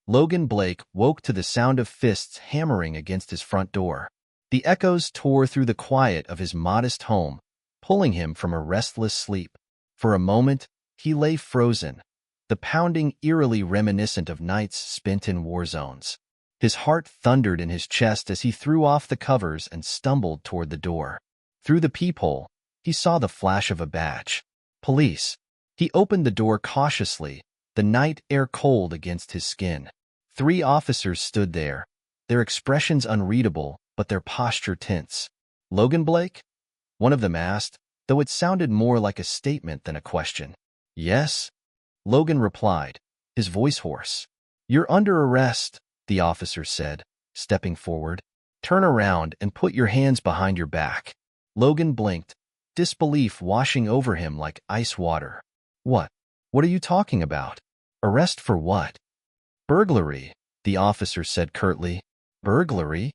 Logan Blake woke to the sound of fists hammering against his front door. The echoes tore through the quiet of his modest home, pulling him from a restless sleep. For a moment, he lay frozen, the pounding eerily reminiscent of nights spent in war zones. His heart thundered in his chest as he threw off the covers and stumbled toward the door. Through the peephole, he saw the flash of a badge. Police. He opened the door cautiously, the night air cold against his skin. 3 officers stood there, their expressions unreadable, but their posture tense. "Logan Blake?" one of them asked, though it sounded more like a statement than a question. "Yes," Logan replied, his voice hoarse. "You're under arrest," the officer said, stepping forward. "Turn around and put your hands behind your back." Logan blinked, disbelief washing over him like ice water. What are you talking about? Arrest for what?" "Burglary," the officer said curtly. "Burglary?"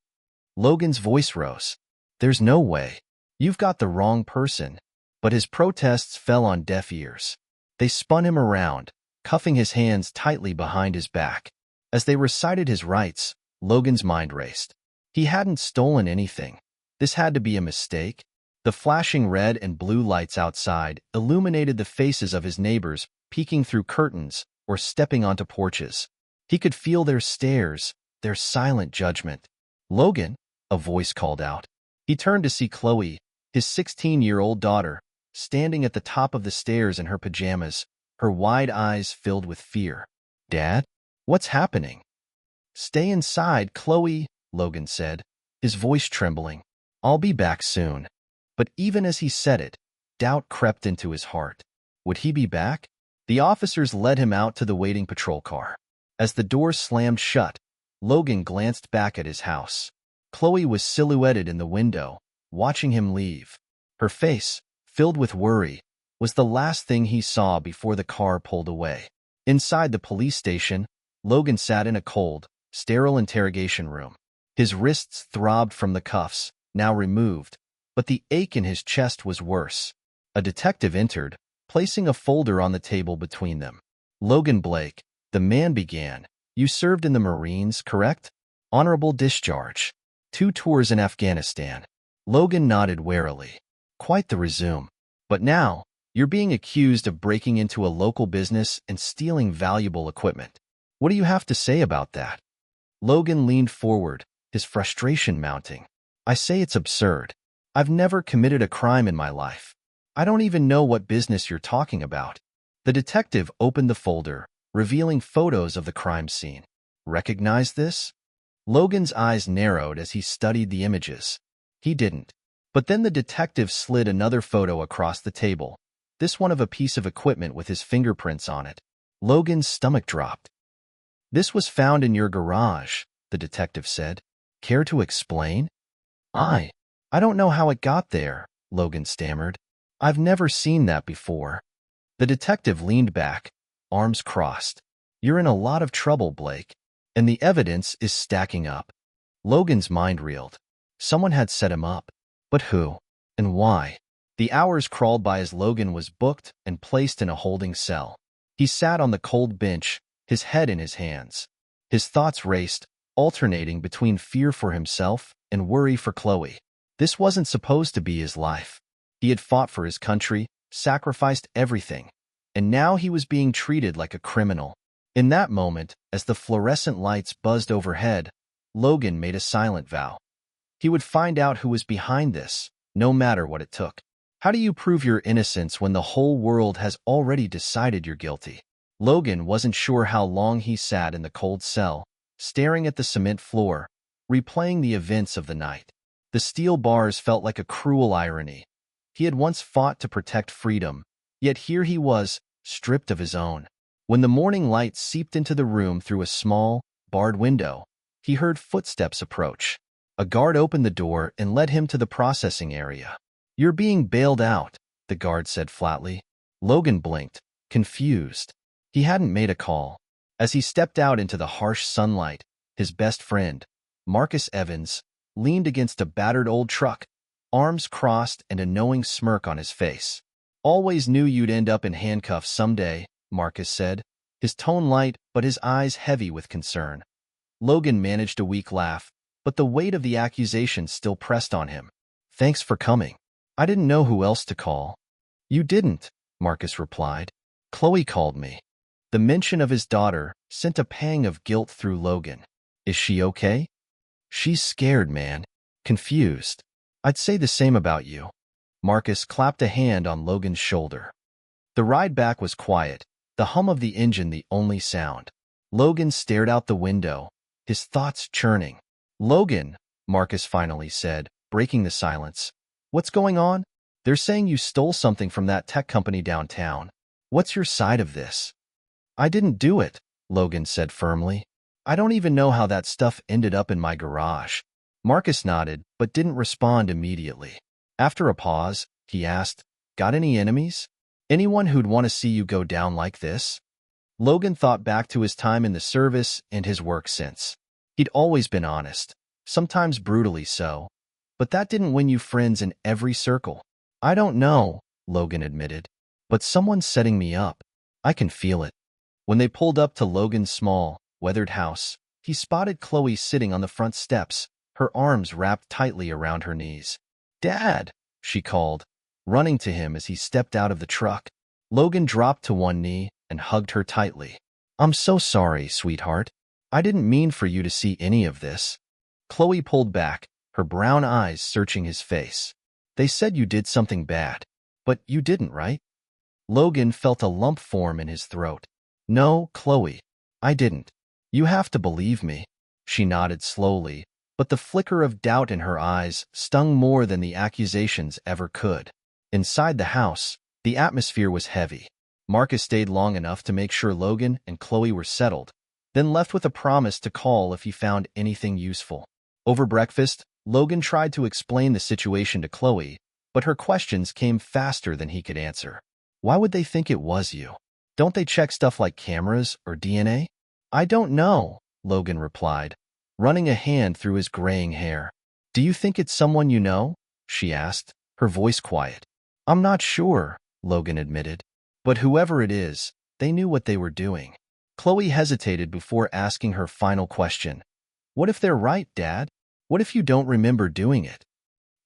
Logan's voice rose. "There's no way. You've got the wrong person." But his protests fell on deaf ears. They spun him around, cuffing his hands tightly behind his back. As they recited his rights, Logan's mind raced. He hadn't stolen anything. This had to be a mistake. The flashing red and blue lights outside illuminated the faces of his neighbors peeking through curtains or stepping onto porches. He could feel their stares, their silent judgment. "Logan," a voice called out. He turned to see Chloe, his 16-year-old daughter, standing at the top of the stairs in her pajamas, her wide eyes filled with fear. "Dad? What's happening?" "Stay inside, Chloe," Logan said, his voice trembling. "I'll be back soon." But even as he said it, doubt crept into his heart. Would he be back? The officers led him out to the waiting patrol car. As the door slammed shut, Logan glanced back at his house. Chloe was silhouetted in the window, watching him leave. Her face, filled with worry, was the last thing he saw before the car pulled away. Inside the police station, Logan sat in a cold, sterile interrogation room. His wrists throbbed from the cuffs, now removed, but the ache in his chest was worse. A detective entered, placing a folder on the table between them. "Logan Blake," the man began, "you served in the Marines, correct? Honorable discharge. 2 tours in Afghanistan." Logan nodded warily. "Quite the resume. But now, you're being accused of breaking into a local business and stealing valuable equipment. What do you have to say about that?" Logan leaned forward, his frustration mounting. "I say it's absurd. I've never committed a crime in my life. I don't even know what business you're talking about." The detective opened the folder, revealing photos of the crime scene. "Recognize this?" Logan's eyes narrowed as he studied the images. He didn't. But then the detective slid another photo across the table, this one of a piece of equipment with his fingerprints on it. Logan's stomach dropped. "This was found in your garage," the detective said. "Care to explain?" I don't know how it got there," Logan stammered. "I've never seen that before." The detective leaned back, arms crossed. "You're in a lot of trouble, Blake, and the evidence is stacking up." Logan's mind reeled. Someone had set him up. But who? And why? The hours crawled by as Logan was booked and placed in a holding cell. He sat on the cold bench, his head in his hands. His thoughts raced, alternating between fear for himself and worry for Chloe. This wasn't supposed to be his life. He had fought for his country, sacrificed everything, and now he was being treated like a criminal. In that moment, as the fluorescent lights buzzed overhead, Logan made a silent vow. He would find out who was behind this, no matter what it took. How do you prove your innocence when the whole world has already decided you're guilty? Logan wasn't sure how long he sat in the cold cell, staring at the cement floor, replaying the events of the night. The steel bars felt like a cruel irony. He had once fought to protect freedom, yet here he was, stripped of his own. When the morning light seeped into the room through a small, barred window, he heard footsteps approach. A guard opened the door and led him to the processing area. "You're being bailed out," the guard said flatly. Logan blinked, confused. He hadn't made a call. As he stepped out into the harsh sunlight, his best friend, Marcus Evans, leaned against a battered old truck, arms crossed and a knowing smirk on his face. "Always knew you'd end up in handcuffs someday," Marcus said. his tone light but his eyes heavy with concern. Logan managed a weak laugh, but the weight of the accusation still pressed on him. Thanks for coming. I didn't know who else to call. You didn't, Marcus replied. Chloe called me. The mention of his daughter sent a pang of guilt through Logan. Is she okay? She's scared, man. Confused. I'd say the same about you. Marcus clapped a hand on Logan's shoulder. The ride back was quiet, the hum of the engine the only sound. Logan stared out the window, his thoughts churning. Logan, Marcus finally said, breaking the silence. What's going on? They're saying you stole something from that tech company downtown. What's your side of this? I didn't do it, Logan said firmly. I don't even know how that stuff ended up in my garage. Marcus nodded, but didn't respond immediately. After a pause, he asked, Got any enemies? Anyone who'd want to see you go down like this? Logan thought back to his time in the service and his work since. He'd always been honest, sometimes brutally so, but that didn't win you friends in every circle. I don't know, Logan admitted, but someone's setting me up. I can feel it. When they pulled up to Logan's small, weathered house, he spotted Chloe sitting on the front steps, her arms wrapped tightly around her knees. Dad, she called, running to him as he stepped out of the truck. Logan dropped to one knee and hugged her tightly. I'm so sorry, sweetheart. I didn't mean for you to see any of this. Chloe pulled back, her brown eyes searching his face. They said you did something bad, but you didn't, right? Logan felt a lump form in his throat. No, Chloe, I didn't. You have to believe me. She nodded slowly, but the flicker of doubt in her eyes stung more than the accusations ever could. Inside the house, the atmosphere was heavy. Marcus stayed long enough to make sure Logan and Chloe were settled, then left with a promise to call if he found anything useful. Over breakfast, Logan tried to explain the situation to Chloe, but her questions came faster than he could answer. Why would they think it was you? Don't they check stuff like cameras or DNA? I don't know, Logan replied, running a hand through his graying hair. Do you think it's someone you know? She asked, her voice quiet. I'm not sure, Logan admitted. But whoever it is, they knew what they were doing. Chloe hesitated before asking her final question. What if they're right, Dad? What if you don't remember doing it?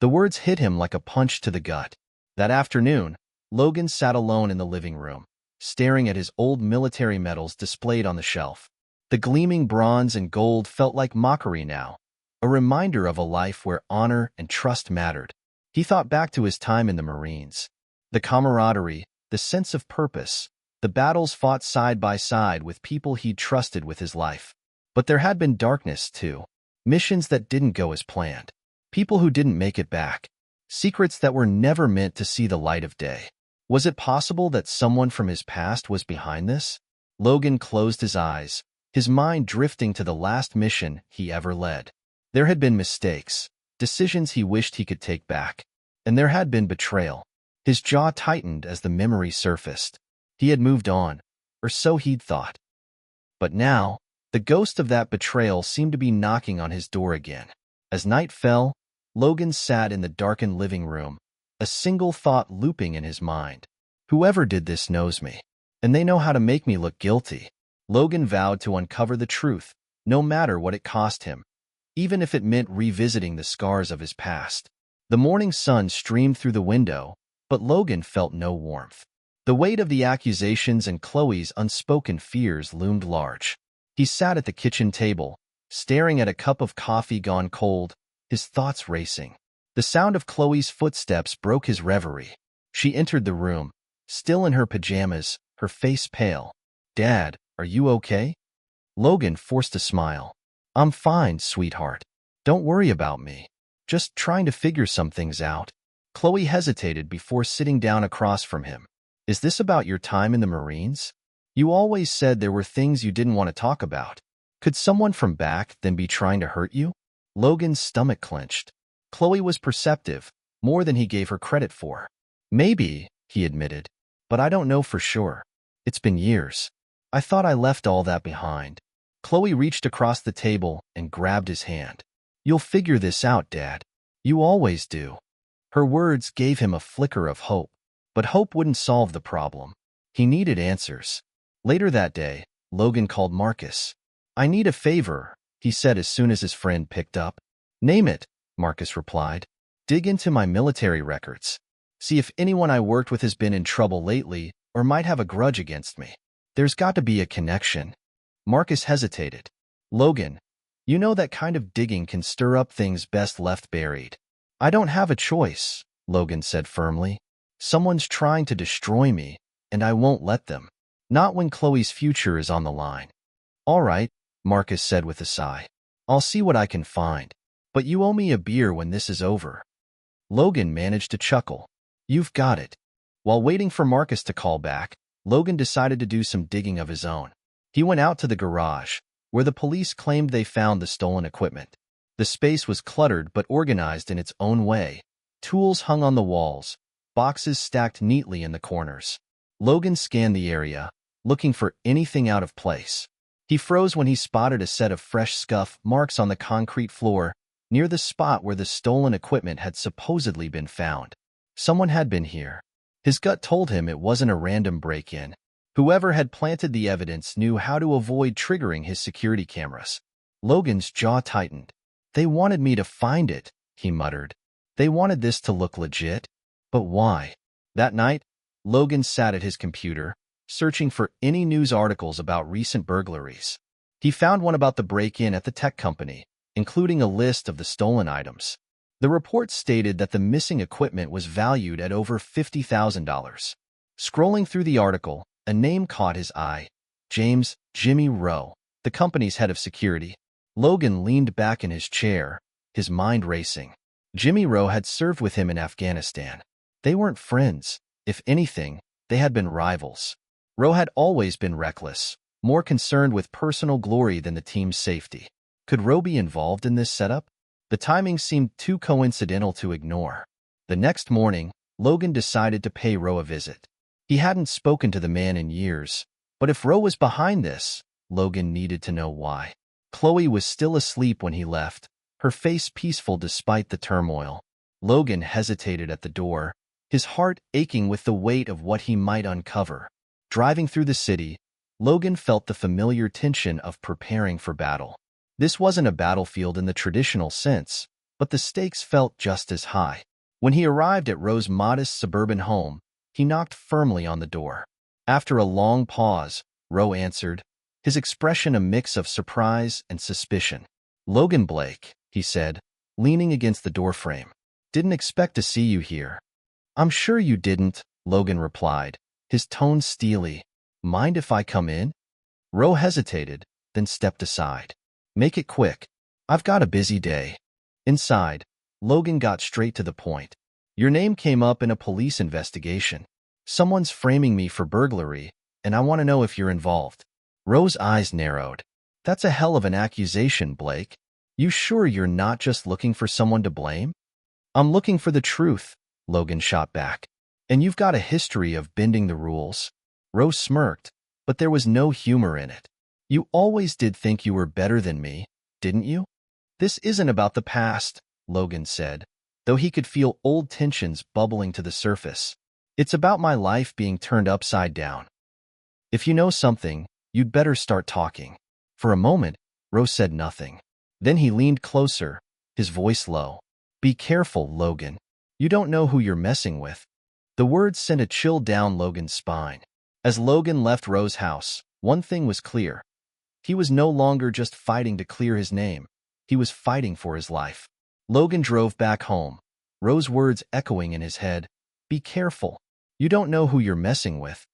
The words hit him like a punch to the gut. That afternoon, Logan sat alone in the living room, staring at his old military medals displayed on the shelf. The gleaming bronze and gold felt like mockery now, a reminder of a life where honor and trust mattered. He thought back to his time in the Marines. The camaraderie, the sense of purpose, the battles fought side by side with people he'd trusted with his life. But there had been darkness, too. Missions that didn't go as planned. People who didn't make it back. Secrets that were never meant to see the light of day. Was it possible that someone from his past was behind this? Logan closed his eyes, his mind drifting to the last mission he ever led. There had been mistakes, decisions he wished he could take back, and there had been betrayal. His jaw tightened as the memory surfaced. He had moved on, or so he'd thought. But now, the ghost of that betrayal seemed to be knocking on his door again. As night fell, Logan sat in the darkened living room, a single thought looping in his mind. Whoever did this knows me, and they know how to make me look guilty. Logan vowed to uncover the truth, no matter what it cost him, even if it meant revisiting the scars of his past. The morning sun streamed through the window, but Logan felt no warmth. The weight of the accusations and Chloe's unspoken fears loomed large. He sat at the kitchen table, staring at a cup of coffee gone cold, his thoughts racing. The sound of Chloe's footsteps broke his reverie. She entered the room, still in her pajamas, her face pale. Dad, are you okay? Logan forced a smile. I'm fine, sweetheart. Don't worry about me. Just trying to figure some things out. Chloe hesitated before sitting down across from him. Is this about your time in the Marines? You always said there were things you didn't want to talk about. Could someone from back then be trying to hurt you? Logan's stomach clenched. Chloe was perceptive, more than he gave her credit for. Maybe, he admitted, but I don't know for sure. It's been years. I thought I left all that behind. Chloe reached across the table and grabbed his hand. You'll figure this out, Dad. You always do. Her words gave him a flicker of hope, but hope wouldn't solve the problem. He needed answers. Later that day, Logan called Marcus. "I need a favor," he said as soon as his friend picked up. "Name it," Marcus replied. "Dig into my military records. See if anyone I worked with has been in trouble lately or might have a grudge against me. There's got to be a connection." Marcus hesitated. "Logan, you know that kind of digging can stir up things best left buried." "I don't have a choice," Logan said firmly. "Someone's trying to destroy me, and I won't let them. Not when Chloe's future is on the line." "All right," Marcus said with a sigh. "I'll see what I can find. But you owe me a beer when this is over." Logan managed to chuckle. "You've got it." While waiting for Marcus to call back, Logan decided to do some digging of his own. He went out to the garage, where the police claimed they found the stolen equipment. The space was cluttered but organized in its own way. Tools hung on the walls, boxes stacked neatly in the corners. Logan scanned the area, looking for anything out of place. He froze when he spotted a set of fresh scuff marks on the concrete floor, near the spot where the stolen equipment had supposedly been found. Someone had been here. His gut told him it wasn't a random break-in. Whoever had planted the evidence knew how to avoid triggering his security cameras. Logan's jaw tightened. "They wanted me to find it," he muttered. "They wanted this to look legit. But why?" That night, Logan sat at his computer, searching for any news articles about recent burglaries. He found one about the break-in at the tech company, including a list of the stolen items. The report stated that the missing equipment was valued at over $50,000. Scrolling through the article, a name caught his eye: James "Jimmy" Rowe, the company's head of security. Logan leaned back in his chair, his mind racing. Jimmy Rowe had served with him in Afghanistan. They weren't friends. If anything, they had been rivals. Rowe had always been reckless, more concerned with personal glory than the team's safety. Could Rowe be involved in this setup? The timing seemed too coincidental to ignore. The next morning, Logan decided to pay Rowe a visit. He hadn't spoken to the man in years, but if Rowe was behind this, Logan needed to know why. Chloe was still asleep when he left, her face peaceful despite the turmoil. Logan hesitated at the door, his heart aching with the weight of what he might uncover. Driving through the city, Logan felt the familiar tension of preparing for battle. This wasn't a battlefield in the traditional sense, but the stakes felt just as high. When he arrived at Rowe's modest suburban home, he knocked firmly on the door. After a long pause, Rowe answered, his expression a mix of surprise and suspicion. "Logan Blake," he said, leaning against the doorframe. "Didn't expect to see you here." "I'm sure you didn't," Logan replied, his tone steely. "Mind if I come in?" Rowe hesitated, then stepped aside. "Make it quick. I've got a busy day." Inside, Logan got straight to the point. "Your name came up in a police investigation. Someone's framing me for burglary, and I want to know if you're involved." Rowe's eyes narrowed. "That's a hell of an accusation, Blake. You sure you're not just looking for someone to blame?" "I'm looking for the truth," Logan shot back. "And you've got a history of bending the rules." Rowe smirked, but there was no humor in it. "You always did think you were better than me, didn't you?" "This isn't about the past," Logan said, though he could feel old tensions bubbling to the surface. "It's about my life being turned upside down. If you know something, you'd better start talking." For a moment, Rowe said nothing. Then he leaned closer, his voice low. "Be careful, Logan. You don't know who you're messing with." The words sent a chill down Logan's spine. As Logan left Rowe's house, one thing was clear. He was no longer just fighting to clear his name. He was fighting for his life. Logan drove back home, Rowe's words echoing in his head. "Be careful. You don't know who you're messing with."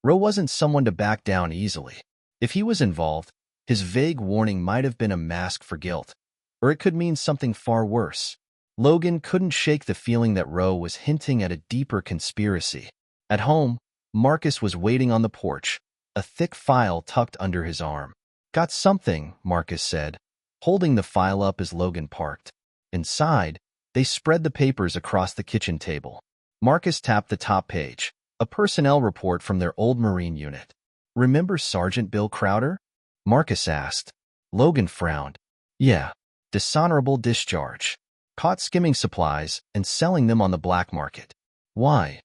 Rowe wasn't someone to back down easily. If he was involved, his vague warning might have been a mask for guilt, or it could mean something far worse. Logan couldn't shake the feeling that Rowe was hinting at a deeper conspiracy. At home, Marcus was waiting on the porch, a thick file tucked under his arm. "Got something," Marcus said, holding the file up as Logan parked. Inside, they spread the papers across the kitchen table. Marcus tapped the top page, a personnel report from their old Marine unit. "Remember Sergeant Bill Crowder?" Marcus asked. Logan frowned. "Yeah, dishonorable discharge. Caught skimming supplies and selling them on the black market." "Why?"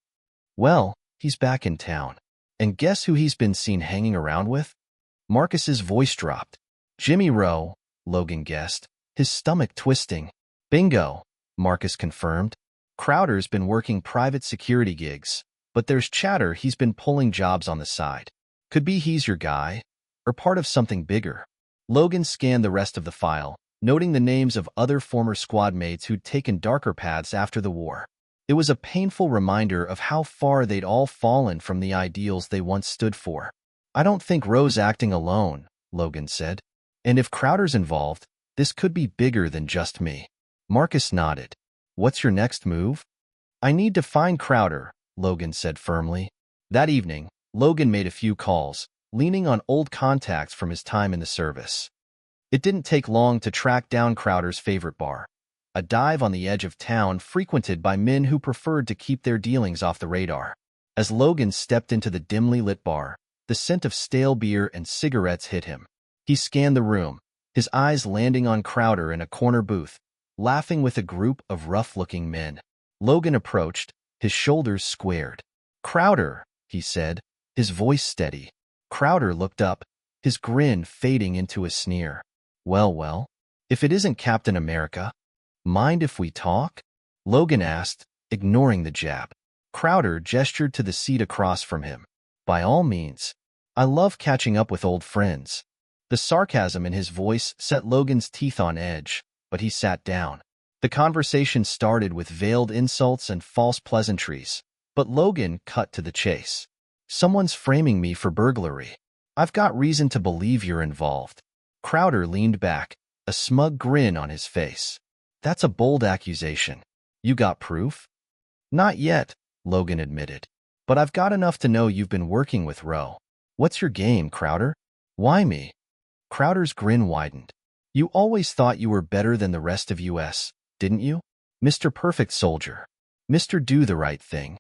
"Well, he's back in town." And guess who he's been seen hanging around with? Marcus's voice dropped. Jimmy Rowe, Logan guessed, his stomach twisting. Bingo, Marcus confirmed. Crowder's been working private security gigs, but there's chatter he's been pulling jobs on the side. Could be he's your guy, or part of something bigger. Logan scanned the rest of the file, noting the names of other former squad mates who'd taken darker paths after the war. It was a painful reminder of how far they'd all fallen from the ideals they once stood for. I don't think Rowe's acting alone, Logan said. And if Crowder's involved, this could be bigger than just me. Marcus nodded. What's your next move? I need to find Crowder, Logan said firmly. That evening, Logan made a few calls, leaning on old contacts from his time in the service. It didn't take long to track down Crowder's favorite bar, a dive on the edge of town frequented by men who preferred to keep their dealings off the radar. As Logan stepped into the dimly lit bar, the scent of stale beer and cigarettes hit him. He scanned the room, his eyes landing on Crowder in a corner booth, laughing with a group of rough-looking men. Logan approached, his shoulders squared. Crowder, he said, his voice steady. Crowder looked up, his grin fading into a sneer. Well, if it isn't Captain America. Mind if we talk? Logan asked, ignoring the jab. Crowder gestured to the seat across from him. By all means. I love catching up with old friends. The sarcasm in his voice set Logan's teeth on edge, but he sat down. The conversation started with veiled insults and false pleasantries, but Logan cut to the chase. Someone's framing me for burglary. I've got reason to believe you're involved. Crowder leaned back, a smug grin on his face. That's a bold accusation. You got proof? Not yet, Logan admitted. But I've got enough to know you've been working with Rowe. What's your game, Crowder? Why me? Crowder's grin widened. You always thought you were better than the rest of US, didn't you? Mr. Perfect Soldier. Mr. Do the Right Thing.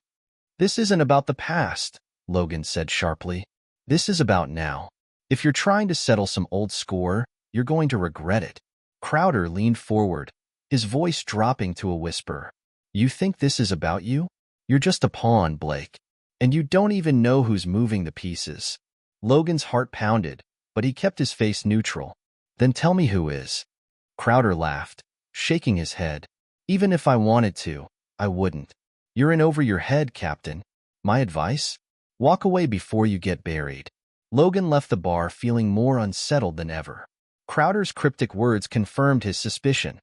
This isn't about the past, Logan said sharply. This is about now. If you're trying to settle some old score, you're going to regret it. Crowder leaned forward, his voice dropping to a whisper. You think this is about you? You're just a pawn, Blake. And you don't even know who's moving the pieces. Logan's heart pounded, but he kept his face neutral. Then tell me who is. Crowder laughed, shaking his head. Even if I wanted to, I wouldn't. You're in over your head, Captain. My advice? Walk away before you get buried. Logan left the bar feeling more unsettled than ever. Crowder's cryptic words confirmed his suspicion.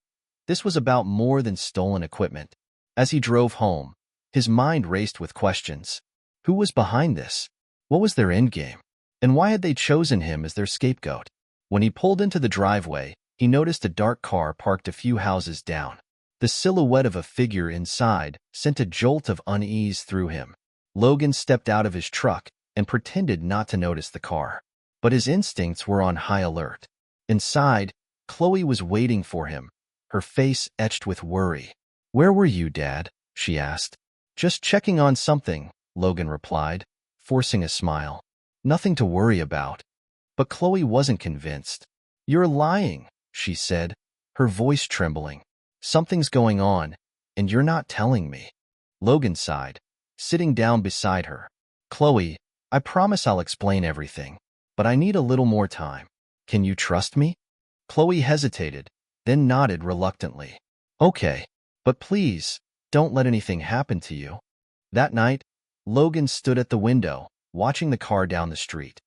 This was about more than stolen equipment. As he drove home, his mind raced with questions. Who was behind this? What was their endgame? And why had they chosen him as their scapegoat? When he pulled into the driveway, he noticed a dark car parked a few houses down. The silhouette of a figure inside sent a jolt of unease through him. Logan stepped out of his truck and pretended not to notice the car. But his instincts were on high alert. Inside, Chloe was waiting for him, her face etched with worry. Where were you, Dad? She asked. Just checking on something, Logan replied, forcing a smile. Nothing to worry about. But Chloe wasn't convinced. You're lying, she said, her voice trembling. Something's going on, and you're not telling me. Logan sighed, sitting down beside her. Chloe, I promise I'll explain everything, but I need a little more time. Can you trust me? Chloe hesitated, then nodded reluctantly. Okay, but please, don't let anything happen to you. That night, Logan stood at the window, watching the car down the street.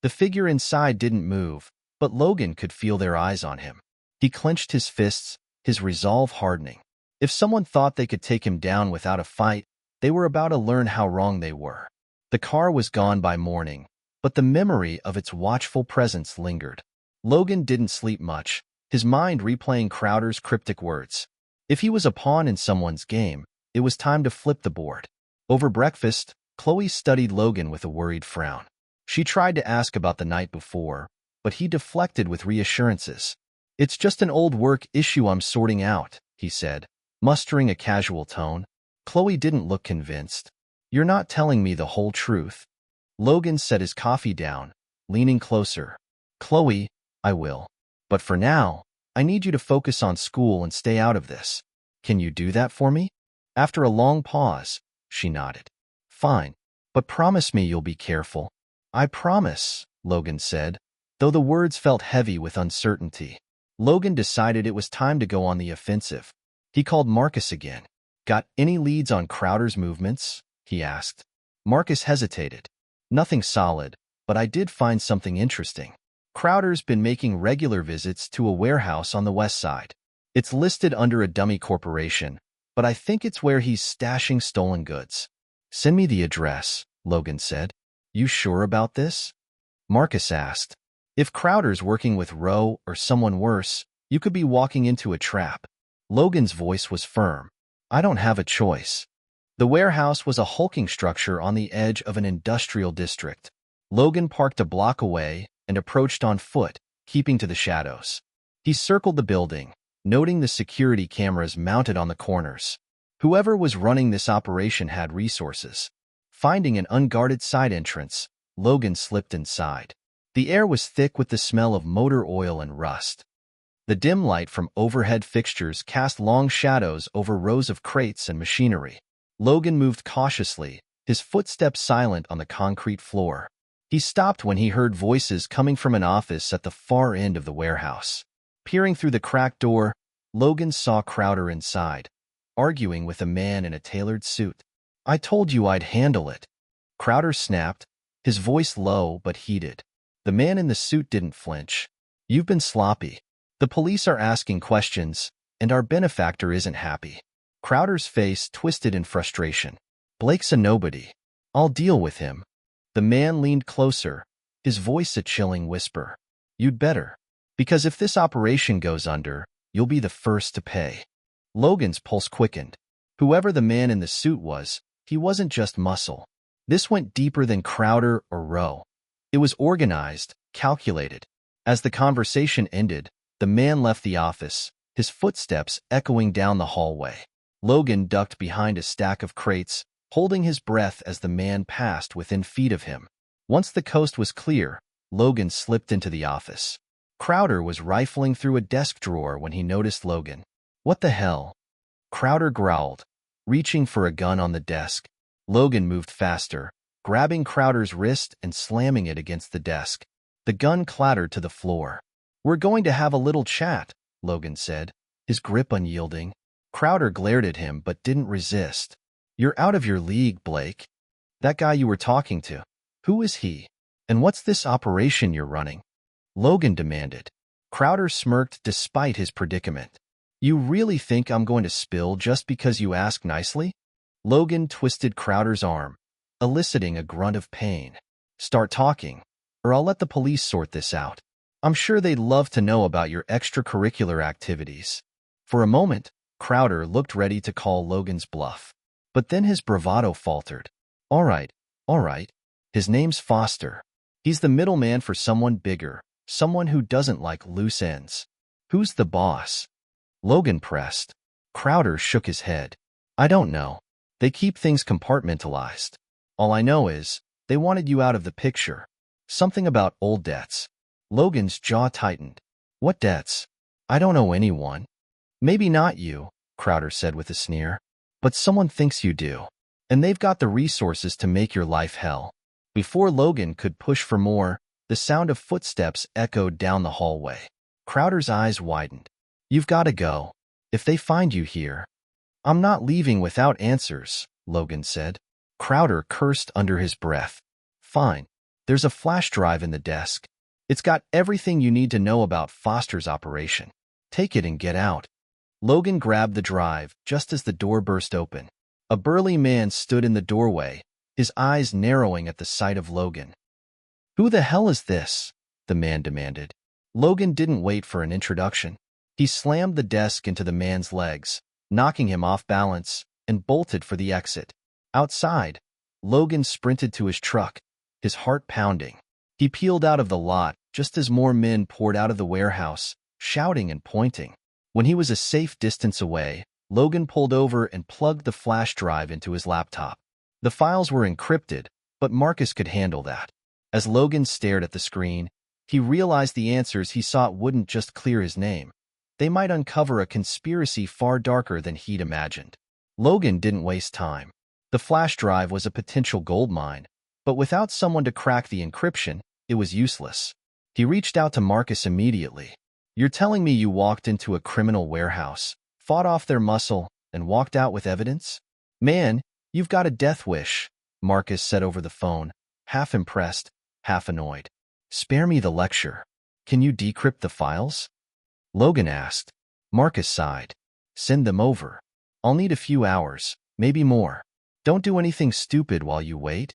The figure inside didn't move, but Logan could feel their eyes on him. He clenched his fists, his resolve hardening. If someone thought they could take him down without a fight, they were about to learn how wrong they were. The car was gone by morning, but the memory of its watchful presence lingered. Logan didn't sleep much, his mind replaying Crowder's cryptic words. If he was a pawn in someone's game, it was time to flip the board. Over breakfast, Chloe studied Logan with a worried frown. She tried to ask about the night before, but he deflected with reassurances. It's just an old work issue I'm sorting out, he said, mustering a casual tone. Chloe didn't look convinced. You're not telling me the whole truth. Logan set his coffee down, leaning closer. Chloe, I will. But for now, I need you to focus on school and stay out of this. Can you do that for me? After a long pause, she nodded. Fine. But promise me you'll be careful. I promise, Logan said, though the words felt heavy with uncertainty. Logan decided it was time to go on the offensive. He called Marcus again. Got any leads on Crowder's movements? He asked. Marcus hesitated. Nothing solid, but I did find something interesting. Crowder's been making regular visits to a warehouse on the west side. It's listed under a dummy corporation, but I think it's where he's stashing stolen goods. Send me the address, Logan said. You sure about this? Marcus asked. If Crowder's working with Rowe or someone worse, you could be walking into a trap. Logan's voice was firm. I don't have a choice. The warehouse was a hulking structure on the edge of an industrial district. Logan parked a block away and approached on foot, keeping to the shadows. He circled the building, noting the security cameras mounted on the corners. Whoever was running this operation had resources. Finding an unguarded side entrance, Logan slipped inside. The air was thick with the smell of motor oil and rust. The dim light from overhead fixtures cast long shadows over rows of crates and machinery. Logan moved cautiously, his footsteps silent on the concrete floor. He stopped when he heard voices coming from an office at the far end of the warehouse. Peering through the cracked door, Logan saw Crowder inside, arguing with a man in a tailored suit. I told you I'd handle it. Crowder snapped, his voice low but heated. The man in the suit didn't flinch. You've been sloppy. The police are asking questions, and our benefactor isn't happy. Crowder's face twisted in frustration. Blake's a nobody. I'll deal with him. The man leaned closer, his voice a chilling whisper. You'd better. Because if this operation goes under, you'll be the first to pay. Logan's pulse quickened. Whoever the man in the suit was, he wasn't just muscle. This went deeper than Crowder or Rowe. It was organized, calculated. As the conversation ended, the man left the office, his footsteps echoing down the hallway. Logan ducked behind a stack of crates, holding his breath as the man passed within feet of him. Once the coast was clear, Logan slipped into the office. Crowder was rifling through a desk drawer when he noticed Logan. What the hell? Crowder growled, reaching for a gun on the desk. Logan moved faster, grabbing Crowder's wrist and slamming it against the desk. The gun clattered to the floor. We're going to have a little chat, Logan said, his grip unyielding. Crowder glared at him but didn't resist. You're out of your league, Blake. That guy you were talking to. Who is he? And what's this operation you're running? Logan demanded. Crowder smirked despite his predicament. You really think I'm going to spill just because you ask nicely? Logan twisted Crowder's arm, eliciting a grunt of pain. Start talking, or I'll let the police sort this out. I'm sure they'd love to know about your extracurricular activities. For a moment, Crowder looked ready to call Logan's bluff. But then his bravado faltered. All right. His name's Foster. He's the middleman for someone bigger, someone who doesn't like loose ends. Who's the boss? Logan pressed. Crowder shook his head. I don't know. They keep things compartmentalized. All I know is, they wanted you out of the picture. Something about old debts. Logan's jaw tightened. What debts? I don't owe anyone. Maybe not you, Crowder said with a sneer. But someone thinks you do. And they've got the resources to make your life hell. Before Logan could push for more, the sound of footsteps echoed down the hallway. Crowder's eyes widened. You've got to go. If they find you here. I'm not leaving without answers, Logan said. Crowder cursed under his breath. Fine. There's a flash drive in the desk. It's got everything you need to know about Foster's operation. Take it and get out. Logan grabbed the drive just as the door burst open. A burly man stood in the doorway, his eyes narrowing at the sight of Logan. Who the hell is this? The man demanded. Logan didn't wait for an introduction. He slammed the desk into the man's legs, knocking him off balance, and bolted for the exit. Outside, Logan sprinted to his truck, his heart pounding. He peeled out of the lot just as more men poured out of the warehouse, shouting and pointing. When he was a safe distance away, Logan pulled over and plugged the flash drive into his laptop. The files were encrypted, but Marcus could handle that. As Logan stared at the screen, he realized the answers he sought wouldn't just clear his name. They might uncover a conspiracy far darker than he'd imagined. Logan didn't waste time. The flash drive was a potential gold mine, but without someone to crack the encryption, it was useless. He reached out to Marcus immediately. "You're telling me you walked into a criminal warehouse, fought off their muscle, and walked out with evidence? Man, you've got a death wish," Marcus said over the phone, half impressed, half annoyed. "Spare me the lecture. Can you decrypt the files?" Logan asked. Marcus sighed. "Send them over. I'll need a few hours, maybe more. Don't do anything stupid while you wait."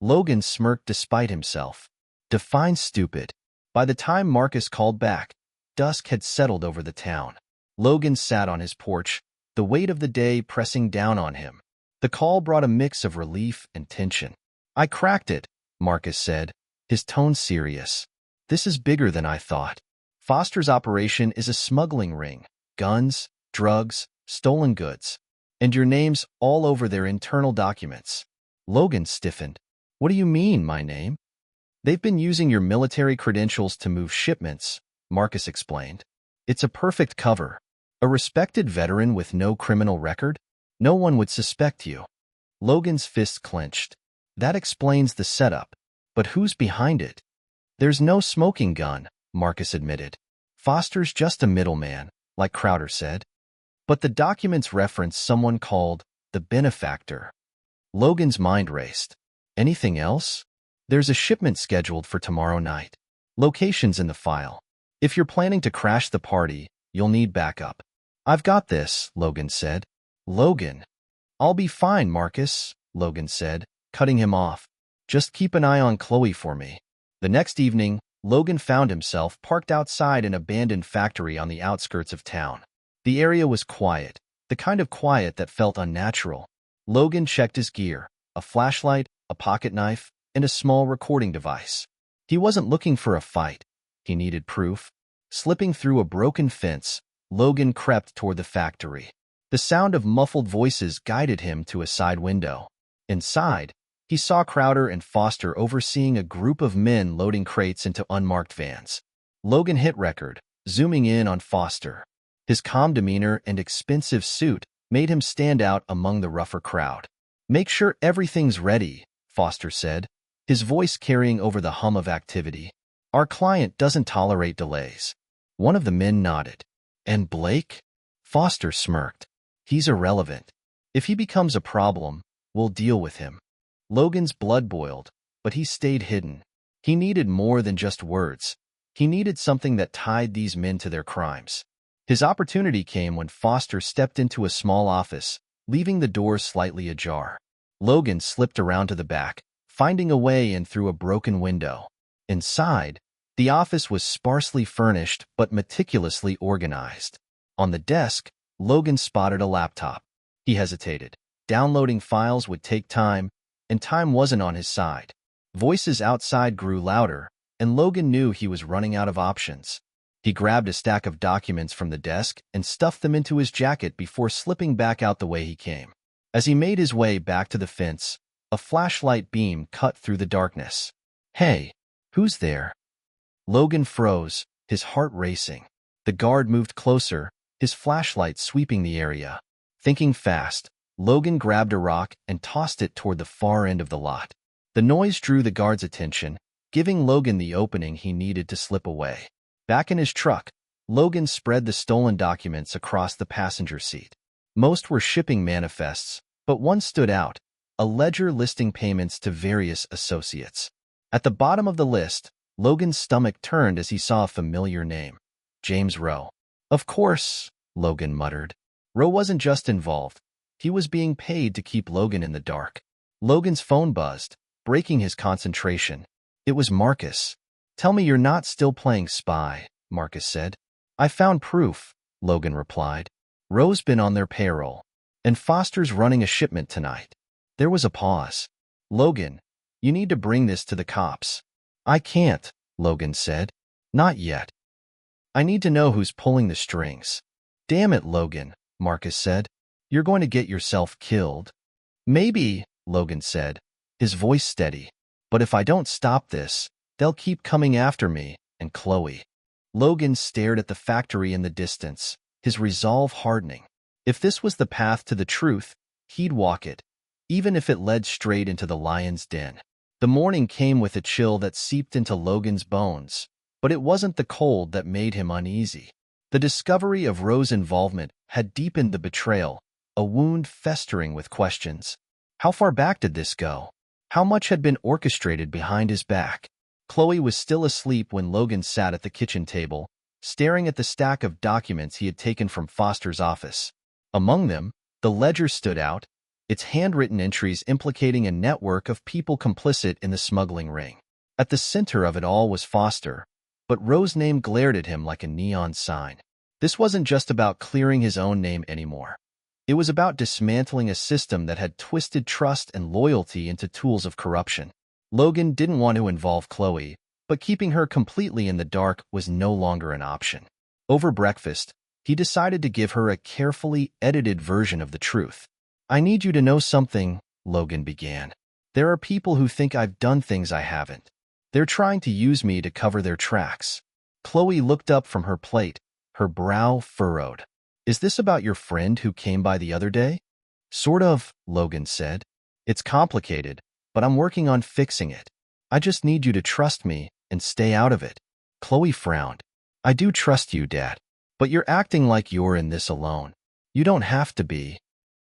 Logan smirked despite himself. Define stupid. By the time Marcus called back, dusk had settled over the town. Logan sat on his porch, the weight of the day pressing down on him. The call brought a mix of relief and tension. "I cracked it," Marcus said, his tone serious. "This is bigger than I thought. Foster's operation is a smuggling ring. Guns, drugs, stolen goods. And your name's all over their internal documents." Logan stiffened. "What do you mean, my name?" "They've been using your military credentials to move shipments," Marcus explained. "It's a perfect cover. A respected veteran with no criminal record? No one would suspect you." Logan's fists clenched. "That explains the setup. But who's behind it?" "There's no smoking gun," Marcus admitted. "Foster's just a middleman, like Crowder said." "But the documents reference someone called the benefactor." Logan's mind raced. "Anything else?" "There's a shipment scheduled for tomorrow night. Location's in the file. If you're planning to crash the party, you'll need backup." "I've got this," Logan said. "Logan." "I'll be fine, Marcus," Logan said, cutting him off. "Just keep an eye on Chloe for me." The next evening, Logan found himself parked outside an abandoned factory on the outskirts of town. The area was quiet, the kind of quiet that felt unnatural. Logan checked his gear, a flashlight, a pocket knife, and a small recording device. He wasn't looking for a fight. He needed proof. Slipping through a broken fence, Logan crept toward the factory. The sound of muffled voices guided him to a side window. Inside, he saw Crowder and Foster overseeing a group of men loading crates into unmarked vans. Logan hit record, zooming in on Foster. His calm demeanor and expensive suit made him stand out among the rougher crowd. "Make sure everything's ready," Foster said, his voice carrying over the hum of activity. "Our client doesn't tolerate delays." One of the men nodded. "And Blake?" Foster smirked. "He's irrelevant. If he becomes a problem, we'll deal with him." Logan's blood boiled, but he stayed hidden. He needed more than just words. He needed something that tied these men to their crimes. His opportunity came when Foster stepped into a small office, leaving the door slightly ajar. Logan slipped around to the back, finding a way in through a broken window. Inside, the office was sparsely furnished but meticulously organized. On the desk, Logan spotted a laptop. He hesitated. Downloading files would take time, and time wasn't on his side. Voices outside grew louder, and Logan knew he was running out of options. He grabbed a stack of documents from the desk and stuffed them into his jacket before slipping back out the way he came. As he made his way back to the fence, a flashlight beam cut through the darkness. "Hey, who's there?" Logan froze, his heart racing. The guard moved closer, his flashlight sweeping the area. Thinking fast, Logan grabbed a rock and tossed it toward the far end of the lot. The noise drew the guard's attention, giving Logan the opening he needed to slip away. Back in his truck, Logan spread the stolen documents across the passenger seat. Most were shipping manifests, but one stood out, a ledger listing payments to various associates. At the bottom of the list, Logan's stomach turned as he saw a familiar name, James Rowe. "Of course," Logan muttered. Rowe wasn't just involved. He was being paid to keep Logan in the dark. Logan's phone buzzed, breaking his concentration. It was Marcus. "Tell me you're not still playing spy," Marcus said. "I found proof," Logan replied. "Rowe's been on their payroll, and Foster's running a shipment tonight." There was a pause. "Logan, you need to bring this to the cops." "I can't," Logan said. "Not yet. I need to know who's pulling the strings." "Damn it, Logan," Marcus said. "You're going to get yourself killed." "Maybe," Logan said, his voice steady. "But if I don't stop this, they'll keep coming after me and Chloe." Logan stared at the factory in the distance, his resolve hardening. If this was the path to the truth, he'd walk it. even if it led straight into the lion's den. The morning came with a chill that seeped into Logan's bones, but it wasn't the cold that made him uneasy. The discovery of Rose's involvement had deepened the betrayal, a wound festering with questions. How far back did this go? How much had been orchestrated behind his back? Chloe was still asleep when Logan sat at the kitchen table, staring at the stack of documents he had taken from Foster's office. Among them, the ledger stood out, its handwritten entries implicating a network of people complicit in the smuggling ring. At the center of it all was Foster, but Rose's name glared at him like a neon sign. This wasn't just about clearing his own name anymore. It was about dismantling a system that had twisted trust and loyalty into tools of corruption. Logan didn't want to involve Chloe, but keeping her completely in the dark was no longer an option. Over breakfast, he decided to give her a carefully edited version of the truth. "I need you to know something," Logan began. "There are people who think I've done things I haven't. They're trying to use me to cover their tracks." Chloe looked up from her plate, her brow furrowed. "Is this about your friend who came by the other day?" "Sort of," Logan said. "It's complicated, but I'm working on fixing it. I just need you to trust me and stay out of it." Chloe frowned. "I do trust you, Dad, but you're acting like you're in this alone. You don't have to be."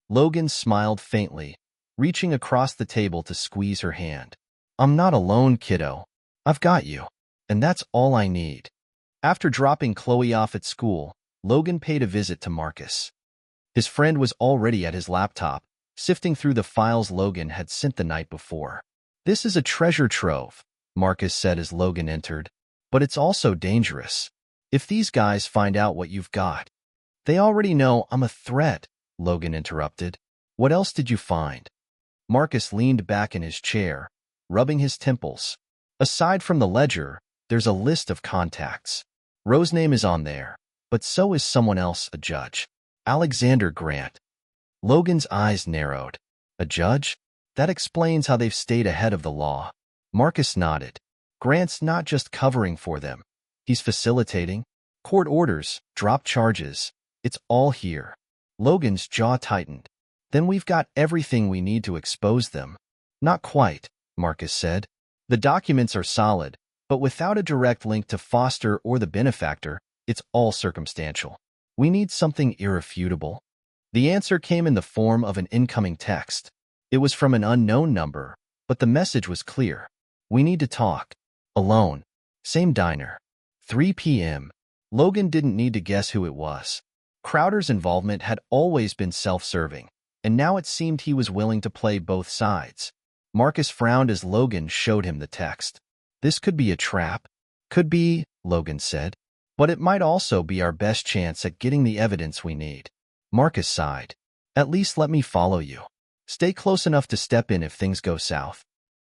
Logan smiled faintly, reaching across the table to squeeze her hand. "I'm not alone, kiddo. I've got you, and that's all I need." After dropping Chloe off at school, Logan paid a visit to Marcus. His friend was already at his laptop, sifting through the files Logan had sent the night before. "This is a treasure trove," Marcus said as Logan entered, "but it's also dangerous. If these guys find out what you've got..." "They already know I'm a threat," Logan interrupted. "What else did you find?" Marcus leaned back in his chair, rubbing his temples. "Aside from the ledger, there's a list of contacts. Rose's name is on there, but so is someone else, a judge. Alexander Grant." Logan's eyes narrowed. "A judge? That explains how they've stayed ahead of the law." Marcus nodded. "Grant's not just covering for them. He's facilitating. Court orders, drop charges. It's all here." Logan's jaw tightened. "Then we've got everything we need to expose them." "Not quite," Marcus said. "The documents are solid, but without a direct link to Foster or the benefactor, it's all circumstantial. We need something irrefutable." The answer came in the form of an incoming text. It was from an unknown number, but the message was clear. "We need to talk. Alone. Same diner. 3 p.m. Logan didn't need to guess who it was. Crowder's involvement had always been self-serving, and now it seemed he was willing to play both sides. Marcus frowned as Logan showed him the text. "This could be a trap." "Could be," Logan said. "But it might also be our best chance at getting the evidence we need." Marcus sighed. "At least let me follow you. Stay close enough to step in if things go south."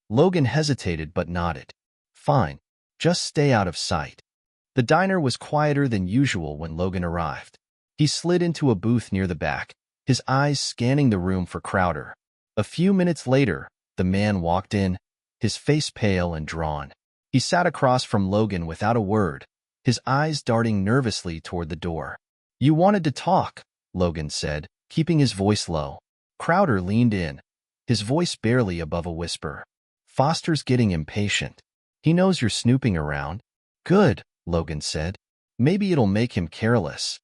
Logan hesitated but nodded. "Fine. Just stay out of sight." The diner was quieter than usual when Logan arrived. He slid into a booth near the back, his eyes scanning the room for Crowder. A few minutes later, the man walked in, his face pale and drawn. He sat across from Logan without a word, his eyes darting nervously toward the door. "You wanted to talk," Logan said, keeping his voice low. Crowder leaned in, his voice barely above a whisper. "Foster's getting impatient. He knows you're snooping around." "Good," Logan said. "Maybe it'll make him careless."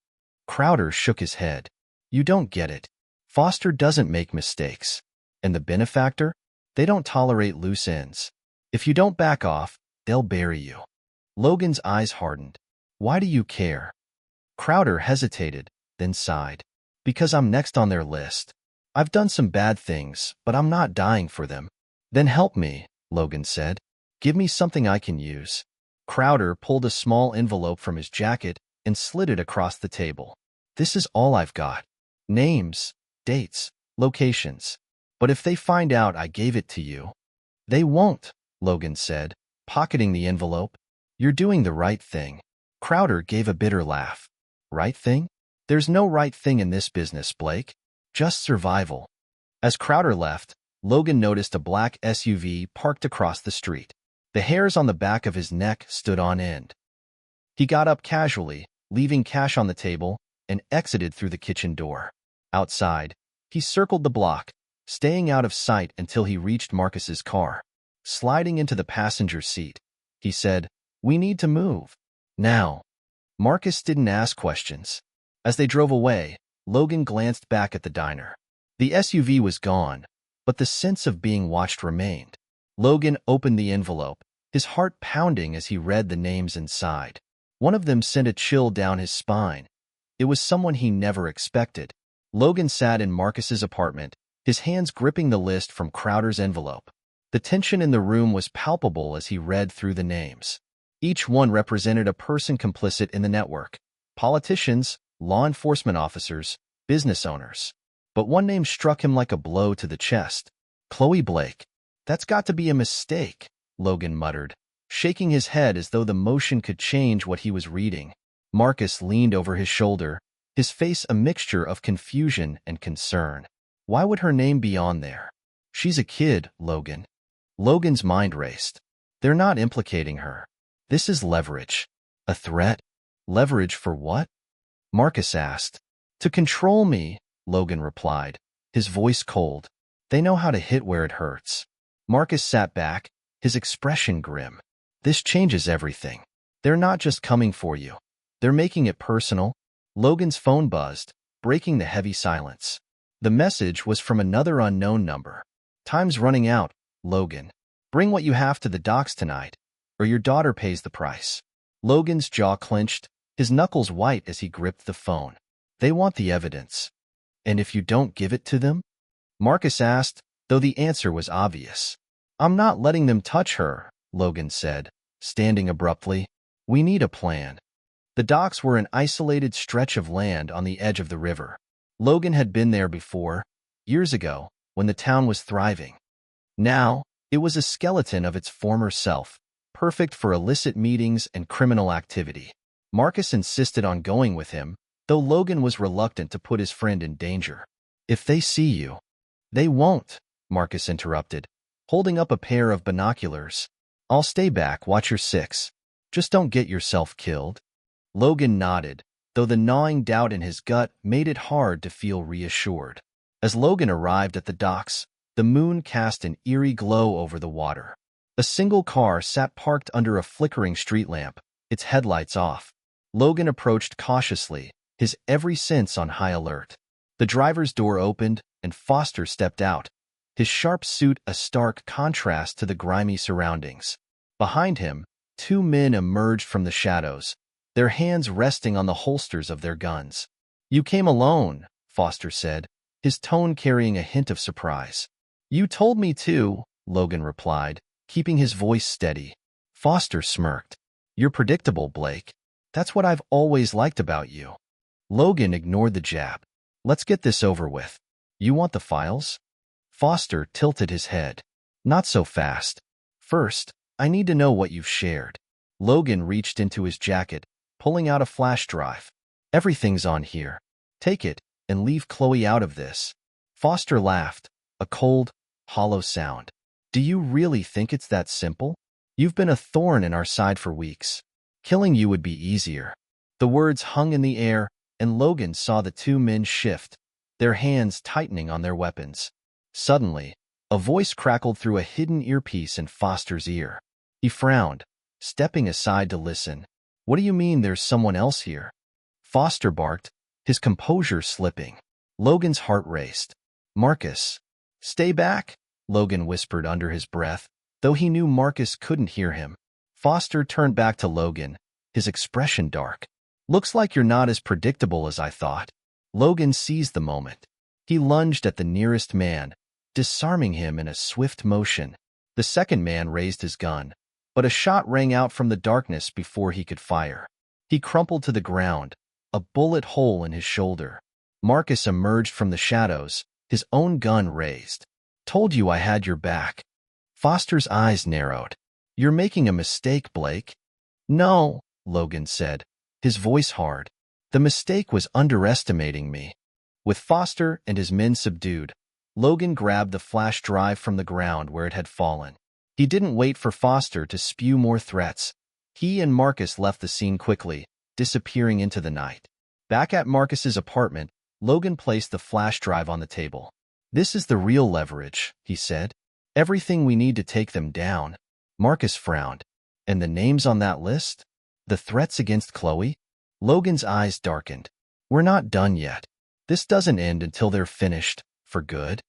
Crowder shook his head. "You don't get it. Foster doesn't make mistakes. And the benefactor? They don't tolerate loose ends. If you don't back off, they'll bury you." Logan's eyes hardened. "Why do you care?" Crowder hesitated, then sighed. "Because I'm next on their list. I've done some bad things, but I'm not dying for them." "Then help me," Logan said. "Give me something I can use." Crowder pulled a small envelope from his jacket and slid it across the table. "This is all I've got. Names, dates, locations. But if they find out I gave it to you..." "They won't," Logan said, pocketing the envelope. "You're doing the right thing." Crowder gave a bitter laugh. "Right thing? There's no right thing in this business, Blake. Just survival." As Crowder left, Logan noticed a black SUV parked across the street. The hairs on the back of his neck stood on end. He got up casually, leaving cash on the table, and exited through the kitchen door. Outside, he circled the block, staying out of sight until he reached Marcus's car. Sliding into the passenger seat, he said, "We need to move. Now." Marcus didn't ask questions. As they drove away, Logan glanced back at the diner. The SUV was gone, but the sense of being watched remained. Logan opened the envelope, his heart pounding as he read the names inside. One of them sent a chill down his spine. It was someone he never expected. Logan sat in Marcus's apartment, his hands gripping the list from Crowder's envelope. The tension in the room was palpable as he read through the names. Each one represented a person complicit in the network: politicians, law enforcement officers, business owners. But one name struck him like a blow to the chest. Chloe Blake. "That's got to be a mistake," Logan muttered, shaking his head as though the motion could change what he was reading. Marcus leaned over his shoulder, his face a mixture of confusion and concern. Why would her name be on there? She's a kid, Logan. Logan's mind raced. They're not implicating her. This is leverage. A threat? Leverage for what? Marcus asked. "To control me," Logan replied, his voice cold. "They know how to hit where it hurts." Marcus sat back, his expression grim. "This changes everything. They're not just coming for you. They're making it personal." Logan's phone buzzed, breaking the heavy silence. The message was from another unknown number. "Time's running out, Logan. Bring what you have to the docks tonight, or your daughter pays the price." Logan's jaw clenched, his knuckles white as he gripped the phone. "They want the evidence. And if you don't give it to them?" Marcus asked, though the answer was obvious. "I'm not letting them touch her," Logan said, standing abruptly. "We need a plan." The docks were an isolated stretch of land on the edge of the river. Logan had been there before, years ago, when the town was thriving. Now, it was a skeleton of its former self, perfect for illicit meetings and criminal activity. Marcus insisted on going with him, though Logan was reluctant to put his friend in danger. "If they see you." "They won't," Marcus interrupted, holding up a pair of binoculars. "I'll stay back, watch your six. Just don't get yourself killed." Logan nodded, though the gnawing doubt in his gut made it hard to feel reassured. As Logan arrived at the docks, the moon cast an eerie glow over the water. A single car sat parked under a flickering street lamp, its headlights off. Logan approached cautiously, his every sense on high alert. The driver's door opened, and Foster stepped out, his sharp suit a stark contrast to the grimy surroundings. Behind him, two men emerged from the shadows, their hands resting on the holsters of their guns. "You came alone," Foster said, his tone carrying a hint of surprise. "You told me to," Logan replied, keeping his voice steady. Foster smirked. "You're predictable, Blake. That's what I've always liked about you." Logan ignored the jab. "Let's get this over with. You want the files?" Foster tilted his head. "Not so fast. First, I need to know what you've shared." Logan reached into his jacket, pulling out a flash drive. "Everything's on here. Take it, and leave Chloe out of this." Foster laughed, a cold, hollow sound. "Do you really think it's that simple? You've been a thorn in our side for weeks. Killing you would be easier." The words hung in the air, and Logan saw the two men shift, their hands tightening on their weapons. Suddenly, a voice crackled through a hidden earpiece in Foster's ear. He frowned, stepping aside to listen. "What do you mean there's someone else here?" Foster barked, his composure slipping. Logan's heart raced. "Marcus." "Stay back," Logan whispered under his breath, though he knew Marcus couldn't hear him. Foster turned back to Logan, his expression dark. "Looks like you're not as predictable as I thought." Logan seized the moment. He lunged at the nearest man, disarming him in a swift motion. The second man raised his gun, but a shot rang out from the darkness before he could fire. He crumpled to the ground, a bullet hole in his shoulder. Marcus emerged from the shadows, his own gun raised. "Told you I had your back." Foster's eyes narrowed. "You're making a mistake, Blake." "No," Logan said, his voice hard. "The mistake was underestimating me." With Foster and his men subdued, Logan grabbed the flash drive from the ground where it had fallen. He didn't wait for Foster to spew more threats. He and Marcus left the scene quickly, disappearing into the night. Back at Marcus's apartment, Logan placed the flash drive on the table. This is the real leverage, he said. Everything we need to take them down. Marcus frowned. And the names on that list? The threats against Chloe? Logan's eyes darkened. We're not done yet. This doesn't end until they're finished, for good.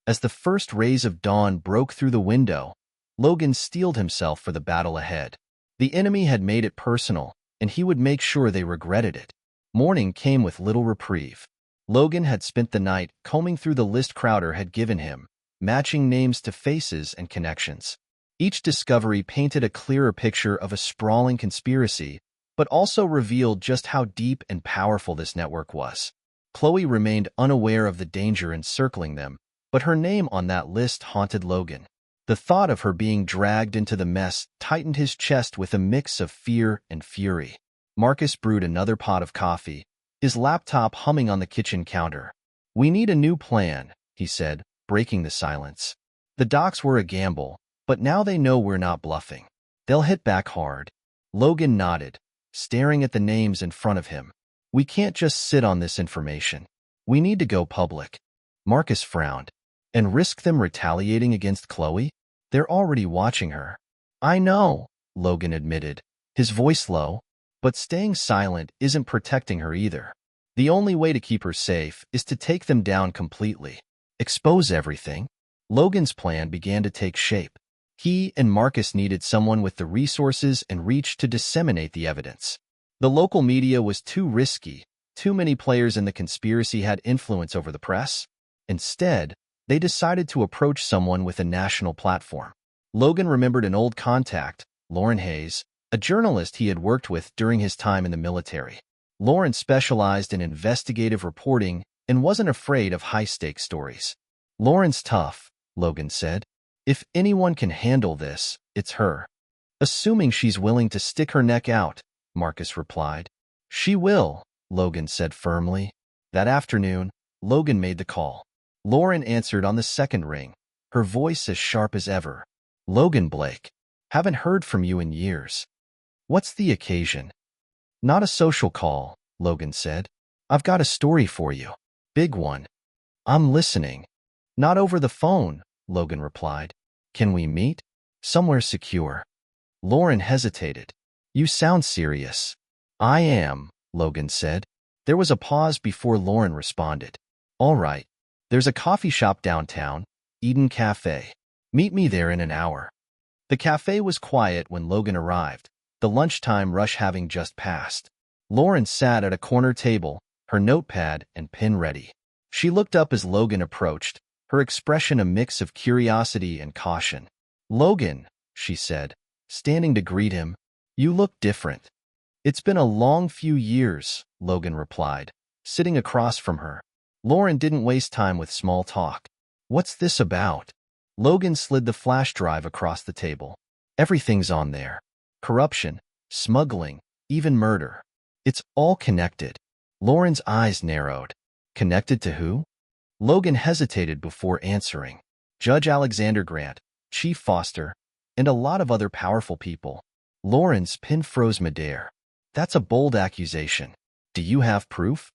As the first rays of dawn broke through the window, Logan steeled himself for the battle ahead. The enemy had made it personal, and he would make sure they regretted it. Morning came with little reprieve. Logan had spent the night combing through the list Crowder had given him, matching names to faces and connections. Each discovery painted a clearer picture of a sprawling conspiracy, but also revealed just how deep and powerful this network was. Chloe remained unaware of the danger encircling them, but her name on that list haunted Logan. The thought of her being dragged into the mess tightened his chest with a mix of fear and fury. Marcus brewed another pot of coffee, his laptop humming on the kitchen counter. "We need a new plan," he said, breaking the silence. "The docs were a gamble, but now they know we're not bluffing. They'll hit back hard." Logan nodded, staring at the names in front of him. "We can't just sit on this information. We need to go public." Marcus frowned. "And risk them retaliating against Chloe? They're already watching her." "I know," Logan admitted, his voice low, "but staying silent isn't protecting her either. The only way to keep her safe is to take them down completely. Expose everything." Logan's plan began to take shape. He and Marcus needed someone with the resources and reach to disseminate the evidence. The local media was too risky. Too many players in the conspiracy had influence over the press. Instead, they decided to approach someone with a national platform. Logan remembered an old contact, Lauren Hayes, a journalist he had worked with during his time in the military. Lauren specialized in investigative reporting and wasn't afraid of high-stakes stories. "Lauren's tough," Logan said. "If anyone can handle this, it's her." "Assuming she's willing to stick her neck out," Marcus replied. "She will," Logan said firmly. That afternoon, Logan made the call. Lauren answered on the second ring, her voice as sharp as ever. "Logan Blake. Haven't heard from you in years. What's the occasion?" "Not a social call," Logan said. "I've got a story for you. Big one." "I'm listening." "Not over the phone," Logan replied. "Can we meet? Somewhere secure." Lauren hesitated. "You sound serious." "I am," Logan said. There was a pause before Lauren responded. "All right. There's a coffee shop downtown, Eden Cafe. Meet me there in an hour." The cafe was quiet when Logan arrived, the lunchtime rush having just passed. Lauren sat at a corner table, her notepad and pen ready. She looked up as Logan approached, her expression a mix of curiosity and caution. "Logan," she said, standing to greet him, "you look different." "It's been a long few years," Logan replied, sitting across from her. Lauren didn't waste time with small talk. "What's this about?" Logan slid the flash drive across the table. "Everything's on there. Corruption, smuggling, even murder. It's all connected." Lauren's eyes narrowed. "Connected to who?" Logan hesitated before answering. "Judge Alexander Grant, Chief Foster, and a lot of other powerful people." Lauren's pen froze midair. "That's a bold accusation. Do you have proof?"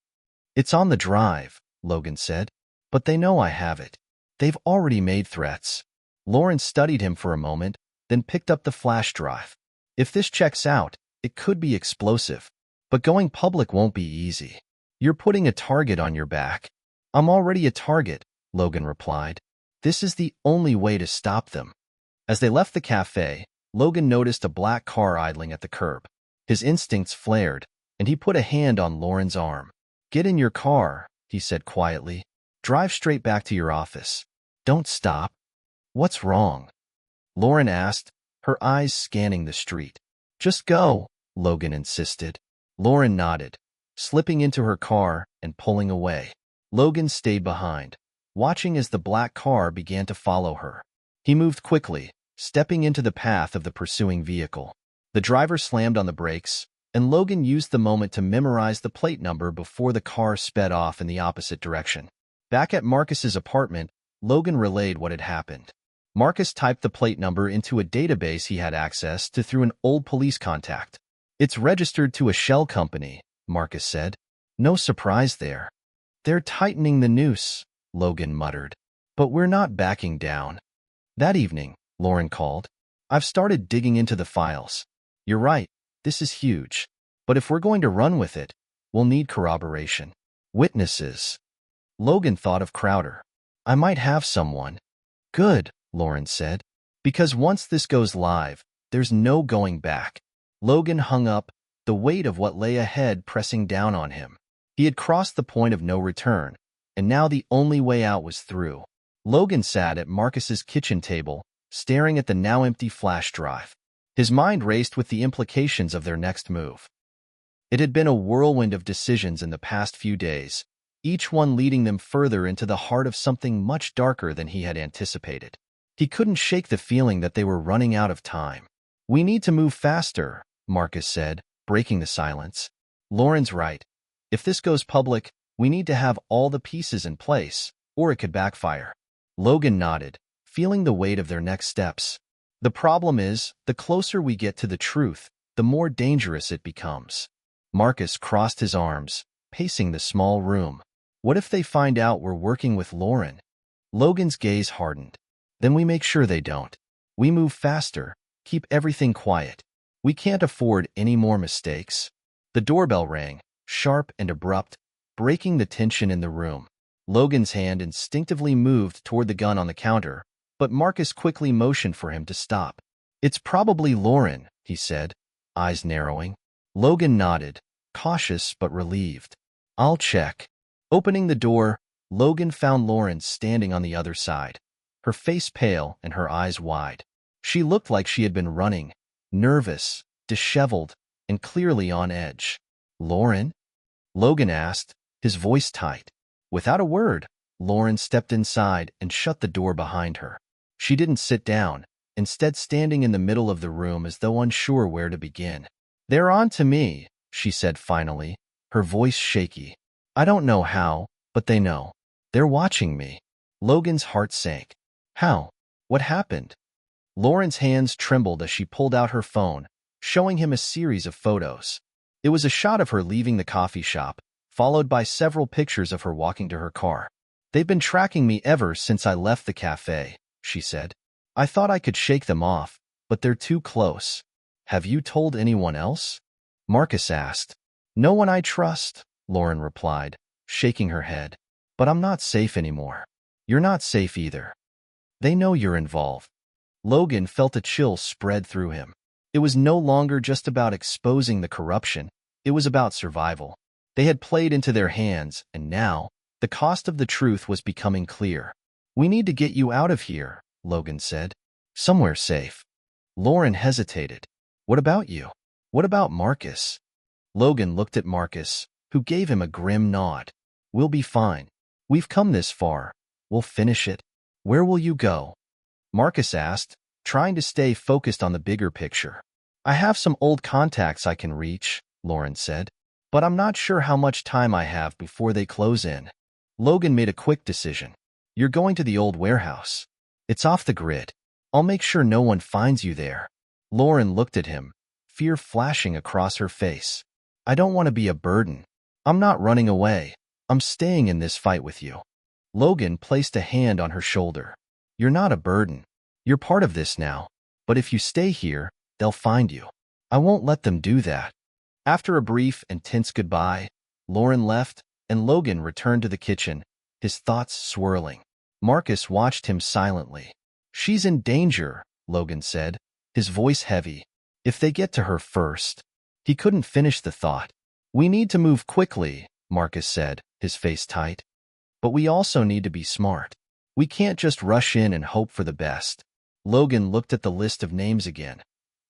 "It's on the drive," Logan said. "But they know I have it. They've already made threats." Lauren studied him for a moment, then picked up the flash drive. "If this checks out, it could be explosive. But going public won't be easy. You're putting a target on your back." "I'm already a target," Logan replied. "This is the only way to stop them." As they left the cafe, Logan noticed a black car idling at the curb. His instincts flared, and he put a hand on Lauren's arm. "Get in your car," he said quietly. "Drive straight back to your office. Don't stop." "What's wrong?" Lauren asked, her eyes scanning the street. "Just go," Logan insisted. Lauren nodded, slipping into her car and pulling away. Logan stayed behind, watching as the black car began to follow her. He moved quickly, stepping into the path of the pursuing vehicle. The driver slammed on the brakes, and Logan used the moment to memorize the plate number before the car sped off in the opposite direction. Back at Marcus's apartment, Logan relayed what had happened. Marcus typed the plate number into a database he had access to through an old police contact. "It's registered to a shell company," Marcus said. "No surprise there." "They're tightening the noose," Logan muttered. But we're not backing down. That evening, Lauren called. I've started digging into the files. You're right, this is huge. But if we're going to run with it, we'll need corroboration. Witnesses. Logan thought of Crowder. I might have someone. Good, Lauren said. Because once this goes live, there's no going back. Logan hung up, the weight of what lay ahead pressing down on him. He had crossed the point of no return, and now the only way out was through. Logan sat at Marcus's kitchen table, staring at the now empty flash drive. His mind raced with the implications of their next move. It had been a whirlwind of decisions in the past few days, each one leading them further into the heart of something much darker than he had anticipated. He couldn't shake the feeling that they were running out of time. We need to move faster, Marcus said, breaking the silence. Lauren's right. If this goes public, we need to have all the pieces in place, or it could backfire. Logan nodded, feeling the weight of their next steps. The problem is, the closer we get to the truth, the more dangerous it becomes. Marcus crossed his arms, pacing the small room. What if they find out we're working with Lauren? Logan's gaze hardened. Then we make sure they don't. We move faster, keep everything quiet. We can't afford any more mistakes. The doorbell rang, sharp and abrupt, breaking the tension in the room. Logan's hand instinctively moved toward the gun on the counter, but Marcus quickly motioned for him to stop. It's probably Lauren, he said, eyes narrowing. Logan nodded, cautious but relieved. I'll check. Opening the door, Logan found Lauren standing on the other side, her face pale and her eyes wide. She looked like she had been running, nervous, disheveled, and clearly on edge. Lauren? Logan asked, his voice tight. Without a word, Lauren stepped inside and shut the door behind her. She didn't sit down, instead standing in the middle of the room as though unsure where to begin. They're on to me, she said finally, her voice shaky. I don't know how, but they know. They're watching me. Logan's heart sank. How? What happened? Lauren's hands trembled as she pulled out her phone, showing him a series of photos. It was a shot of her leaving the coffee shop, followed by several pictures of her walking to her car. They've been tracking me ever since I left the cafe, she said. I thought I could shake them off, but they're too close. Have you told anyone else? Marcus asked. No one I trust, Lauren replied, shaking her head. But I'm not safe anymore. You're not safe either. They know you're involved. Logan felt a chill spread through him. It was no longer just about exposing the corruption. It was about survival. They had played into their hands, and now, the cost of the truth was becoming clear. We need to get you out of here, Logan said. Somewhere safe. Lauren hesitated. What about you? What about Marcus? Logan looked at Marcus, who gave him a grim nod. We'll be fine. We've come this far. We'll finish it. Where will you go? Marcus asked, trying to stay focused on the bigger picture. I have some old contacts I can reach, Lauren said. But I'm not sure how much time I have before they close in. Logan made a quick decision. You're going to the old warehouse. It's off the grid. I'll make sure no one finds you there. Lauren looked at him, fear flashing across her face. I don't want to be a burden. I'm not running away. I'm staying in this fight with you. Logan placed a hand on her shoulder. You're not a burden. You're part of this now. But if you stay here, they'll find you. I won't let them do that. After a brief and tense goodbye, Lauren left, and Logan returned to the kitchen, his thoughts swirling. Marcus watched him silently. She's in danger, Logan said, his voice heavy. If they get to her first. He couldn't finish the thought. We need to move quickly, Marcus said, his face tight. But we also need to be smart. We can't just rush in and hope for the best. Logan looked at the list of names again.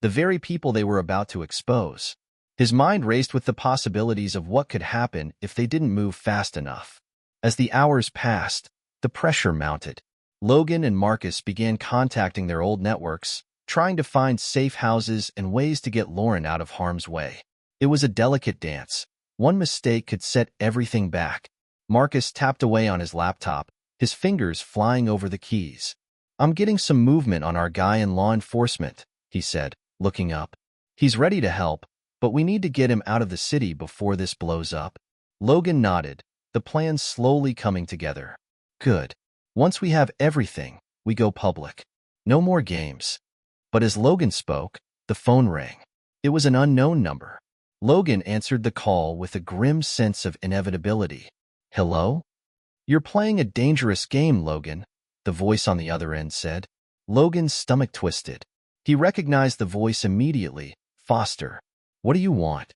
The very people they were about to expose. His mind raced with the possibilities of what could happen if they didn't move fast enough. As the hours passed, the pressure mounted. Logan and Marcus began contacting their old networks, trying to find safe houses and ways to get Lauren out of harm's way. It was a delicate dance. One mistake could set everything back. Marcus tapped away on his laptop, his fingers flying over the keys. I'm getting some movement on our guy in law enforcement, he said, looking up. He's ready to help, but we need to get him out of the city before this blows up. Logan nodded, the plan slowly coming together. Good. Once we have everything, we go public. No more games. But as Logan spoke, the phone rang. It was an unknown number. Logan answered the call with a grim sense of inevitability. Hello? You're playing a dangerous game, Logan, the voice on the other end said. Logan's stomach twisted. He recognized the voice immediately. Foster. What do you want?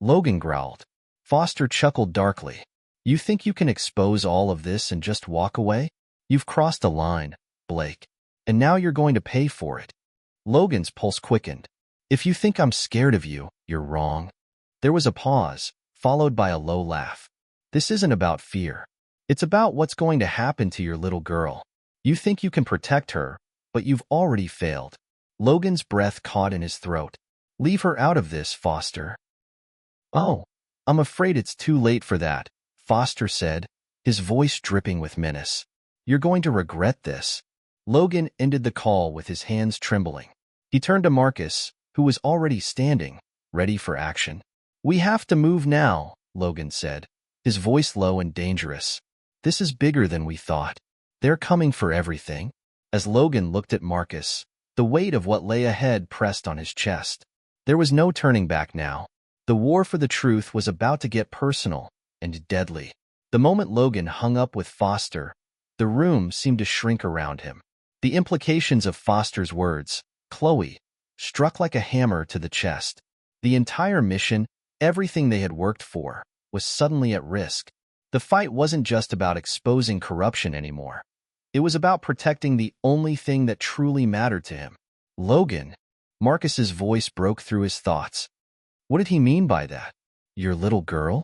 Logan growled. Foster chuckled darkly. You think you can expose all of this and just walk away? You've crossed a line, Blake. And now you're going to pay for it. Logan's pulse quickened. If you think I'm scared of you, you're wrong. There was a pause, followed by a low laugh. This isn't about fear. It's about what's going to happen to your little girl. You think you can protect her, but you've already failed. Logan's breath caught in his throat. Leave her out of this, Foster. Oh, I'm afraid it's too late for that, Foster said, his voice dripping with menace. You're going to regret this. Logan ended the call with his hands trembling. He turned to Marcus, who was already standing, ready for action. We have to move now, Logan said, his voice low and dangerous. This is bigger than we thought. They're coming for everything. As Logan looked at Marcus, the weight of what lay ahead pressed on his chest. There was no turning back now. The war for the truth was about to get personal and deadly. The moment Logan hung up with Foster, the room seemed to shrink around him. The implications of Foster's words, Chloe, struck like a hammer to the chest. The entire mission, everything they had worked for, was suddenly at risk. The fight wasn't just about exposing corruption anymore. It was about protecting the only thing that truly mattered to him. Logan, Marcus's voice broke through his thoughts. What did he mean by that? Your little girl?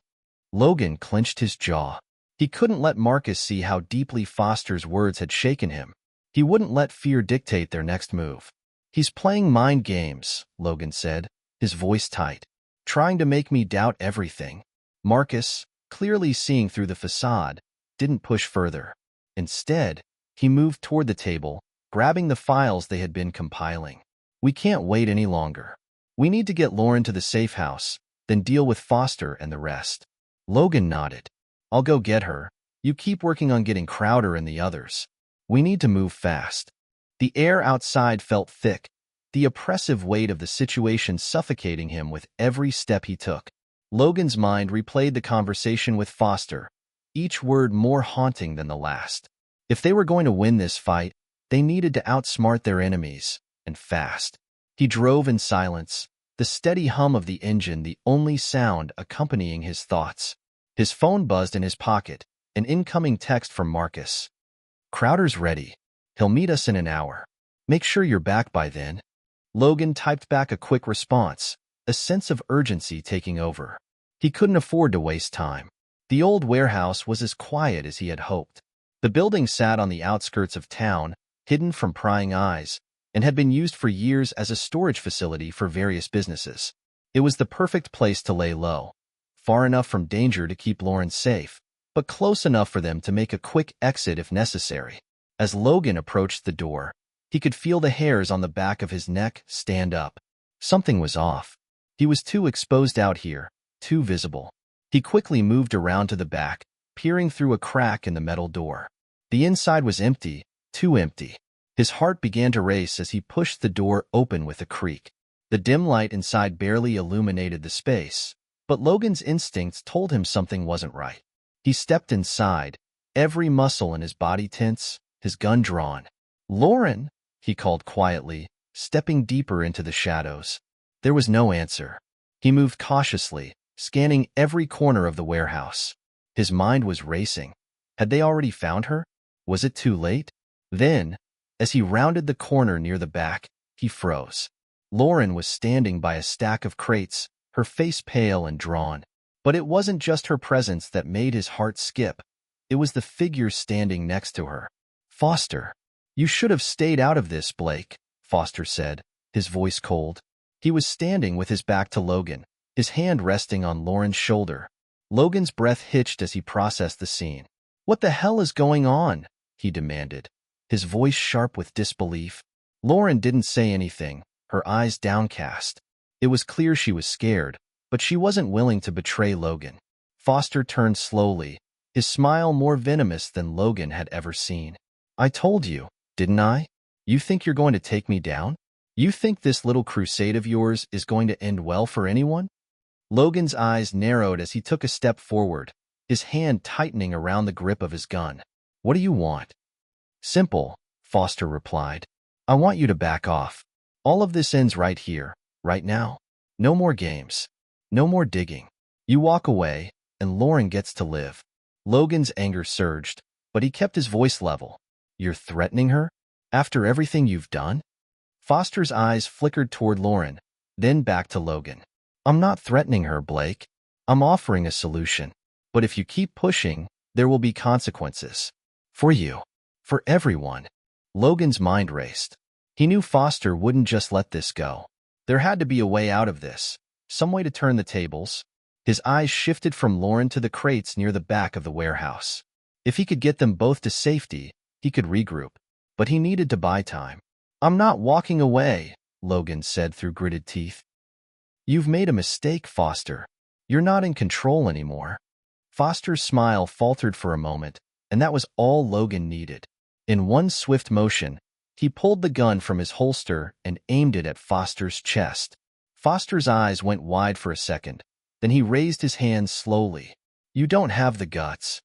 Logan clenched his jaw. He couldn't let Marcus see how deeply Foster's words had shaken him. He wouldn't let fear dictate their next move. He's playing mind games, Logan said, his voice tight. Trying to make me doubt everything. Marcus, clearly seeing through the facade, didn't push further. Instead, he moved toward the table, grabbing the files they had been compiling. We can't wait any longer. We need to get Lauren to the safe house, then deal with Foster and the rest. Logan nodded. I'll go get her. You keep working on getting Crowder and the others. We need to move fast. The air outside felt thick, the oppressive weight of the situation suffocating him with every step he took. Logan's mind replayed the conversation with Foster, each word more haunting than the last. If they were going to win this fight, they needed to outsmart their enemies, and fast. He drove in silence, the steady hum of the engine the only sound accompanying his thoughts. His phone buzzed in his pocket, an incoming text from Marcus. Crowder's ready. He'll meet us in an hour. Make sure you're back by then. Logan typed back a quick response, a sense of urgency taking over. He couldn't afford to waste time. The old warehouse was as quiet as he had hoped. The building sat on the outskirts of town, hidden from prying eyes, and had been used for years as a storage facility for various businesses. It was the perfect place to lay low, far enough from danger to keep Lauren safe, but close enough for them to make a quick exit if necessary. As Logan approached the door, he could feel the hairs on the back of his neck stand up. Something was off. He was too exposed out here, too visible. He quickly moved around to the back, peering through a crack in the metal door. The inside was empty, too empty. His heart began to race as he pushed the door open with a creak. The dim light inside barely illuminated the space, but Logan's instincts told him something wasn't right. He stepped inside, every muscle in his body tense, his gun drawn. "Lauren," he called quietly, stepping deeper into the shadows. There was no answer. He moved cautiously, scanning every corner of the warehouse. His mind was racing. Had they already found her? Was it too late? Then, as he rounded the corner near the back, he froze. Lauren was standing by a stack of crates, her face pale and drawn. But it wasn't just her presence that made his heart skip. It was the figure standing next to her. "Foster, you should have stayed out of this, Blake," Foster said, his voice cold. He was standing with his back to Logan, his hand resting on Lauren's shoulder. Logan's breath hitched as he processed the scene. "What the hell is going on?" he demanded, his voice sharp with disbelief. Lauren didn't say anything, her eyes downcast. It was clear she was scared, but she wasn't willing to betray Logan. Foster turned slowly, his smile more venomous than Logan had ever seen. I told you, didn't I? You think you're going to take me down? You think this little crusade of yours is going to end well for anyone? Logan's eyes narrowed as he took a step forward, his hand tightening around the grip of his gun. What do you want? Simple, Foster replied. I want you to back off. All of this ends right here, right now. No more games. No more digging. You walk away, and Lauren gets to live. Logan's anger surged, but he kept his voice level. You're threatening her? After everything you've done? Foster's eyes flickered toward Lauren, then back to Logan. I'm not threatening her, Blake. I'm offering a solution. But if you keep pushing, there will be consequences. For you. For everyone. Logan's mind raced. He knew Foster wouldn't just let this go. There had to be a way out of this, some way to turn the tables. His eyes shifted from Lauren to the crates near the back of the warehouse. If he could get them both to safety, he could regroup. But he needed to buy time. I'm not walking away, Logan said through gritted teeth. You've made a mistake, Foster. You're not in control anymore. Foster's smile faltered for a moment, and that was all Logan needed. In one swift motion, he pulled the gun from his holster and aimed it at Foster's chest. Foster's eyes went wide for a second. Then he raised his hand slowly. You don't have the guts.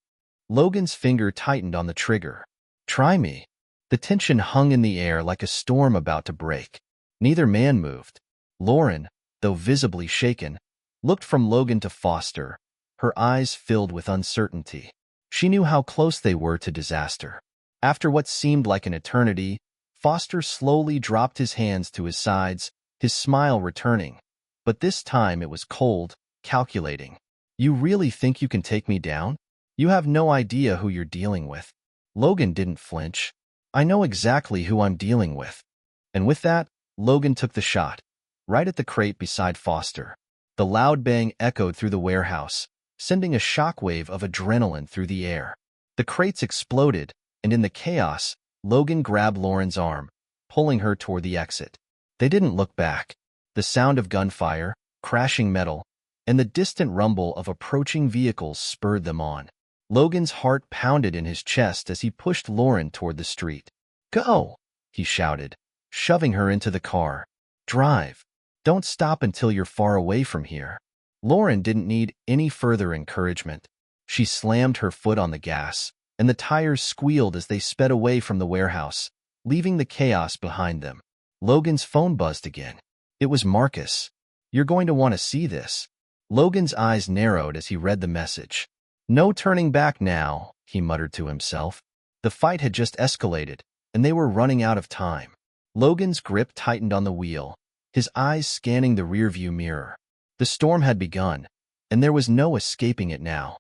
Logan's finger tightened on the trigger. Try me. The tension hung in the air like a storm about to break. Neither man moved. Lauren, though visibly shaken, looked from Logan to Foster, her eyes filled with uncertainty. She knew how close they were to disaster. After what seemed like an eternity, Foster slowly dropped his hands to his sides, his smile returning. But this time it was cold, calculating. You really think you can take me down? You have no idea who you're dealing with. Logan didn't flinch. I know exactly who I'm dealing with. And with that, Logan took the shot, right at the crate beside Foster. The loud bang echoed through the warehouse, sending a shockwave of adrenaline through the air. The crates exploded, and in the chaos, Logan grabbed Lauren's arm, pulling her toward the exit. They didn't look back. The sound of gunfire, crashing metal, and the distant rumble of approaching vehicles spurred them on. Logan's heart pounded in his chest as he pushed Lauren toward the street. Go, he shouted, shoving her into the car. Drive. Don't stop until you're far away from here. Lauren didn't need any further encouragement. She slammed her foot on the gas, and the tires squealed as they sped away from the warehouse, leaving the chaos behind them. Logan's phone buzzed again. It was Marcus. You're going to want to see this. Logan's eyes narrowed as he read the message. No turning back now, he muttered to himself. The fight had just escalated, and they were running out of time. Logan's grip tightened on the wheel, his eyes scanning the rearview mirror. The storm had begun, and there was no escaping it now.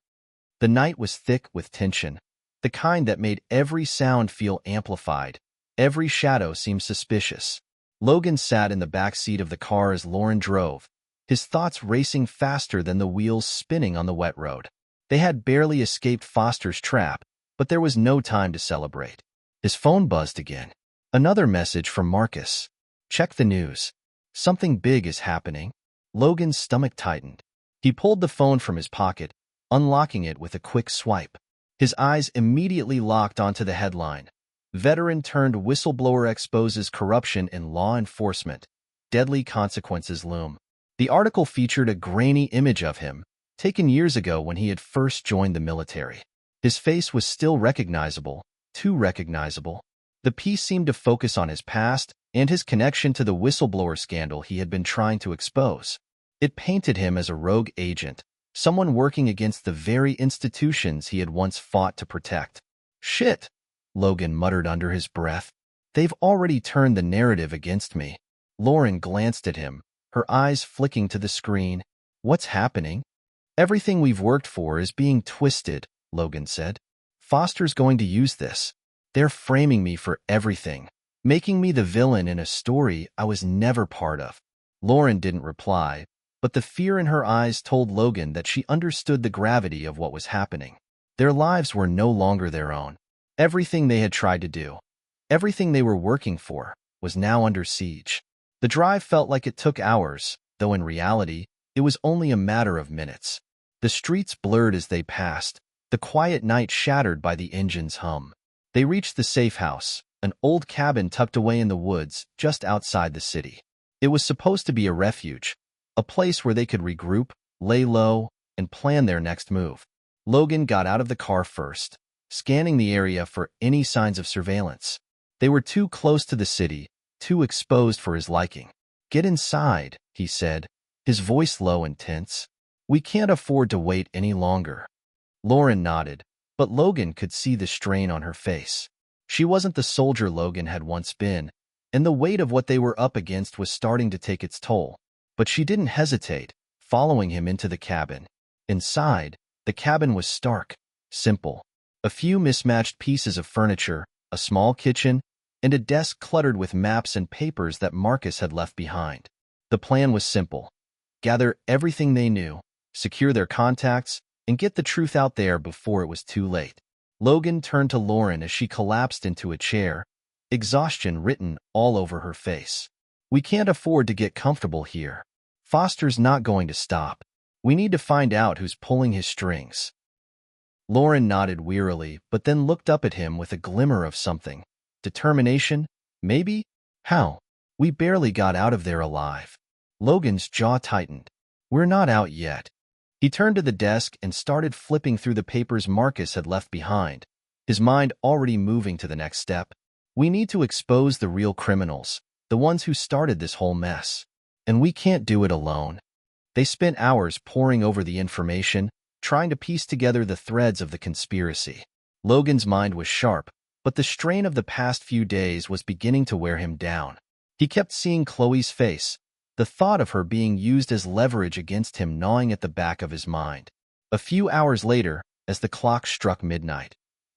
The night was thick with tension, the kind that made every sound feel amplified. Every shadow seemed suspicious. Logan sat in the back seat of the car as Lauren drove, his thoughts racing faster than the wheels spinning on the wet road. They had barely escaped Foster's trap, but there was no time to celebrate. His phone buzzed again. Another message from Marcus. Check the news. Something big is happening. Logan's stomach tightened. He pulled the phone from his pocket, unlocking it with a quick swipe. His eyes immediately locked onto the headline. Veteran turned whistleblower exposes corruption in law enforcement. Deadly consequences loom. The article featured a grainy image of him, taken years ago when he had first joined the military. His face was still recognizable, too recognizable. The piece seemed to focus on his past and his connection to the whistleblower scandal he had been trying to expose. It painted him as a rogue agent, someone working against the very institutions he had once fought to protect. Shit, Logan muttered under his breath. They've already turned the narrative against me. Lauren glanced at him, her eyes flicking to the screen. What's happening? Everything we've worked for is being twisted, Logan said. Foster's going to use this. They're framing me for everything, making me the villain in a story I was never part of. Lauren didn't reply, but the fear in her eyes told Logan that she understood the gravity of what was happening. Their lives were no longer their own. Everything they had tried to do, everything they were working for, was now under siege. The drive felt like it took hours, though in reality, it was only a matter of minutes. The streets blurred as they passed, the quiet night shattered by the engine's hum. They reached the safe house, an old cabin tucked away in the woods just outside the city. It was supposed to be a refuge, a place where they could regroup, lay low, and plan their next move. Logan got out of the car first, scanning the area for any signs of surveillance. They were too close to the city, too exposed for his liking. "Get inside," he said, his voice low and tense. "We can't afford to wait any longer." Lauren nodded, but Logan could see the strain on her face. She wasn't the soldier Logan had once been, and the weight of what they were up against was starting to take its toll. But she didn't hesitate, following him into the cabin. Inside, the cabin was stark, simple. A few mismatched pieces of furniture, a small kitchen, and a desk cluttered with maps and papers that Marcus had left behind. The plan was simple: gather everything they knew, secure their contacts, and get the truth out there before it was too late. Logan turned to Lauren as she collapsed into a chair, exhaustion written all over her face. "We can't afford to get comfortable here. Foster's not going to stop. We need to find out who's pulling his strings." Lauren nodded wearily, but then looked up at him with a glimmer of something. Determination? Maybe? How? "We barely got out of there alive." Logan's jaw tightened. "We're not out yet." He turned to the desk and started flipping through the papers Marcus had left behind, his mind already moving to the next step. "We need to expose the real criminals, the ones who started this whole mess. And we can't do it alone." They spent hours poring over the information, trying to piece together the threads of the conspiracy. Logan's mind was sharp, but the strain of the past few days was beginning to wear him down. He kept seeing Chloe's face, the thought of her being used as leverage against him gnawing at the back of his mind. A few hours later, as the clock struck midnight,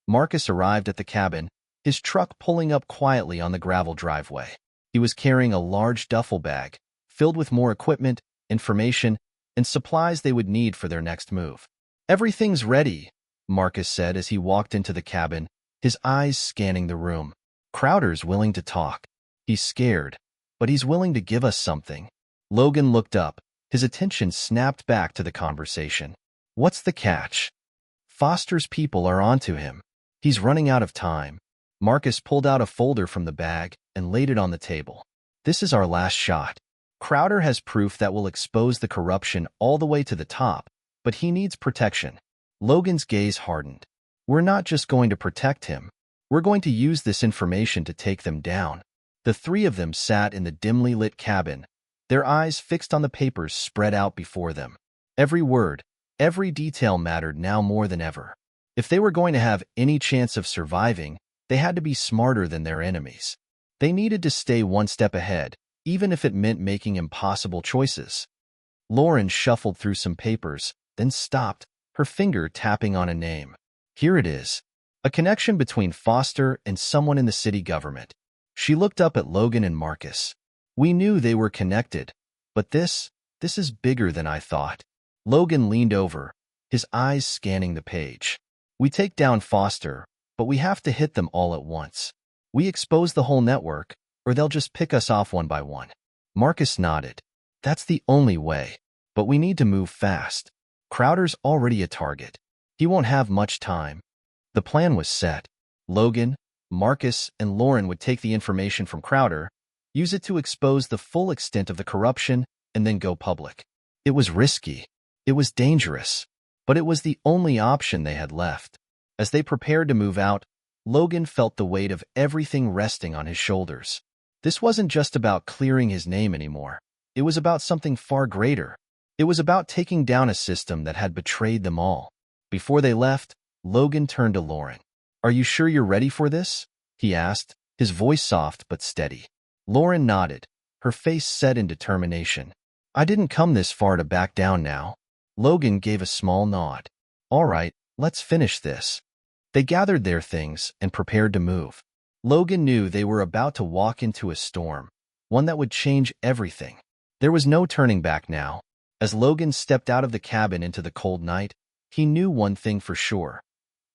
Marcus arrived at the cabin, his truck pulling up quietly on the gravel driveway. He was carrying a large duffel bag, filled with more equipment, information, and supplies they would need for their next move. "Everything's ready," Marcus said as he walked into the cabin, his eyes scanning the room. "Crowder's willing to talk. He's scared, but he's willing to give us something." Logan looked up, his attention snapped back to the conversation. "What's the catch?" "Foster's people are onto him. He's running out of time." Marcus pulled out a folder from the bag and laid it on the table. "This is our last shot. Crowder has proof that will expose the corruption all the way to the top, but he needs protection." Logan's gaze hardened. "We're not just going to protect him. We're going to use this information to take them down." The three of them sat in the dimly lit cabin, their eyes fixed on the papers spread out before them. Every word, every detail mattered now more than ever. If they were going to have any chance of surviving, they had to be smarter than their enemies. They needed to stay one step ahead, even if it meant making impossible choices. Lauren shuffled through some papers, then stopped, her finger tapping on a name. "Here it is. A connection between Foster and someone in the city government." She looked up at Logan and Marcus. "We knew they were connected, but this is bigger than I thought." Logan leaned over, his eyes scanning the page. "We take down Foster, but we have to hit them all at once. We expose the whole network, or they'll just pick us off one by one." Marcus nodded. "That's the only way, but we need to move fast. Crowder's already a target. He won't have much time." The plan was set. Logan, Marcus, and Lauren would take the information from Crowder, use it to expose the full extent of the corruption, and then go public. It was risky. It was dangerous. But it was the only option they had left. As they prepared to move out, Logan felt the weight of everything resting on his shoulders. This wasn't just about clearing his name anymore. It was about something far greater. It was about taking down a system that had betrayed them all. Before they left, Logan turned to Lauren. "Are you sure you're ready for this?" he asked, his voice soft but steady. Lauren nodded, her face set in determination. "I didn't come this far to back down now." Logan gave a small nod. "All right, let's finish this." They gathered their things and prepared to move. Logan knew they were about to walk into a storm, one that would change everything. There was no turning back now. As Logan stepped out of the cabin into the cold night, he knew one thing for sure.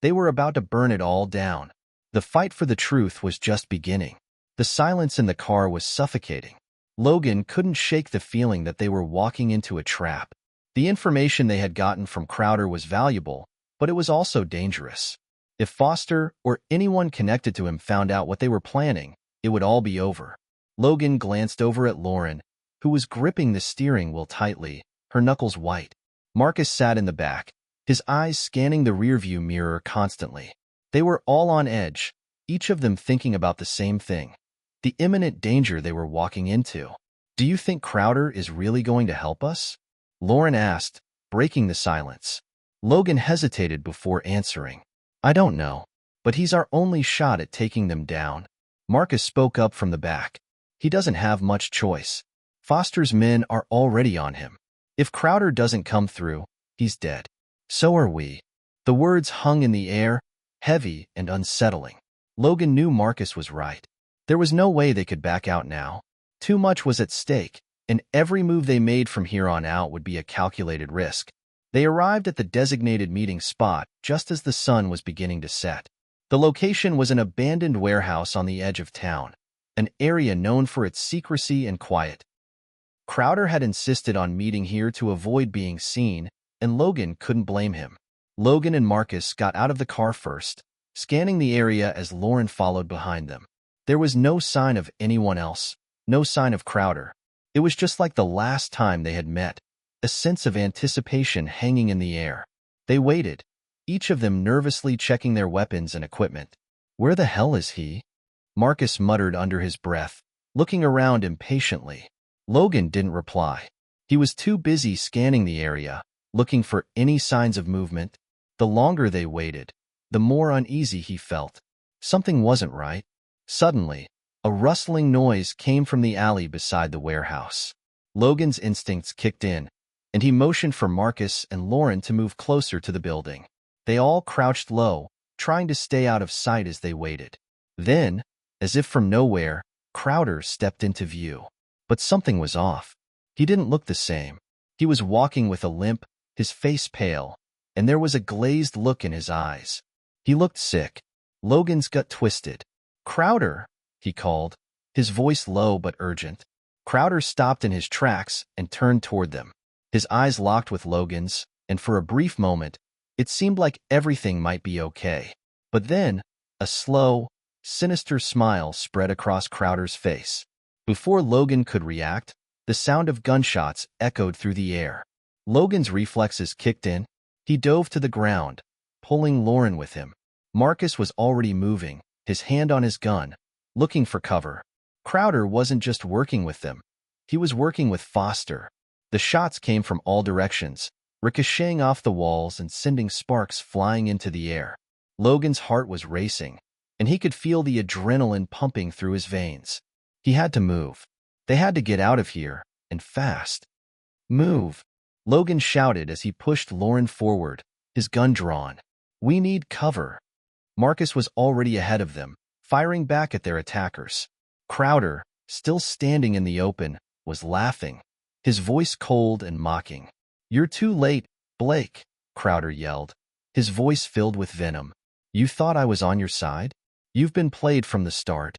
They were about to burn it all down. The fight for the truth was just beginning. The silence in the car was suffocating. Logan couldn't shake the feeling that they were walking into a trap. The information they had gotten from Crowder was valuable, but it was also dangerous. If Foster or anyone connected to him found out what they were planning, it would all be over. Logan glanced over at Lauren, who was gripping the steering wheel tightly, her knuckles white. Marcus sat in the back, his eyes scanning the rearview mirror constantly. They were all on edge, each of them thinking about the same thing, the imminent danger they were walking into. "Do you think Crowder is really going to help us?" Lauren asked, breaking the silence. Logan hesitated before answering. "I don't know, but he's our only shot at taking them down." Marcus spoke up from the back. "He doesn't have much choice. Foster's men are already on him. If Crowder doesn't come through, he's dead. So are we." The words hung in the air, heavy and unsettling. Logan knew Marcus was right. There was no way they could back out now. Too much was at stake, and every move they made from here on out would be a calculated risk. They arrived at the designated meeting spot just as the sun was beginning to set. The location was an abandoned warehouse on the edge of town, an area known for its secrecy and quiet. Crowder had insisted on meeting here to avoid being seen, and Logan couldn't blame him. Logan and Marcus got out of the car first, scanning the area as Lauren followed behind them. There was no sign of anyone else, no sign of Crowder. It was just like the last time they had met, a sense of anticipation hanging in the air. They waited, each of them nervously checking their weapons and equipment. "Where the hell is he?" Marcus muttered under his breath, looking around impatiently. Logan didn't reply. He was too busy scanning the area, looking for any signs of movement. The longer they waited, the more uneasy he felt. Something wasn't right. Suddenly, a rustling noise came from the alley beside the warehouse. Logan's instincts kicked in, and he motioned for Marcus and Lauren to move closer to the building. They all crouched low, trying to stay out of sight as they waited. Then, as if from nowhere, Crowder stepped into view. But something was off. He didn't look the same. He was walking with a limp, his face pale, and there was a glazed look in his eyes. He looked sick. Logan's gut twisted. "Crowder," he called, his voice low but urgent. Crowder stopped in his tracks and turned toward them. His eyes locked with Logan's, and for a brief moment, it seemed like everything might be okay. But then, a slow, sinister smile spread across Crowder's face. Before Logan could react, the sound of gunshots echoed through the air. Logan's reflexes kicked in. He dove to the ground, pulling Lauren with him. Marcus was already moving, his hand on his gun, looking for cover. Crowder wasn't just working with them. He was working with Foster. The shots came from all directions, ricocheting off the walls and sending sparks flying into the air. Logan's heart was racing, and he could feel the adrenaline pumping through his veins. He had to move. They had to get out of here, and fast. "Move!" Logan shouted as he pushed Lauren forward, his gun drawn. "We need cover." Marcus was already ahead of them, firing back at their attackers. Crowder, still standing in the open, was laughing, his voice cold and mocking. "You're too late, Blake," Crowder yelled, his voice filled with venom. "You thought I was on your side? You've been played from the start."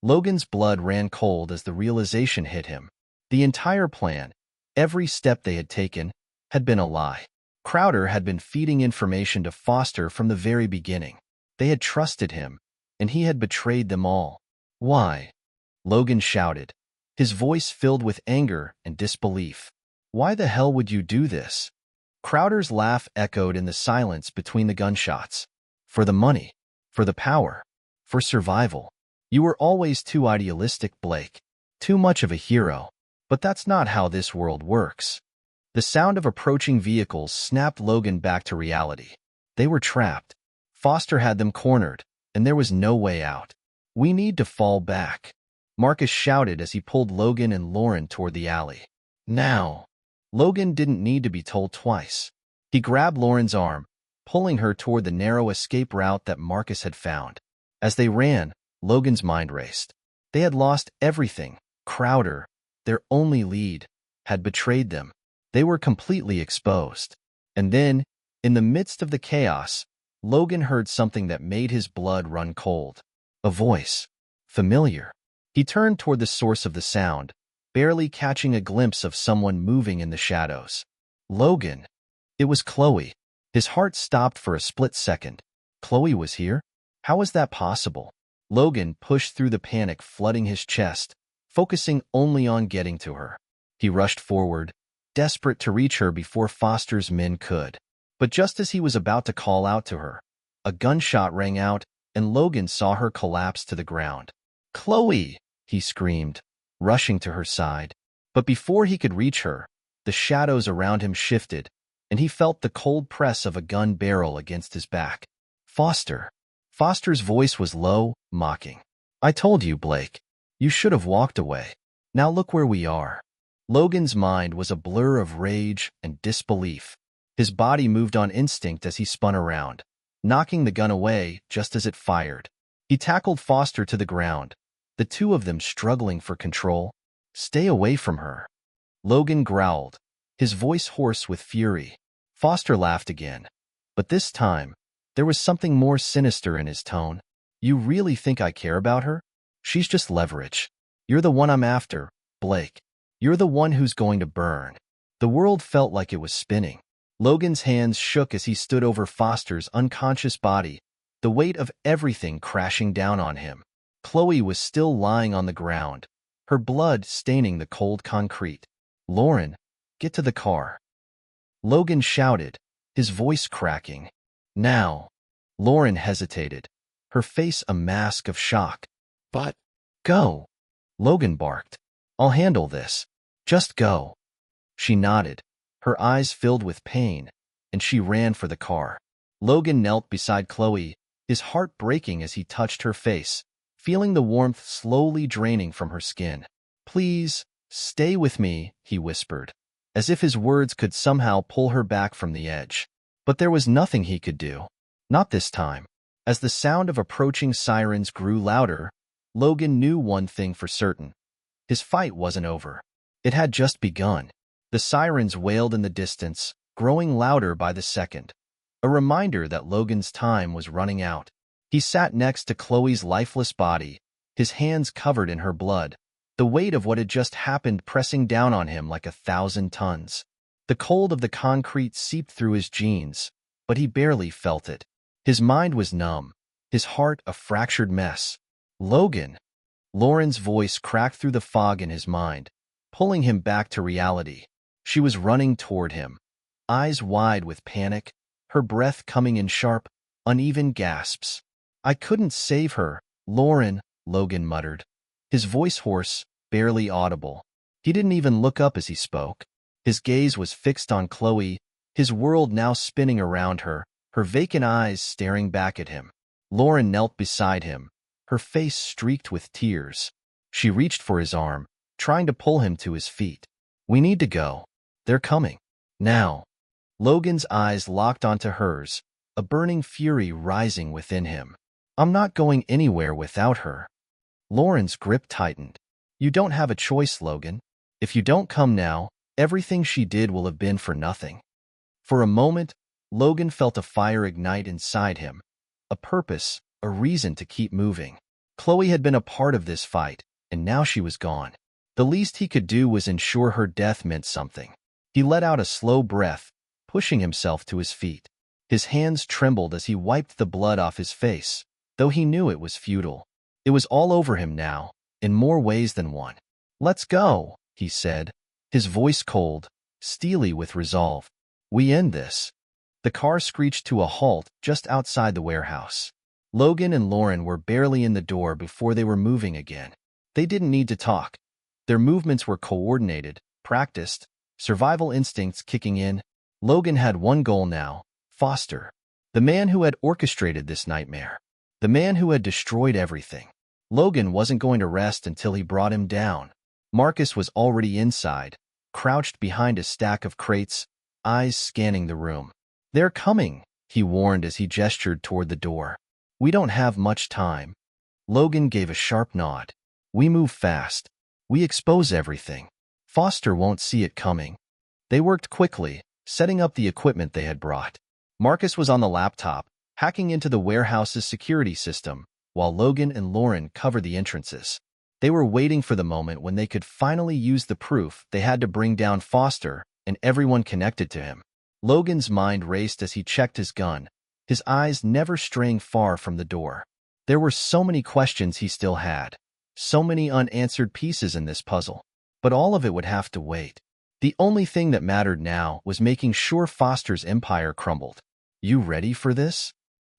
Logan's blood ran cold as the realization hit him. The entire plan, every step they had taken, had been a lie. Crowder had been feeding information to Foster from the very beginning. They had trusted him, and he had betrayed them all. "Why?" Logan shouted, his voice filled with anger and disbelief. "Why the hell would you do this?" Crowder's laugh echoed in the silence between the gunshots. "For the money. For the power. For survival. You were always too idealistic, Blake. Too much of a hero. But that's not how this world works." The sound of approaching vehicles snapped Logan back to reality. They were trapped. Foster had them cornered, and there was no way out. "We need to fall back," Marcus shouted as he pulled Logan and Lauren toward the alley. "Now!" Logan didn't need to be told twice. He grabbed Lauren's arm, pulling her toward the narrow escape route that Marcus had found. As they ran, Logan's mind raced. They had lost everything. Crowder, their only lead, had betrayed them. They were completely exposed. And then, in the midst of the chaos, Logan heard something that made his blood run cold. A voice. Familiar. He turned toward the source of the sound, barely catching a glimpse of someone moving in the shadows. Logan. It was Chloe. His heart stopped for a split second. Chloe was here? How was that possible? Logan pushed through the panic flooding his chest, focusing only on getting to her. He rushed forward, desperate to reach her before Foster's men could. But just as he was about to call out to her, a gunshot rang out, and Logan saw her collapse to the ground. "Chloe!" he screamed, rushing to her side. But before he could reach her, the shadows around him shifted, and he felt the cold press of a gun barrel against his back. "Foster." Foster's voice was low, mocking. "I told you, Blake. You should have walked away. Now look where we are." Logan's mind was a blur of rage and disbelief. His body moved on instinct as he spun around, knocking the gun away just as it fired. He tackled Foster to the ground, the two of them struggling for control. "Stay away from her." Logan growled, his voice hoarse with fury. Foster laughed again, but this time, there was something more sinister in his tone. "You really think I care about her? She's just leverage. You're the one I'm after, Blake. You're the one who's going to burn." The world felt like it was spinning. Logan's hands shook as he stood over Foster's unconscious body, the weight of everything crashing down on him. Chloe was still lying on the ground, her blood staining the cold concrete. "Lauren, get to the car." Logan shouted, his voice cracking. "Now." Lauren hesitated, her face a mask of shock. "But, go," Logan barked. "I'll handle this. Just go." She nodded, her eyes filled with pain, and she ran for the car. Logan knelt beside Chloe, his heart breaking as he touched her face, feeling the warmth slowly draining from her skin. "Please, stay with me," he whispered, as if his words could somehow pull her back from the edge. But there was nothing he could do. Not this time. As the sound of approaching sirens grew louder, Logan knew one thing for certain. His fight wasn't over. It had just begun. The sirens wailed in the distance, growing louder by the second, a reminder that Logan's time was running out. He sat next to Chloe's lifeless body, his hands covered in her blood, the weight of what had just happened pressing down on him like 1,000 tons. The cold of the concrete seeped through his jeans, but he barely felt it. His mind was numb, his heart a fractured mess. "Logan!" Lauren's voice cracked through the fog in his mind, pulling him back to reality. She was running toward him, eyes wide with panic, her breath coming in sharp, uneven gasps. "I couldn't save her, Lauren," Logan muttered, his voice hoarse, barely audible. He didn't even look up as he spoke. His gaze was fixed on Chloe, his world now spinning around her, her vacant eyes staring back at him. Lauren knelt beside him, her face streaked with tears. She reached for his arm, trying to pull him to his feet. "We need to go. They're coming. Now." Logan's eyes locked onto hers, a burning fury rising within him. "I'm not going anywhere without her." Lauren's grip tightened. "You don't have a choice, Logan. If you don't come now, everything she did will have been for nothing." For a moment, Logan felt a fire ignite inside him, a purpose, a reason to keep moving. Chloe had been a part of this fight, and now she was gone. The least he could do was ensure her death meant something. He let out a slow breath, pushing himself to his feet. His hands trembled as he wiped the blood off his face, though he knew it was futile. It was all over him now, in more ways than one. "Let's go," he said, his voice cold, steely with resolve. "We end this." The car screeched to a halt just outside the warehouse. Logan and Lauren were barely in the door before they were moving again. They didn't need to talk. Their movements were coordinated, practiced, survival instincts kicking in. Logan had one goal now: Foster. The man who had orchestrated this nightmare. The man who had destroyed everything. Logan wasn't going to rest until he brought him down. Marcus was already inside, crouched behind a stack of crates, eyes scanning the room. "They're coming," he warned as he gestured toward the door. "We don't have much time." Logan gave a sharp nod. "We move fast. We expose everything. Foster won't see it coming." They worked quickly, setting up the equipment they had brought. Marcus was on the laptop, hacking into the warehouse's security system, while Logan and Lauren covered the entrances. They were waiting for the moment when they could finally use the proof they had to bring down Foster and everyone connected to him. Logan's mind raced as he checked his gun, his eyes never straying far from the door. There were so many questions he still had, so many unanswered pieces in this puzzle. But all of it would have to wait. The only thing that mattered now was making sure Foster's empire crumbled. "You ready for this?"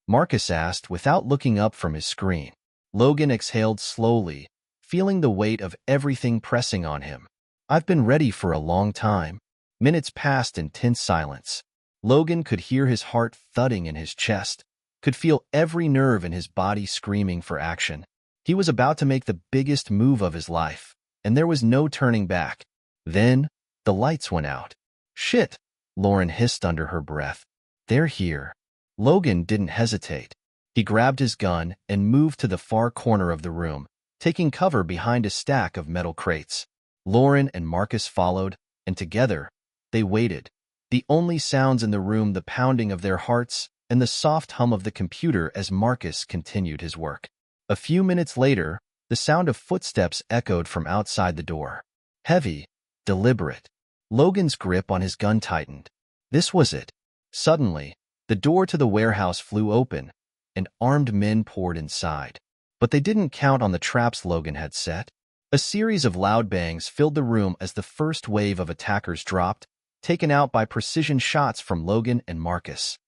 Marcus asked without looking up from his screen. Logan exhaled slowly, feeling the weight of everything pressing on him. "I've been ready for a long time." Minutes passed in tense silence. Logan could hear his heart thudding in his chest, could feel every nerve in his body screaming for action. He was about to make the biggest move of his life, and there was no turning back. Then, the lights went out. "Shit," Lauren hissed under her breath. "They're here." Logan didn't hesitate. He grabbed his gun and moved to the far corner of the room, taking cover behind a stack of metal crates. Lauren and Marcus followed, and together, they waited. The only sounds in the room the pounding of their hearts and the soft hum of the computer as Marcus continued his work. A few minutes later, the sound of footsteps echoed from outside the door. Heavy, deliberate. Logan's grip on his gun tightened. This was it. Suddenly, the door to the warehouse flew open, and armed men poured inside. But they didn't count on the traps Logan had set. A series of loud bangs filled the room as the first wave of attackers dropped, taken out by precision shots from Logan and Marcus.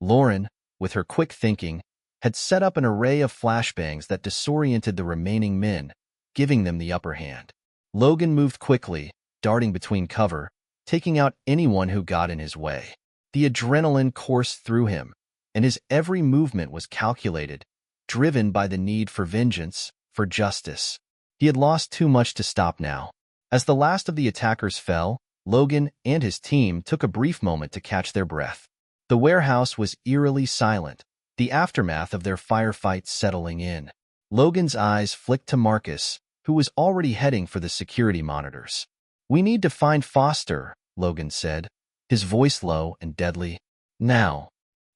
Lauren, with her quick thinking, had set up an array of flashbangs that disoriented the remaining men, giving them the upper hand. Logan moved quickly, darting between cover, taking out anyone who got in his way. The adrenaline coursed through him, and his every movement was calculated, driven by the need for vengeance, for justice. He had lost too much to stop now. As the last of the attackers fell, Logan and his team took a brief moment to catch their breath. The warehouse was eerily silent, the aftermath of their firefight settling in. Logan's eyes flicked to Marcus, who was already heading for the security monitors. "We need to find Foster," Logan said, his voice low and deadly. "Now."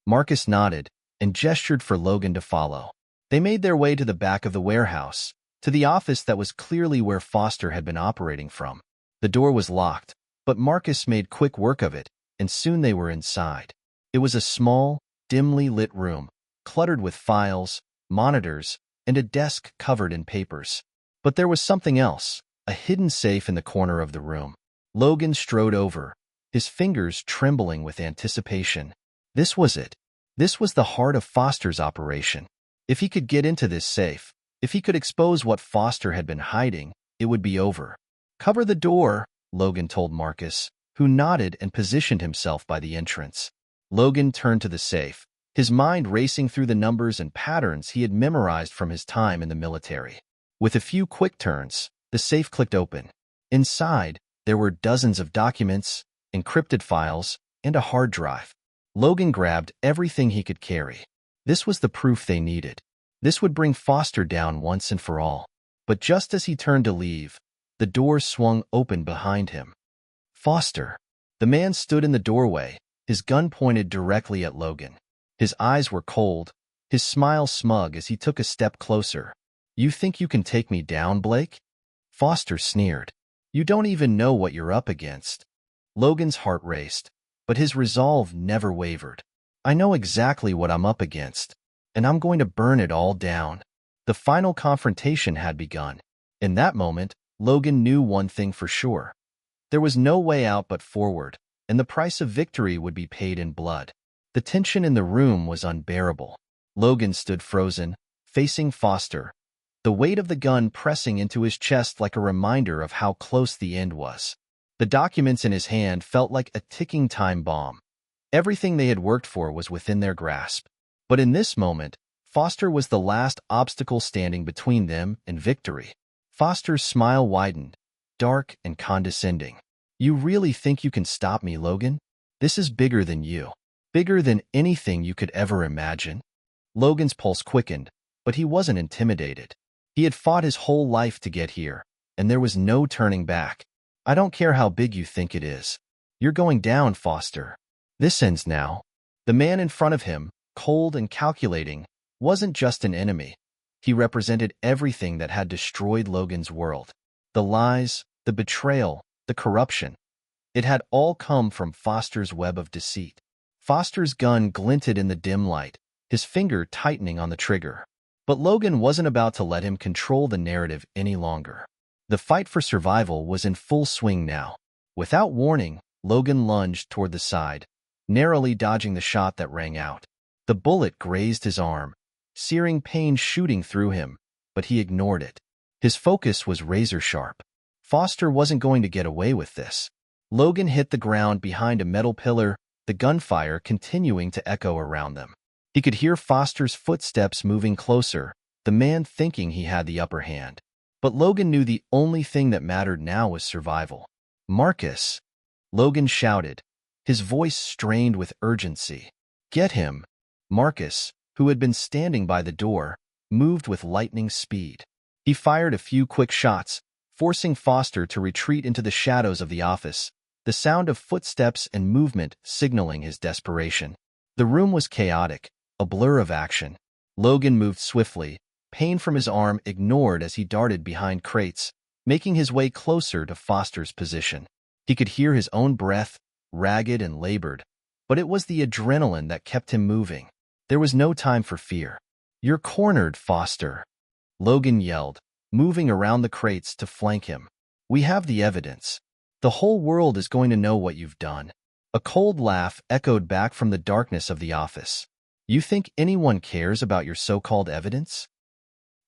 Marcus nodded and gestured for Logan to follow. They made their way to the back of the warehouse, to the office that was clearly where Foster had been operating from. The door was locked, but Marcus made quick work of it, and soon they were inside. It was a small, dimly lit room, cluttered with files, monitors, and a desk covered in papers. But there was something else, a hidden safe in the corner of the room. Logan strode over, his fingers trembling with anticipation. This was it. This was the heart of Foster's operation. If he could get into this safe, if he could expose what Foster had been hiding, it would be over. "Cover the door," Logan told Marcus, who nodded and positioned himself by the entrance. Logan turned to the safe, his mind racing through the numbers and patterns he had memorized from his time in the military. With a few quick turns, the safe clicked open. Inside, there were dozens of documents, encrypted files, and a hard drive. Logan grabbed everything he could carry. This was the proof they needed. This would bring Foster down once and for all. But just as he turned to leave, the door swung open behind him. "Foster." The man stood in the doorway, his gun pointed directly at Logan. His eyes were cold, his smile smug as he took a step closer. "You think you can take me down, Blake?" Foster sneered. "You don't even know what you're up against." Logan's heart raced, but his resolve never wavered. "I know exactly what I'm up against, and I'm going to burn it all down." The final confrontation had begun. In that moment, Logan knew one thing for sure. There was no way out but forward, and the price of victory would be paid in blood. The tension in the room was unbearable. Logan stood frozen, facing Foster, the weight of the gun pressing into his chest like a reminder of how close the end was. The documents in his hand felt like a ticking time bomb. Everything they had worked for was within their grasp. But in this moment, Foster was the last obstacle standing between them and victory. Foster's smile widened, dark and condescending. "You really think you can stop me, Logan? This is bigger than you. Bigger than anything you could ever imagine." Logan's pulse quickened, but he wasn't intimidated. He had fought his whole life to get here, and there was no turning back. "I don't care how big you think it is. You're going down, Foster. This ends now." The man in front of him, cold and calculating, wasn't just an enemy. He represented everything that had destroyed Logan's world. The lies, the betrayal, the corruption. It had all come from Foster's web of deceit. Foster's gun glinted in the dim light, his finger tightening on the trigger. But Logan wasn't about to let him control the narrative any longer. The fight for survival was in full swing now. Without warning, Logan lunged toward the side, narrowly dodging the shot that rang out. The bullet grazed his arm, searing pain shooting through him, but he ignored it. His focus was razor-sharp. Foster wasn't going to get away with this. Logan hit the ground behind a metal pillar, the gunfire continuing to echo around them. He could hear Foster's footsteps moving closer, the man thinking he had the upper hand. But Logan knew the only thing that mattered now was survival. "Marcus!" Logan shouted, his voice strained with urgency. "Get him!" Marcus, who had been standing by the door, moved with lightning speed. He fired a few quick shots, forcing Foster to retreat into the shadows of the office, the sound of footsteps and movement signaling his desperation. The room was chaotic, a blur of action. Logan moved swiftly, pain from his arm ignored as he darted behind crates, making his way closer to Foster's position. He could hear his own breath, ragged and labored, but it was the adrenaline that kept him moving. There was no time for fear. "You're cornered, Foster," Logan yelled, moving around the crates to flank him. "We have the evidence. The whole world is going to know what you've done." A cold laugh echoed back from the darkness of the office. "You think anyone cares about your so-called evidence?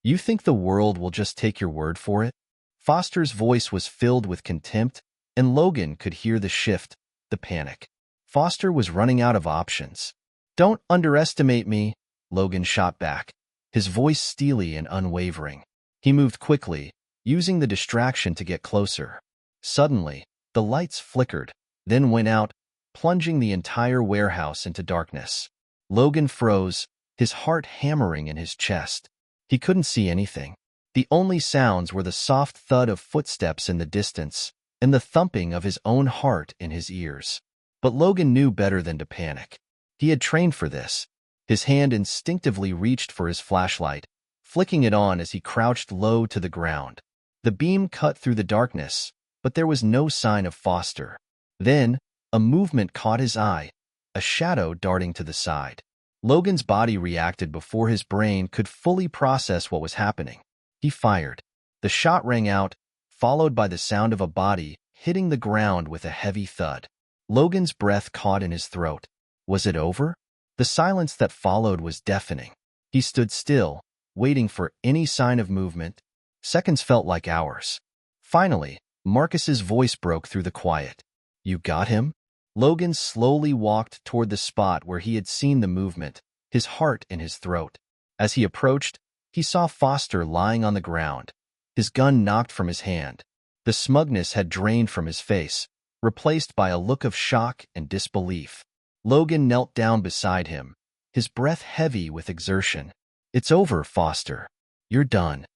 You think the world will just take your word for it?" Foster's voice was filled with contempt, and Logan could hear the shift, the panic. Foster was running out of options. "Don't underestimate me," Logan shot back, his voice steely and unwavering. He moved quickly, using the distraction to get closer. Suddenly, the lights flickered, then went out, plunging the entire warehouse into darkness. Logan froze, his heart hammering in his chest. He couldn't see anything. The only sounds were the soft thud of footsteps in the distance and the thumping of his own heart in his ears. But Logan knew better than to panic. He had trained for this. His hand instinctively reached for his flashlight, flicking it on as he crouched low to the ground. The beam cut through the darkness, but there was no sign of Foster. Then, a movement caught his eye, a shadow darting to the side. Logan's body reacted before his brain could fully process what was happening. He fired. The shot rang out, followed by the sound of a body hitting the ground with a heavy thud. Logan's breath caught in his throat. Was it over? The silence that followed was deafening. He stood still, waiting for any sign of movement. Seconds felt like hours. Finally, Marcus's voice broke through the quiet. "You got him?" Logan slowly walked toward the spot where he had seen the movement, his heart in his throat. As he approached, he saw Foster lying on the ground, his gun knocked from his hand. The smugness had drained from his face, replaced by a look of shock and disbelief. Logan knelt down beside him, his breath heavy with exertion. "It's over, Foster. You're done."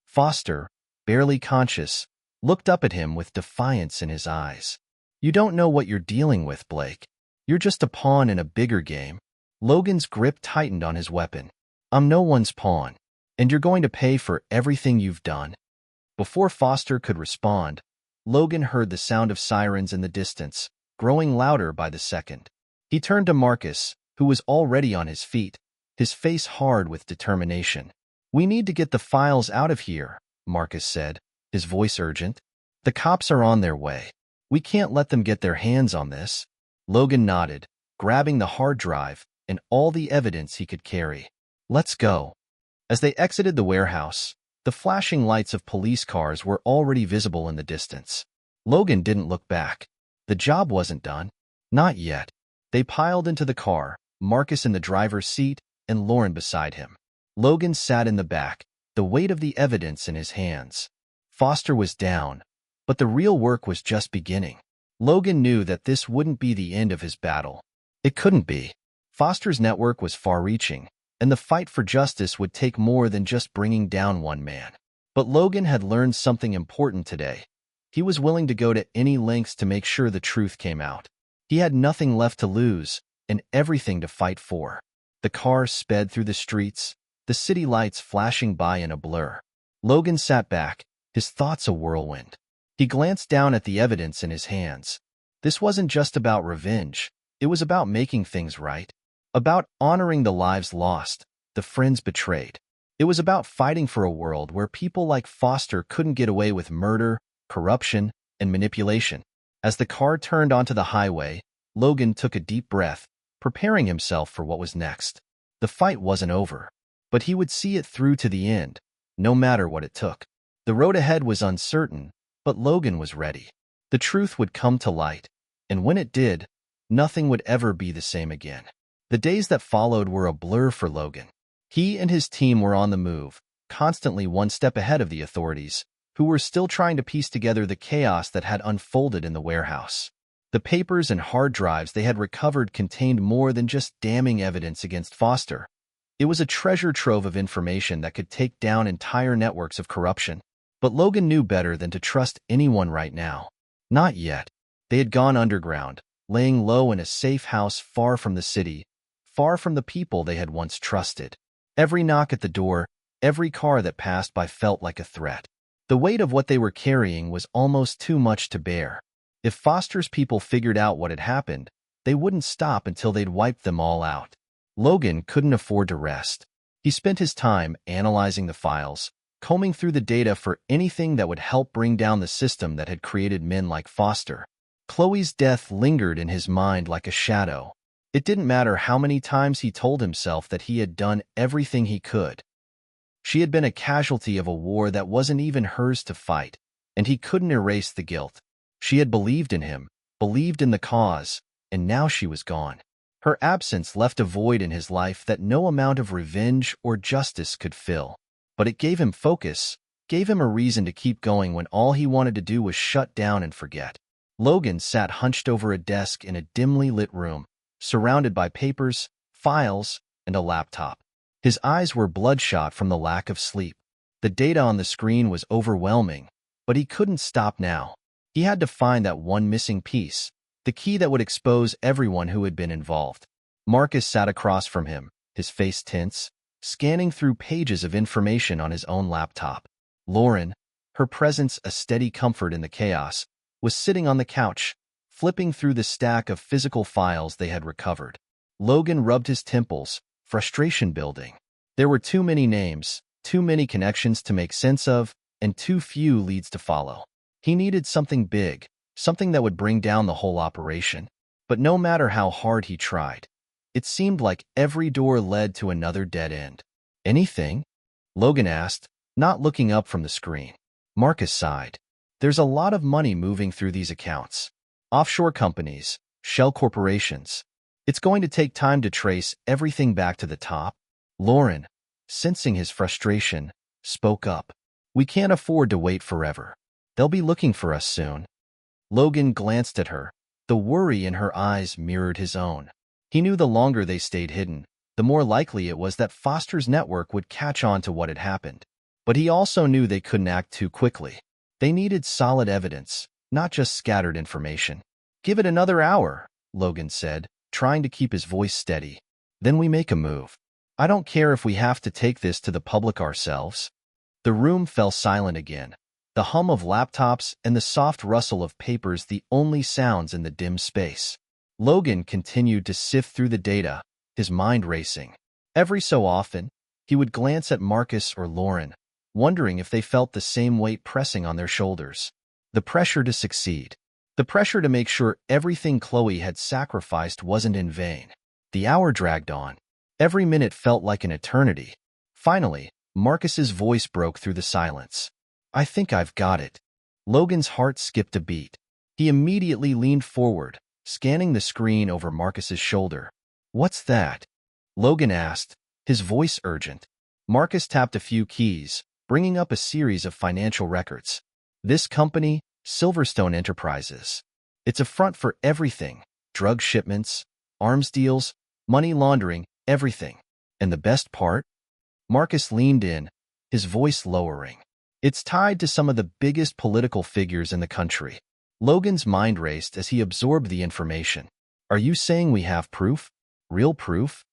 Foster, barely conscious, looked up at him with defiance in his eyes. "You don't know what you're dealing with, Blake. You're just a pawn in a bigger game." Logan's grip tightened on his weapon. "I'm no one's pawn, and you're going to pay for everything you've done." Before Foster could respond, Logan heard the sound of sirens in the distance, growing louder by the second. He turned to Marcus, who was already on his feet, his face hard with determination. "We need to get the files out of here," Marcus said, his voice urgent. "The cops are on their way. We can't let them get their hands on this." Logan nodded, grabbing the hard drive and all the evidence he could carry. "Let's go." As they exited the warehouse, the flashing lights of police cars were already visible in the distance. Logan didn't look back. The job wasn't done. Not yet. They piled into the car, Marcus in the driver's seat and Lauren beside him. Logan sat in the back, the weight of the evidence in his hands. Foster was down, but the real work was just beginning. Logan knew that this wouldn't be the end of his battle. It couldn't be. Foster's network was far-reaching, and the fight for justice would take more than just bringing down one man. But Logan had learned something important today. He was willing to go to any lengths to make sure the truth came out. He had nothing left to lose and everything to fight for. The car sped through the streets, the city lights flashing by in a blur. Logan sat back, his thoughts a whirlwind. He glanced down at the evidence in his hands. This wasn't just about revenge. It was about making things right. About honoring the lives lost, the friends betrayed. It was about fighting for a world where people like Foster couldn't get away with murder, corruption, and manipulation. As the car turned onto the highway, Logan took a deep breath, preparing himself for what was next. The fight wasn't over, but he would see it through to the end, no matter what it took. The road ahead was uncertain, but Logan was ready. The truth would come to light, and when it did, nothing would ever be the same again. The days that followed were a blur for Logan. He and his team were on the move, constantly one step ahead of the authorities, who were still trying to piece together the chaos that had unfolded in the warehouse. The papers and hard drives they had recovered contained more than just damning evidence against Foster. It was a treasure trove of information that could take down entire networks of corruption. But Logan knew better than to trust anyone right now. Not yet. They had gone underground, laying low in a safe house far from the city, far from the people they had once trusted. Every knock at the door, every car that passed by felt like a threat. The weight of what they were carrying was almost too much to bear. If Foster's people figured out what had happened, they wouldn't stop until they'd wiped them all out. Logan couldn't afford to rest. He spent his time analyzing the files, combing through the data for anything that would help bring down the system that had created men like Foster. Chloe's death lingered in his mind like a shadow. It didn't matter how many times he told himself that he had done everything he could. She had been a casualty of a war that wasn't even hers to fight, and he couldn't erase the guilt. She had believed in him, believed in the cause, and now she was gone. Her absence left a void in his life that no amount of revenge or justice could fill. But it gave him focus, gave him a reason to keep going when all he wanted to do was shut down and forget. Logan sat hunched over a desk in a dimly lit room, surrounded by papers, files, and a laptop. His eyes were bloodshot from the lack of sleep. The data on the screen was overwhelming, but he couldn't stop now. He had to find that one missing piece, the key that would expose everyone who had been involved. Marcus sat across from him, his face tense, scanning through pages of information on his own laptop. Lauren, her presence a steady comfort in the chaos, was sitting on the couch, flipping through the stack of physical files they had recovered. Logan rubbed his temples, frustration building. There were too many names, too many connections to make sense of, and too few leads to follow. He needed something big, something that would bring down the whole operation. But no matter how hard he tried, it seemed like every door led to another dead end. Anything? Logan asked, not looking up from the screen. Marcus sighed. There's a lot of money moving through these accounts. Offshore companies, shell corporations. It's going to take time to trace everything back to the top. Lauren, sensing his frustration, spoke up. We can't afford to wait forever. They'll be looking for us soon. Logan glanced at her. The worry in her eyes mirrored his own. He knew the longer they stayed hidden, the more likely it was that Foster's network would catch on to what had happened. But he also knew they couldn't act too quickly. They needed solid evidence, not just scattered information. Give it another hour, Logan said, trying to keep his voice steady. Then we make a move. I don't care if we have to take this to the public ourselves. The room fell silent again. The hum of laptops and the soft rustle of papers the only sounds in the dim space. Logan continued to sift through the data, his mind racing. Every so often, he would glance at Marcus or Lauren, wondering if they felt the same weight pressing on their shoulders. The pressure to succeed. The pressure to make sure everything Chloe had sacrificed wasn't in vain. The hour dragged on. Every minute felt like an eternity. Finally, Marcus's voice broke through the silence. I think I've got it. Logan's heart skipped a beat. He immediately leaned forward, scanning the screen over Marcus's shoulder. What's that? Logan asked, his voice urgent. Marcus tapped a few keys, bringing up a series of financial records. This company, Silverstone Enterprises. It's a front for everything. Drug shipments, arms deals, money laundering, everything. And the best part? Marcus leaned in, his voice lowering. It's tied to some of the biggest political figures in the country. Logan's mind raced as he absorbed the information. Are you saying we have proof? Real proof?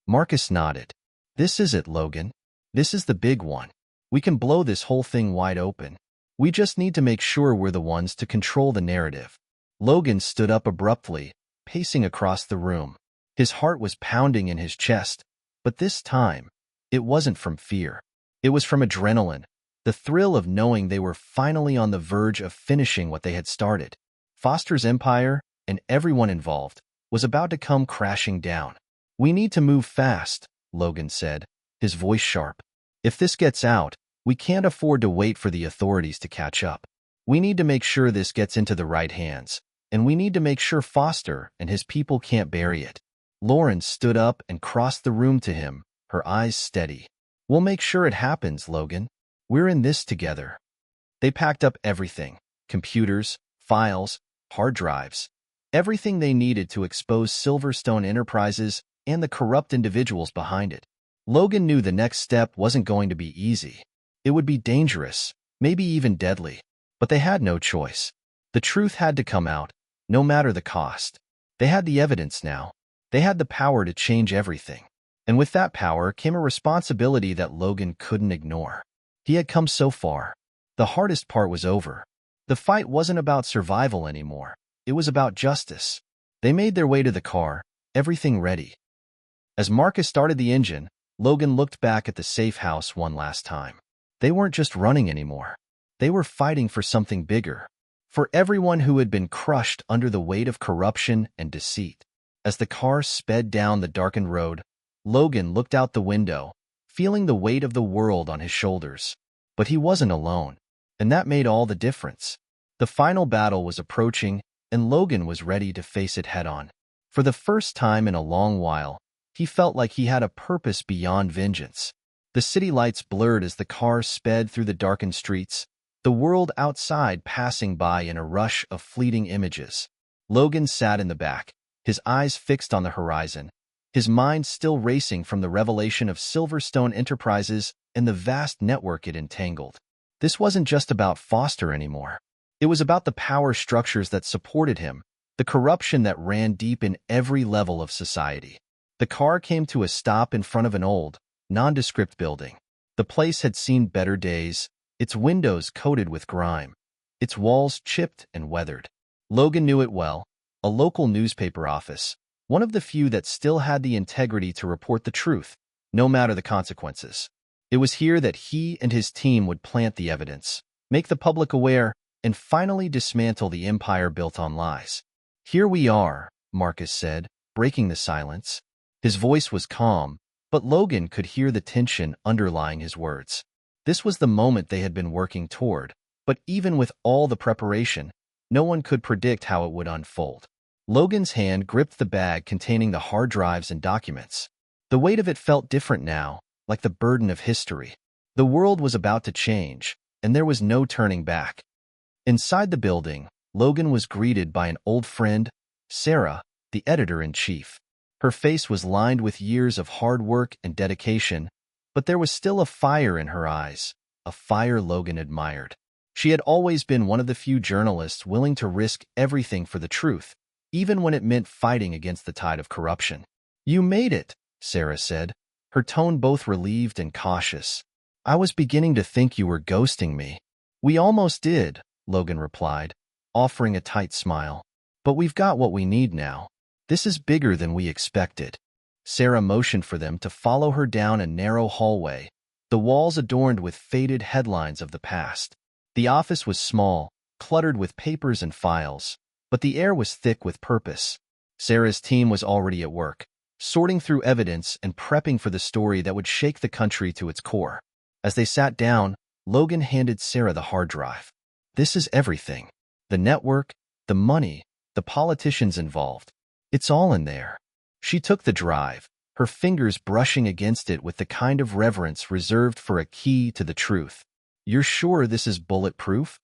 Marcus nodded. This is it, Logan. This is the big one. We can blow this whole thing wide open. We just need to make sure we're the ones to control the narrative. Logan stood up abruptly, pacing across the room. His heart was pounding in his chest, but this time, it wasn't from fear. It was from adrenaline, the thrill of knowing they were finally on the verge of finishing what they had started. Foster's empire, and everyone involved, was about to come crashing down. "We need to move fast," Logan said, his voice sharp. "If this gets out, we can't afford to wait for the authorities to catch up. We need to make sure this gets into the right hands, and we need to make sure Foster and his people can't bury it." Lauren stood up and crossed the room to him, her eyes steady. "We'll make sure it happens, Logan. We're in this together." They packed up everything: computers, files, hard drives, everything they needed to expose Silverstone Enterprises and the corrupt individuals behind it. Logan knew the next step wasn't going to be easy. It would be dangerous, maybe even deadly. But they had no choice. The truth had to come out, no matter the cost. They had the evidence now. They had the power to change everything. And with that power came a responsibility that Logan couldn't ignore. He had come so far. The hardest part was over. The fight wasn't about survival anymore. It was about justice. They made their way to the car, everything ready. As Marcus started the engine, Logan looked back at the safe house one last time. They weren't just running anymore. They were fighting for something bigger, for everyone who had been crushed under the weight of corruption and deceit. As the car sped down the darkened road, Logan looked out the window, feeling the weight of the world on his shoulders. But he wasn't alone, and that made all the difference. The final battle was approaching, and Logan was ready to face it head-on. For the first time in a long while, he felt like he had a purpose beyond vengeance. The city lights blurred as the car sped through the darkened streets, the world outside passing by in a rush of fleeting images. Logan sat in the back, his eyes fixed on the horizon, his mind still racing from the revelation of Silverstone Enterprises and the vast network it entangled. This wasn't just about Foster anymore. It was about the power structures that supported him, the corruption that ran deep in every level of society. The car came to a stop in front of an old, nondescript building. The place had seen better days, its windows coated with grime, its walls chipped and weathered. Logan knew it well, a local newspaper office, one of the few that still had the integrity to report the truth, no matter the consequences. It was here that he and his team would plant the evidence, make the public aware, and finally dismantle the empire built on lies. "Here we are," Marcus said, breaking the silence. His voice was calm, but Logan could hear the tension underlying his words. This was the moment they had been working toward, but even with all the preparation, no one could predict how it would unfold. Logan's hand gripped the bag containing the hard drives and documents. The weight of it felt different now, like the burden of history. The world was about to change, and there was no turning back. Inside the building, Logan was greeted by an old friend, Sarah, the editor-in-chief. Her face was lined with years of hard work and dedication, but there was still a fire in her eyes, a fire Logan admired. She had always been one of the few journalists willing to risk everything for the truth, even when it meant fighting against the tide of corruption. "You made it," Sarah said, her tone both relieved and cautious. "I was beginning to think you were ghosting me." "We almost did," Logan replied, offering a tight smile. "But we've got what we need now. This is bigger than we expected." Sarah motioned for them to follow her down a narrow hallway, the walls adorned with faded headlines of the past. The office was small, cluttered with papers and files, but the air was thick with purpose. Sarah's team was already at work, sorting through evidence and prepping for the story that would shake the country to its core. As they sat down, Logan handed Sarah the hard drive. "This is everything. The network, the money, the politicians involved. It's all in there." She took the drive, her fingers brushing against it with the kind of reverence reserved for a key to the truth. "You're sure this is bulletproof?"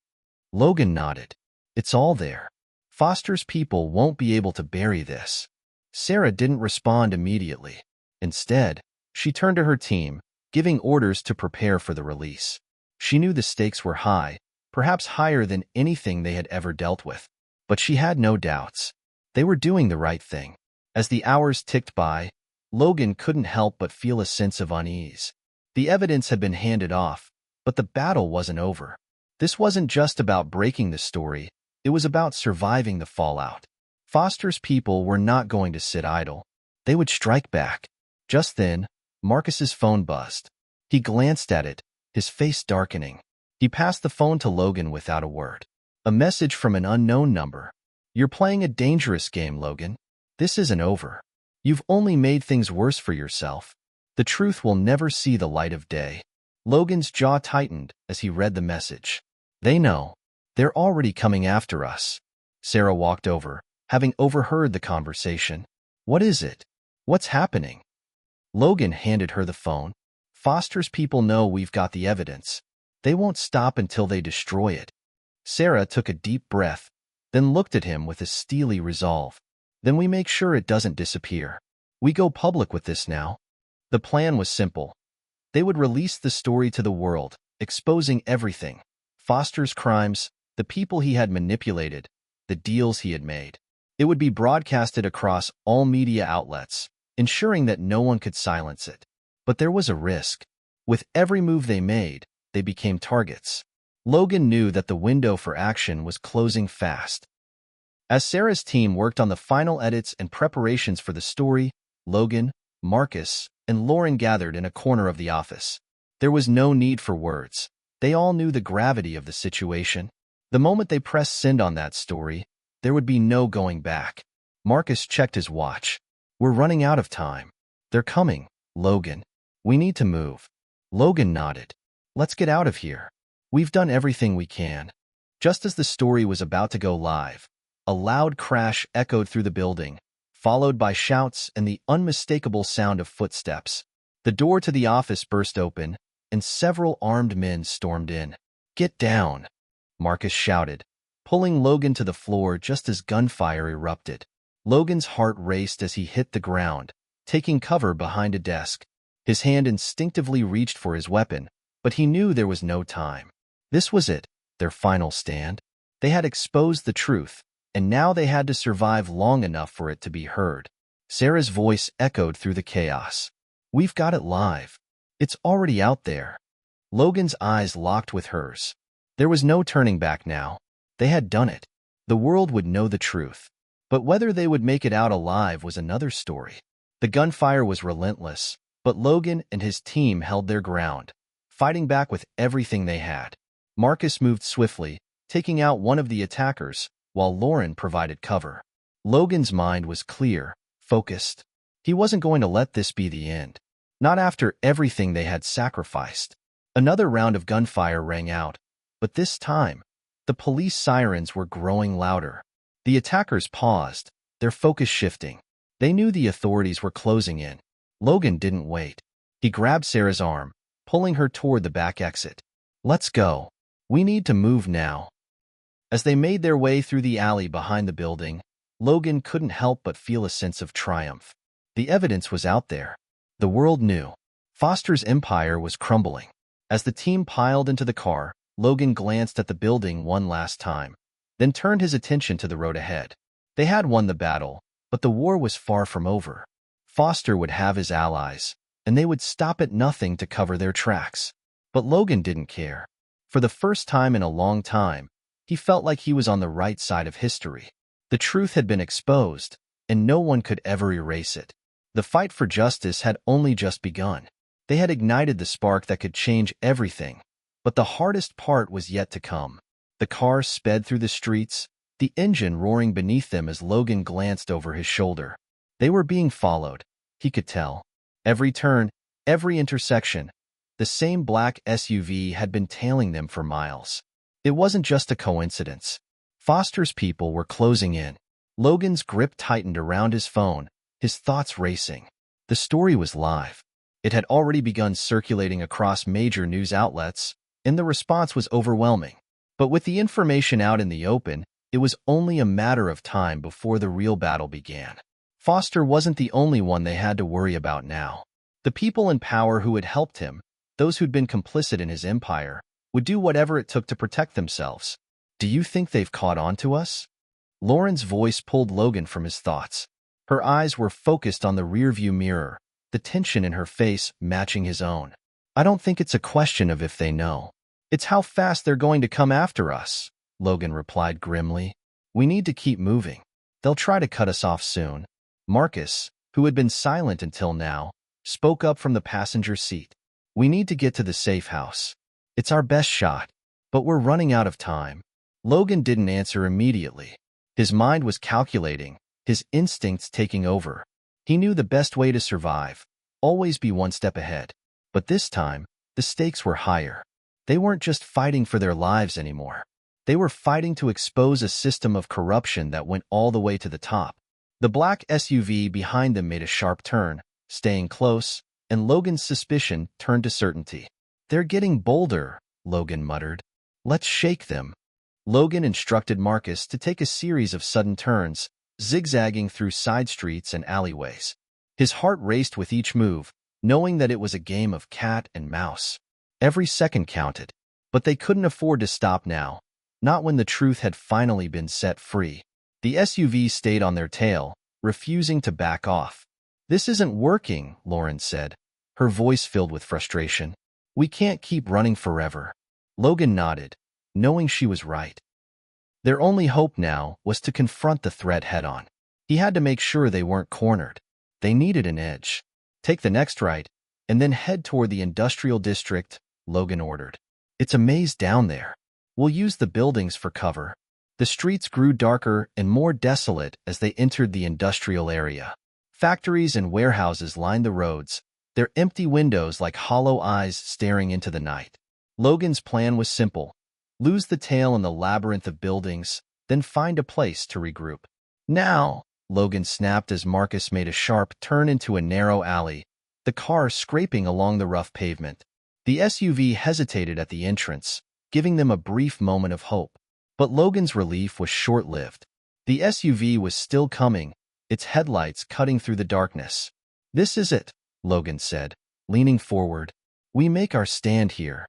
Logan nodded. "It's all there. Foster's people won't be able to bury this." Sarah didn't respond immediately. Instead, she turned to her team, giving orders to prepare for the release. She knew the stakes were high, perhaps higher than anything they had ever dealt with. But she had no doubts. They were doing the right thing. As the hours ticked by, Logan couldn't help but feel a sense of unease. The evidence had been handed off, but the battle wasn't over. This wasn't just about breaking the story, It was about surviving the fallout. Foster's people were not going to sit idle. They would strike back. Just then, Marcus's phone buzzed. He glanced at it, his face darkening. He passed the phone to Logan without a word. A message from an unknown number. "You're playing a dangerous game, Logan. This isn't over. You've only made things worse for yourself. The truth will never see the light of day." Logan's jaw tightened as he read the message. "They know. They're already coming after us." Sarah walked over, having overheard the conversation. "What is it? What's happening?" Logan handed her the phone. "Foster's people know we've got the evidence. They won't stop until they destroy it." Sarah took a deep breath, then looked at him with a steely resolve. "Then we make sure it doesn't disappear. We go public with this now." The plan was simple. They would release the story to the world, exposing everything: Foster's crimes, the people he had manipulated, the deals he had made. It would be broadcasted across all media outlets, ensuring that no one could silence it. But there was a risk. With every move they made, they became targets. Logan knew that the window for action was closing fast. As Sarah's team worked on the final edits and preparations for the story, Logan, Marcus, and Lauren gathered in a corner of the office. There was no need for words. They all knew the gravity of the situation. The moment they pressed send on that story, there would be no going back. Marcus checked his watch. "We're running out of time." "They're coming, Logan. We need to move." Logan nodded. "Let's get out of here. We've done everything we can." Just as the story was about to go live, a loud crash echoed through the building, followed by shouts and the unmistakable sound of footsteps. The door to the office burst open, and several armed men stormed in. "Get down," Marcus shouted, pulling Logan to the floor just as gunfire erupted. Logan's heart raced as he hit the ground, taking cover behind a desk. His hand instinctively reached for his weapon, but he knew there was no time. This was it, their final stand. They had exposed the truth, and now they had to survive long enough for it to be heard. Sarah's voice echoed through the chaos. "We've got it live. It's already out there." Logan's eyes locked with hers. There was no turning back now. They had done it. The world would know the truth. But whether they would make it out alive was another story. The gunfire was relentless, but Logan and his team held their ground, fighting back with everything they had. Marcus moved swiftly, taking out one of the attackers, while Lauren provided cover. Logan's mind was clear, focused. He wasn't going to let this be the end. Not after everything they had sacrificed. Another round of gunfire rang out, but this time, the police sirens were growing louder. The attackers paused, their focus shifting. They knew the authorities were closing in. Logan didn't wait. He grabbed Sarah's arm, pulling her toward the back exit. "Let's go. We need to move now." As they made their way through the alley behind the building, Logan couldn't help but feel a sense of triumph. The evidence was out there. The world knew. Foster's empire was crumbling. As the team piled into the car, Logan glanced at the building one last time, then turned his attention to the road ahead. They had won the battle, but the war was far from over. Foster would have his allies, and they would stop at nothing to cover their tracks. But Logan didn't care. For the first time in a long time, he felt like he was on the right side of history. The truth had been exposed, and no one could ever erase it. The fight for justice had only just begun. They had ignited the spark that could change everything, but the hardest part was yet to come. The car sped through the streets, the engine roaring beneath them as Logan glanced over his shoulder. They were being followed, he could tell. Every turn, every intersection, the same black SUV had been tailing them for miles. It wasn't just a coincidence. Foster's people were closing in. Logan's grip tightened around his phone, his thoughts racing. The story was live. It had already begun circulating across major news outlets, and the response was overwhelming. But with the information out in the open, it was only a matter of time before the real battle began. Foster wasn't the only one they had to worry about now. The people in power who had helped him, those who'd been complicit in his empire, would do whatever it took to protect themselves. "Do you think they've caught on to us?" Lauren's voice pulled Logan from his thoughts. Her eyes were focused on the rearview mirror, the tension in her face matching his own. "I don't think it's a question of if they know. It's how fast they're going to come after us." Logan replied grimly. We need to keep moving. They'll try to cut us off soon. Marcus, who had been silent until now, spoke up from the passenger seat. We need to get to the safe house. It's our best shot, but we're running out of time. Logan didn't answer immediately. His mind was calculating, his instincts taking over. He knew the best way to survive, always be one step ahead. But this time, the stakes were higher. They weren't just fighting for their lives anymore. They were fighting to expose a system of corruption that went all the way to the top. The black SUV behind them made a sharp turn, staying close, and Logan's suspicion turned to certainty. They're getting bolder, Logan muttered. Let's shake them. Logan instructed Marcus to take a series of sudden turns, zigzagging through side streets and alleyways. His heart raced with each move, knowing that it was a game of cat and mouse. Every second counted, but they couldn't afford to stop now, not when the truth had finally been set free. The SUV stayed on their tail, refusing to back off. This isn't working, Lauren said, her voice filled with frustration. We can't keep running forever. Logan nodded, knowing she was right. Their only hope now was to confront the threat head-on. He had to make sure they weren't cornered. They needed an edge. Take the next right, and then head toward the industrial district, Logan ordered. It's a maze down there. We'll use the buildings for cover. The streets grew darker and more desolate as they entered the industrial area. Factories and warehouses lined the roads, their empty windows like hollow eyes staring into the night. Logan's plan was simple. Lose the tail in the labyrinth of buildings, then find a place to regroup. Now, Logan snapped as Marcus made a sharp turn into a narrow alley, the car scraping along the rough pavement. The SUV hesitated at the entrance, giving them a brief moment of hope. But Logan's relief was short-lived. The SUV was still coming, its headlights cutting through the darkness. This is it, Logan said, leaning forward. We make our stand here.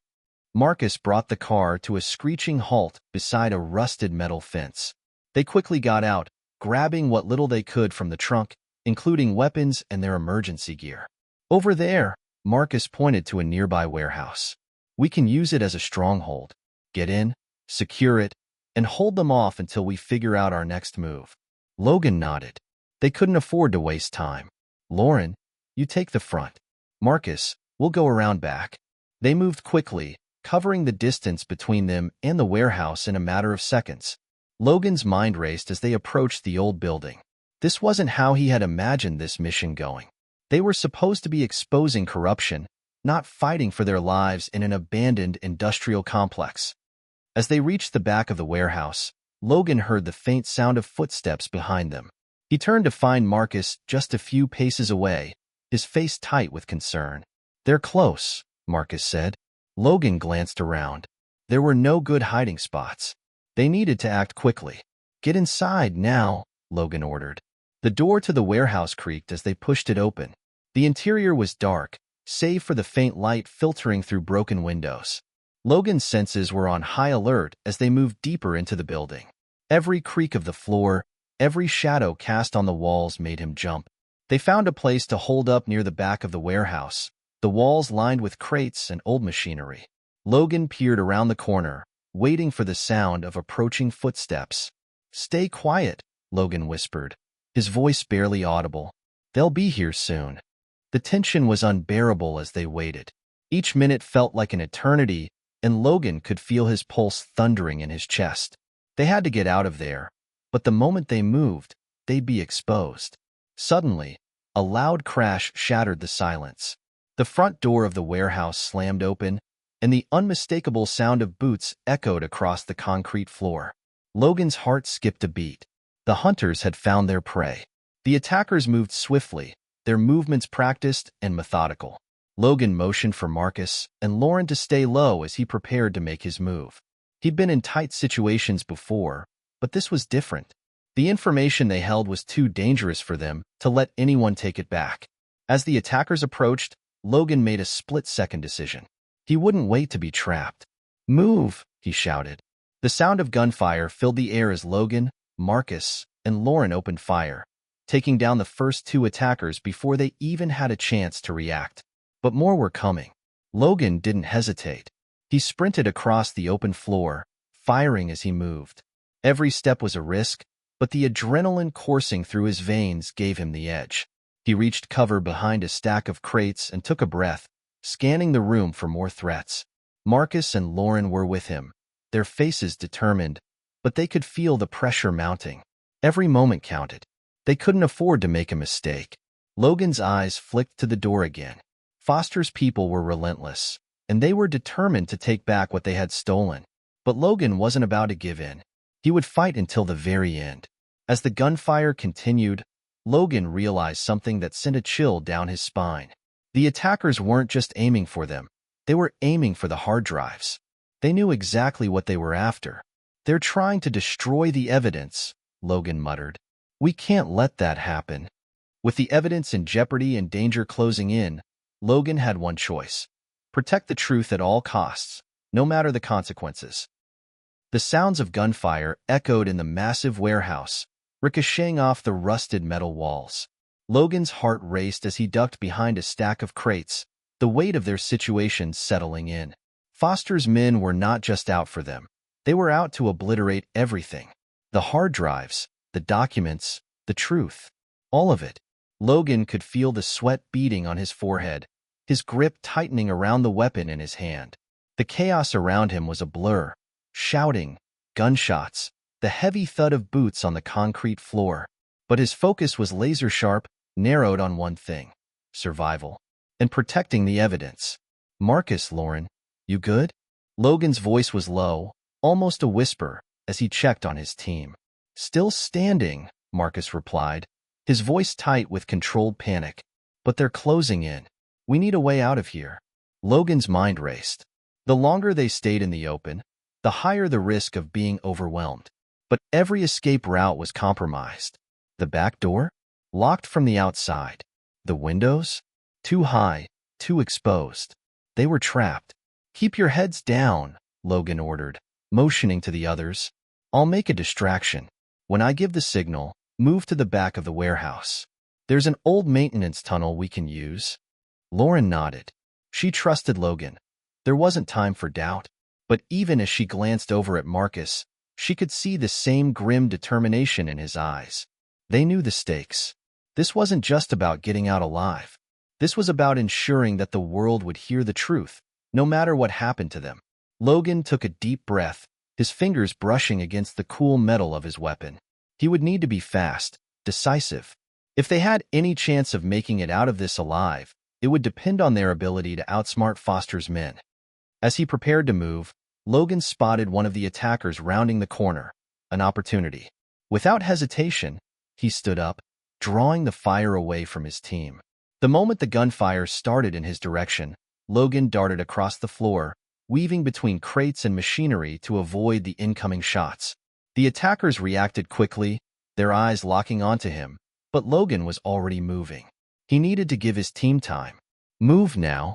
Marcus brought the car to a screeching halt beside a rusted metal fence. They quickly got out, grabbing what little they could from the trunk, including weapons and their emergency gear. Over there, Marcus pointed to a nearby warehouse. We can use it as a stronghold. Get in, secure it, and hold them off until we figure out our next move. Logan nodded. They couldn't afford to waste time. Lauren, you take the front. Marcus, we'll go around back. They moved quickly, covering the distance between them and the warehouse in a matter of seconds. Logan's mind raced as they approached the old building. This wasn't how he had imagined this mission going. They were supposed to be exposing corruption, not fighting for their lives in an abandoned industrial complex. As they reached the back of the warehouse, Logan heard the faint sound of footsteps behind them. He turned to find Marcus just a few paces away, his face tight with concern. They're close, Marcus said. Logan glanced around. There were no good hiding spots. They needed to act quickly. Get inside now, Logan ordered. The door to the warehouse creaked as they pushed it open. The interior was dark, save for the faint light filtering through broken windows. Logan's senses were on high alert as they moved deeper into the building. Every creak of the floor, every shadow cast on the walls made him jump. They found a place to hold up near the back of the warehouse, the walls lined with crates and old machinery. Logan peered around the corner, waiting for the sound of approaching footsteps. Stay quiet, Logan whispered, his voice barely audible. They'll be here soon. The tension was unbearable as they waited. Each minute felt like an eternity, and Logan could feel his pulse thundering in his chest. They had to get out of there, but the moment they moved, they'd be exposed. Suddenly, a loud crash shattered the silence. The front door of the warehouse slammed open, and the unmistakable sound of boots echoed across the concrete floor. Logan's heart skipped a beat. The hunters had found their prey. The attackers moved swiftly, their movements practiced and methodical. Logan motioned for Marcus and Lauren to stay low as he prepared to make his move. He'd been in tight situations before, but this was different. The information they held was too dangerous for them to let anyone take it back. As the attackers approached, Logan made a split-second decision. He wouldn't wait to be trapped. Move, he shouted. The sound of gunfire filled the air as Logan, Marcus, and Lauren opened fire, taking down the first two attackers before they even had a chance to react. But more were coming. Logan didn't hesitate. He sprinted across the open floor, firing as he moved. Every step was a risk, but the adrenaline coursing through his veins gave him the edge. He reached cover behind a stack of crates and took a breath, scanning the room for more threats. Marcus and Lauren were with him, their faces determined, but they could feel the pressure mounting. Every moment counted. They couldn't afford to make a mistake. Logan's eyes flicked to the door again. Foster's people were relentless, and they were determined to take back what they had stolen. But Logan wasn't about to give in. He would fight until the very end. As the gunfire continued, Logan realized something that sent a chill down his spine. The attackers weren't just aiming for them. They were aiming for the hard drives. They knew exactly what they were after. "They're trying to destroy the evidence," Logan muttered. "We can't let that happen." With the evidence in jeopardy and danger closing in, Logan had one choice: protect the truth at all costs, no matter the consequences. The sounds of gunfire echoed in the massive warehouse, ricocheting off the rusted metal walls. Logan's heart raced as he ducked behind a stack of crates, the weight of their situation settling in. Foster's men were not just out for them. They were out to obliterate everything. The hard drives, the documents, the truth. All of it. Logan could feel the sweat beading on his forehead, his grip tightening around the weapon in his hand. The chaos around him was a blur. Shouting, gunshots, the heavy thud of boots on the concrete floor. But his focus was laser-sharp, narrowed on one thing: survival. And protecting the evidence. "Marcus, Lauren, you good?" Logan's voice was low, almost a whisper, as he checked on his team. "Still standing," Marcus replied, his voice tight with controlled panic. "But they're closing in. We need a way out of here." Logan's mind raced. The longer they stayed in the open, the higher the risk of being overwhelmed. But every escape route was compromised. The back door? Locked from the outside. The windows? Too high, too exposed. They were trapped. "Keep your heads down," Logan ordered, motioning to the others. "I'll make a distraction. When I give the signal, move to the back of the warehouse. There's an old maintenance tunnel we can use." Lauren nodded. She trusted Logan. There wasn't time for doubt. But even as she glanced over at Marcus, she could see the same grim determination in his eyes. They knew the stakes. This wasn't just about getting out alive. This was about ensuring that the world would hear the truth, no matter what happened to them. Logan took a deep breath, his fingers brushing against the cool metal of his weapon. He would need to be fast, decisive. If they had any chance of making it out of this alive, it would depend on their ability to outsmart Foster's men. As he prepared to move, Logan spotted one of the attackers rounding the corner, an opportunity. Without hesitation, he stood up, drawing the fire away from his team. The moment the gunfire started in his direction, Logan darted across the floor, weaving between crates and machinery to avoid the incoming shots. The attackers reacted quickly, their eyes locking onto him, but Logan was already moving. He needed to give his team time. "Move now,"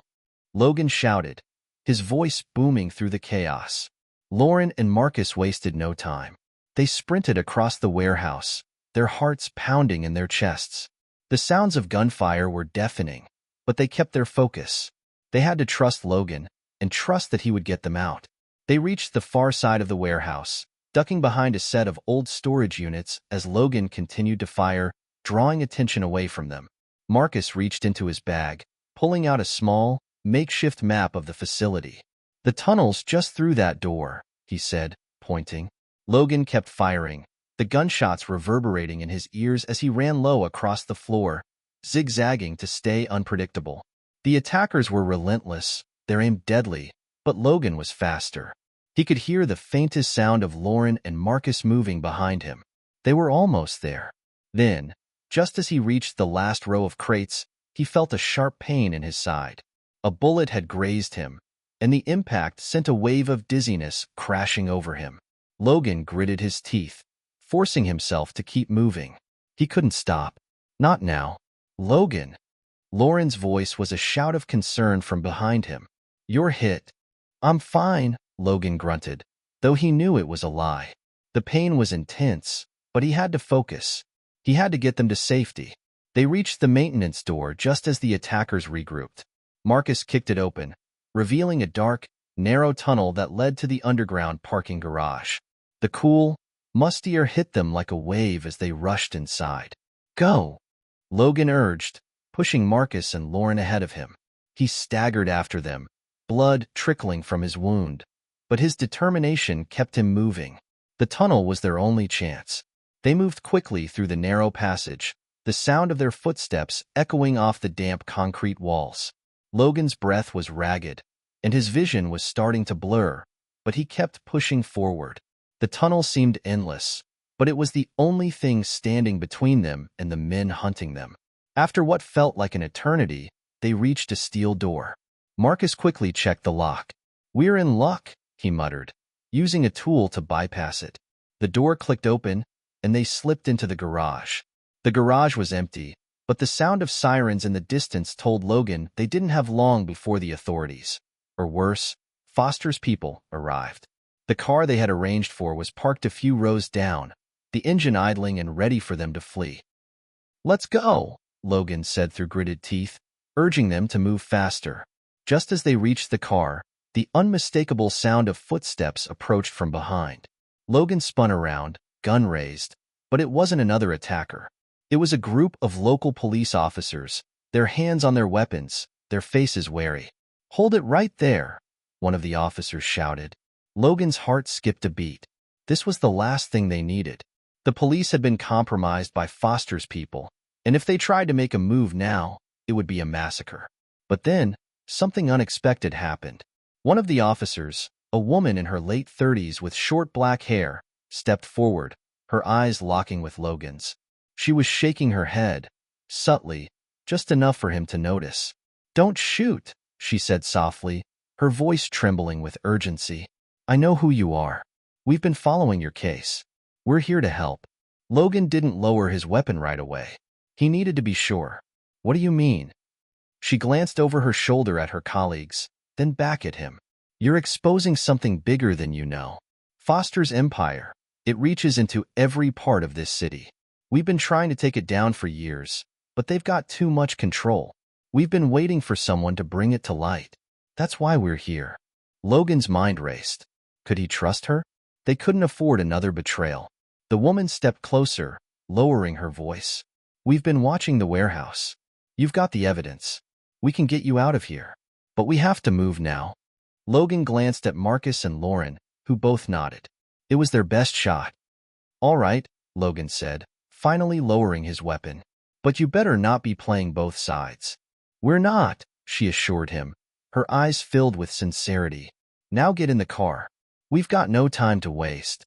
Logan shouted, his voice booming through the chaos. Lauren and Marcus wasted no time. They sprinted across the warehouse, their hearts pounding in their chests. The sounds of gunfire were deafening, but they kept their focus. They had to trust Logan, and trust that he would get them out. They reached the far side of the warehouse, ducking behind a set of old storage units as Logan continued to fire, drawing attention away from them. Marcus reached into his bag, pulling out a small, makeshift map of the facility. "The tunnel's just through that door," he said, pointing. Logan kept firing, the gunshots reverberating in his ears as he ran low across the floor, zigzagging to stay unpredictable. The attackers were relentless, their aim deadly, but Logan was faster. He could hear the faintest sound of Lauren and Marcus moving behind him. They were almost there. Then, just as he reached the last row of crates, he felt a sharp pain in his side. A bullet had grazed him, and the impact sent a wave of dizziness crashing over him. Logan gritted his teeth, forcing himself to keep moving. He couldn't stop. Not now. "Logan!" Lauren's voice was a shout of concern from behind him. "You're hit." "I'm fine," Logan grunted, though he knew it was a lie. The pain was intense, but he had to focus. He had to get them to safety. They reached the maintenance door just as the attackers regrouped. Marcus kicked it open, revealing a dark, narrow tunnel that led to the underground parking garage. The cool, musty air hit them like a wave as they rushed inside. "Go!" Logan urged, pushing Marcus and Lauren ahead of him. He staggered after them, blood trickling from his wound, but his determination kept him moving. The tunnel was their only chance. They moved quickly through the narrow passage, the sound of their footsteps echoing off the damp concrete walls. Logan's breath was ragged, and his vision was starting to blur, but he kept pushing forward. The tunnel seemed endless, but it was the only thing standing between them and the men hunting them. After what felt like an eternity, they reached a steel door. Marcus quickly checked the lock. "We're in luck," he muttered, using a tool to bypass it. The door clicked open, and they slipped into the garage. The garage was empty, but the sound of sirens in the distance told Logan they didn't have long before the authorities, or worse, Foster's people, arrived. The car they had arranged for was parked a few rows down, the engine idling and ready for them to flee. "Let's go," Logan said through gritted teeth, urging them to move faster. Just as they reached the car, the unmistakable sound of footsteps approached from behind. Logan spun around, gun raised, but it wasn't another attacker. It was a group of local police officers, their hands on their weapons, their faces wary. "Hold it right there," one of the officers shouted. Logan's heart skipped a beat. This was the last thing they needed. The police had been compromised by Foster's people, and if they tried to make a move now, it would be a massacre. But then, something unexpected happened. One of the officers, a woman in her late 30s with short black hair, stepped forward, her eyes locking with Logan's. She was shaking her head, subtly, just enough for him to notice. "Don't shoot," she said softly, her voice trembling with urgency. "I know who you are. We've been following your case. We're here to help." Logan didn't lower his weapon right away. He needed to be sure. "What do you mean?" She glanced over her shoulder at her colleagues, then back at him. "You're exposing something bigger than you know. Foster's empire. It reaches into every part of this city. We've been trying to take it down for years, but they've got too much control. We've been waiting for someone to bring it to light. That's why we're here." Logan's mind raced. Could he trust her? They couldn't afford another betrayal. The woman stepped closer, lowering her voice. "We've been watching the warehouse. You've got the evidence. We can get you out of here. But we have to move now." Logan glanced at Marcus and Lauren, who both nodded. It was their best shot. "All right," Logan said, finally lowering his weapon. "But you better not be playing both sides." "We're not," she assured him, her eyes filled with sincerity. "Now get in the car. We've got no time to waste."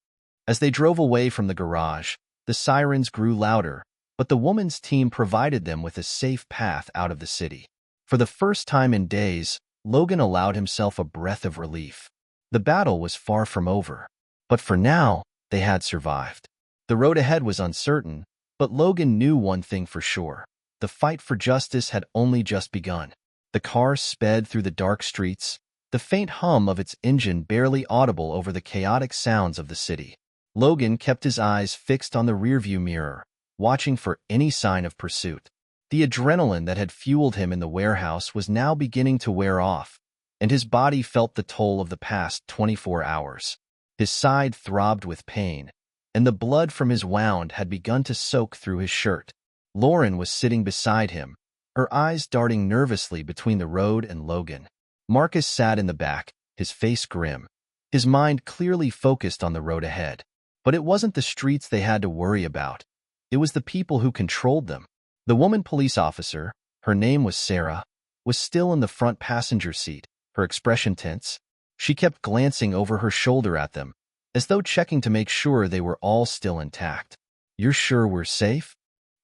As they drove away from the garage, the sirens grew louder, but the woman's team provided them with a safe path out of the city. For the first time in days, Logan allowed himself a breath of relief. The battle was far from over, but for now, they had survived. The road ahead was uncertain, but Logan knew one thing for sure. The fight for justice had only just begun. The car sped through the dark streets, the faint hum of its engine barely audible over the chaotic sounds of the city. Logan kept his eyes fixed on the rearview mirror, watching for any sign of pursuit. The adrenaline that had fueled him in the warehouse was now beginning to wear off, and his body felt the toll of the past 24 hours. His side throbbed with pain, and the blood from his wound had begun to soak through his shirt. Lauren was sitting beside him, her eyes darting nervously between the road and Logan. Marcus sat in the back, his face grim, his mind clearly focused on the road ahead. But it wasn't the streets they had to worry about. It was the people who controlled them. The woman police officer, her name was Sarah, was still in the front passenger seat, her expression tense. She kept glancing over her shoulder at them, as though checking to make sure they were all still intact. "You're sure we're safe?"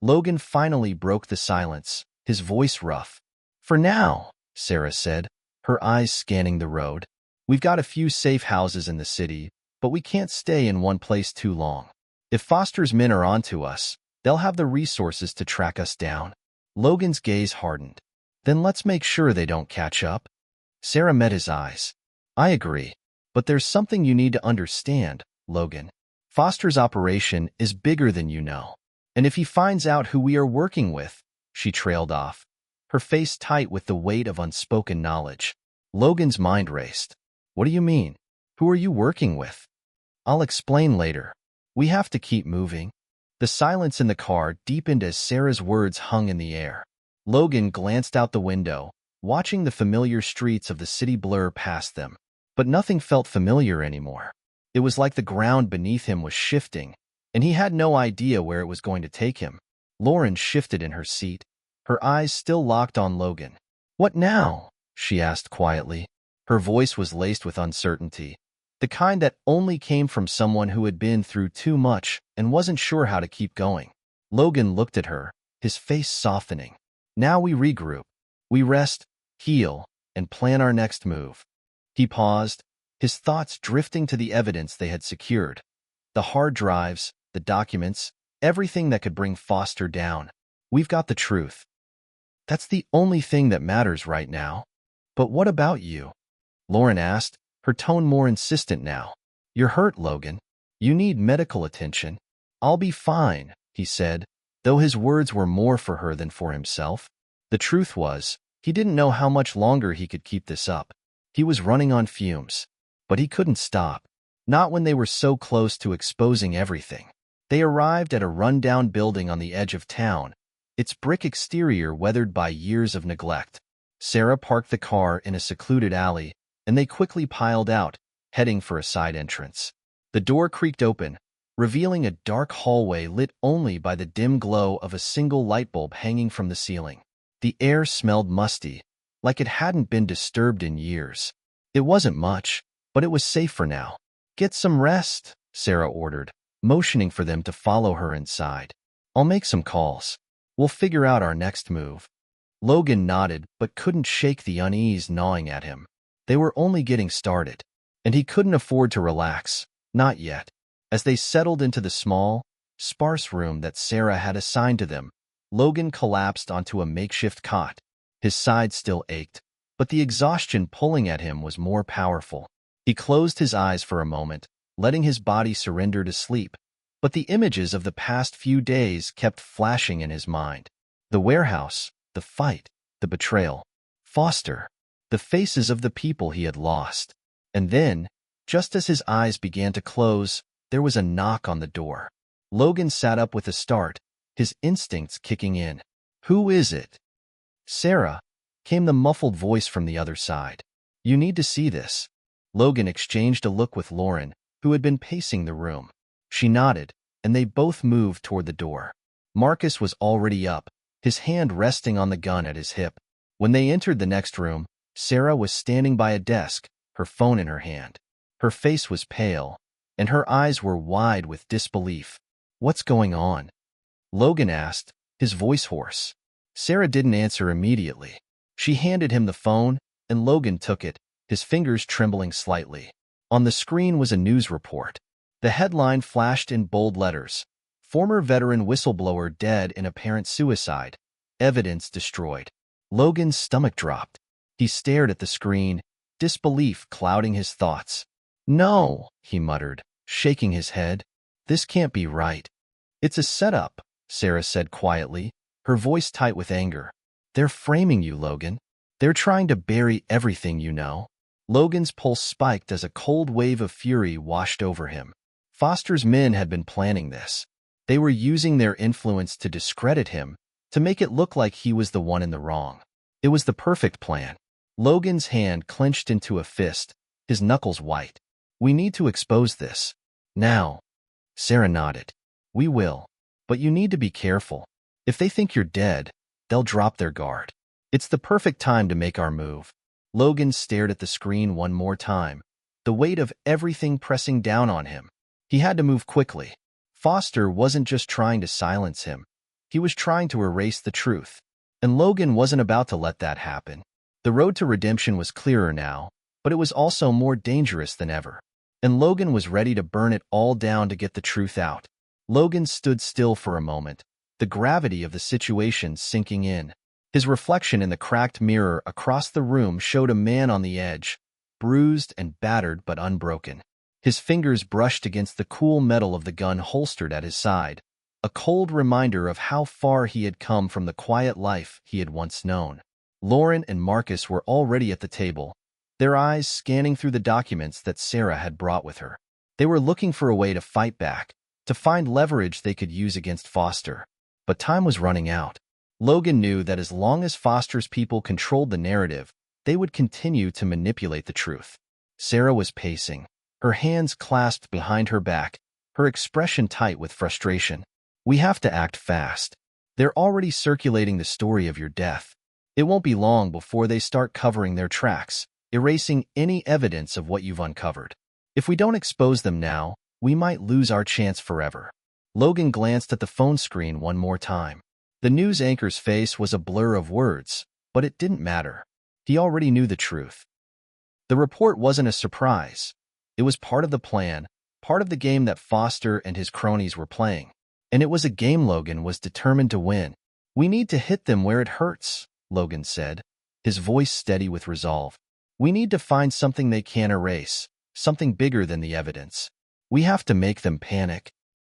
Logan finally broke the silence, his voice rough. "For now," Sarah said, her eyes scanning the road. "We've got a few safe houses in the city, but we can't stay in one place too long. If Foster's men are onto us, they'll have the resources to track us down." Logan's gaze hardened. "Then let's make sure they don't catch up." Sarah met his eyes. "I agree. But there's something you need to understand, Logan. Foster's operation is bigger than you know. And if he finds out who we are working with," she trailed off, her face tight with the weight of unspoken knowledge. Logan's mind raced. What do you mean? Who are you working with? I'll explain later. We have to keep moving. The silence in the car deepened as Sarah's words hung in the air. Logan glanced out the window, watching the familiar streets of the city blur past them. But nothing felt familiar anymore. It was like the ground beneath him was shifting, and he had no idea where it was going to take him. Lauren shifted in her seat, her eyes still locked on Logan. "What now?" she asked quietly. Her voice was laced with uncertainty, the kind that only came from someone who had been through too much and wasn't sure how to keep going. Logan looked at her, his face softening. "Now we regroup. We rest, heal, and plan our next move." He paused, his thoughts drifting to the evidence they had secured. The hard drives, the documents, everything that could bring Foster down. "We've got the truth. That's the only thing that matters right now." "But what about you?" Lauren asked, her tone more insistent now. "You're hurt, Logan. You need medical attention." "I'll be fine," he said, though his words were more for her than for himself. The truth was, he didn't know how much longer he could keep this up. He was running on fumes. But he couldn't stop. Not when they were so close to exposing everything. They arrived at a run-down building on the edge of town, its brick exterior weathered by years of neglect. Sarah parked the car in a secluded alley, and they quickly piled out, heading for a side entrance. The door creaked open, revealing a dark hallway lit only by the dim glow of a single light bulb hanging from the ceiling. The air smelled musty, like it hadn't been disturbed in years. It wasn't much, but it was safe for now. "Get some rest," Sarah ordered, motioning for them to follow her inside. "I'll make some calls. We'll figure out our next move." Logan nodded but couldn't shake the unease gnawing at him. They were only getting started, and he couldn't afford to relax, not yet. As they settled into the small, sparse room that Sarah had assigned to them, Logan collapsed onto a makeshift cot. His side still ached, but the exhaustion pulling at him was more powerful. He closed his eyes for a moment, letting his body surrender to sleep, but the images of the past few days kept flashing in his mind. The warehouse, the fight, the betrayal, Foster, the faces of the people he had lost. And then, just as his eyes began to close, there was a knock on the door. Logan sat up with a start, his instincts kicking in. "Who is it?" "Sarah," came the muffled voice from the other side. "You need to see this." Logan exchanged a look with Lauren, who had been pacing the room. She nodded, and they both moved toward the door. Marcus was already up, his hand resting on the gun at his hip. When they entered the next room, Sarah was standing by a desk, her phone in her hand. Her face was pale, and her eyes were wide with disbelief. "What's going on?" Logan asked, his voice hoarse. Sarah didn't answer immediately. She handed him the phone, and Logan took it, his fingers trembling slightly. On the screen was a news report. The headline flashed in bold letters: "Former veteran whistleblower dead in apparent suicide. Evidence destroyed." Logan's stomach dropped. He stared at the screen, disbelief clouding his thoughts. "No," he muttered, shaking his head. "This can't be right." "It's a setup," Sarah said quietly, her voice tight with anger. "They're framing you, Logan. They're trying to bury everything you know." Logan's pulse spiked as a cold wave of fury washed over him. Foster's men had been planning this. They were using their influence to discredit him, to make it look like he was the one in the wrong. It was the perfect plan. Logan's hand clenched into a fist, his knuckles white. "We need to expose this. Now." Sarah nodded. "We will. But you need to be careful. If they think you're dead, they'll drop their guard. It's the perfect time to make our move." Logan stared at the screen one more time, the weight of everything pressing down on him. He had to move quickly. Foster wasn't just trying to silence him. He was trying to erase the truth. And Logan wasn't about to let that happen. The road to redemption was clearer now, but it was also more dangerous than ever. And Logan was ready to burn it all down to get the truth out. Logan stood still for a moment, the gravity of the situation sinking in. His reflection in the cracked mirror across the room showed a man on the edge, bruised and battered but unbroken. His fingers brushed against the cool metal of the gun holstered at his side, a cold reminder of how far he had come from the quiet life he had once known. Lauren and Marcus were already at the table, their eyes scanning through the documents that Sarah had brought with her. They were looking for a way to fight back, to find leverage they could use against Foster. But time was running out. Logan knew that as long as Foster's people controlled the narrative, they would continue to manipulate the truth. Sarah was pacing, her hands clasped behind her back, her expression tight with frustration. "We have to act fast. They're already circulating the story of your death. It won't be long before they start covering their tracks, erasing any evidence of what you've uncovered. If we don't expose them now, we might lose our chance forever." Logan glanced at the phone screen one more time. The news anchor's face was a blur of words, but it didn't matter. He already knew the truth. The report wasn't a surprise. It was part of the plan, part of the game that Foster and his cronies were playing. And it was a game Logan was determined to win. "We need to hit them where it hurts," Logan said, his voice steady with resolve. "We need to find something they can't erase, something bigger than the evidence. We have to make them panic."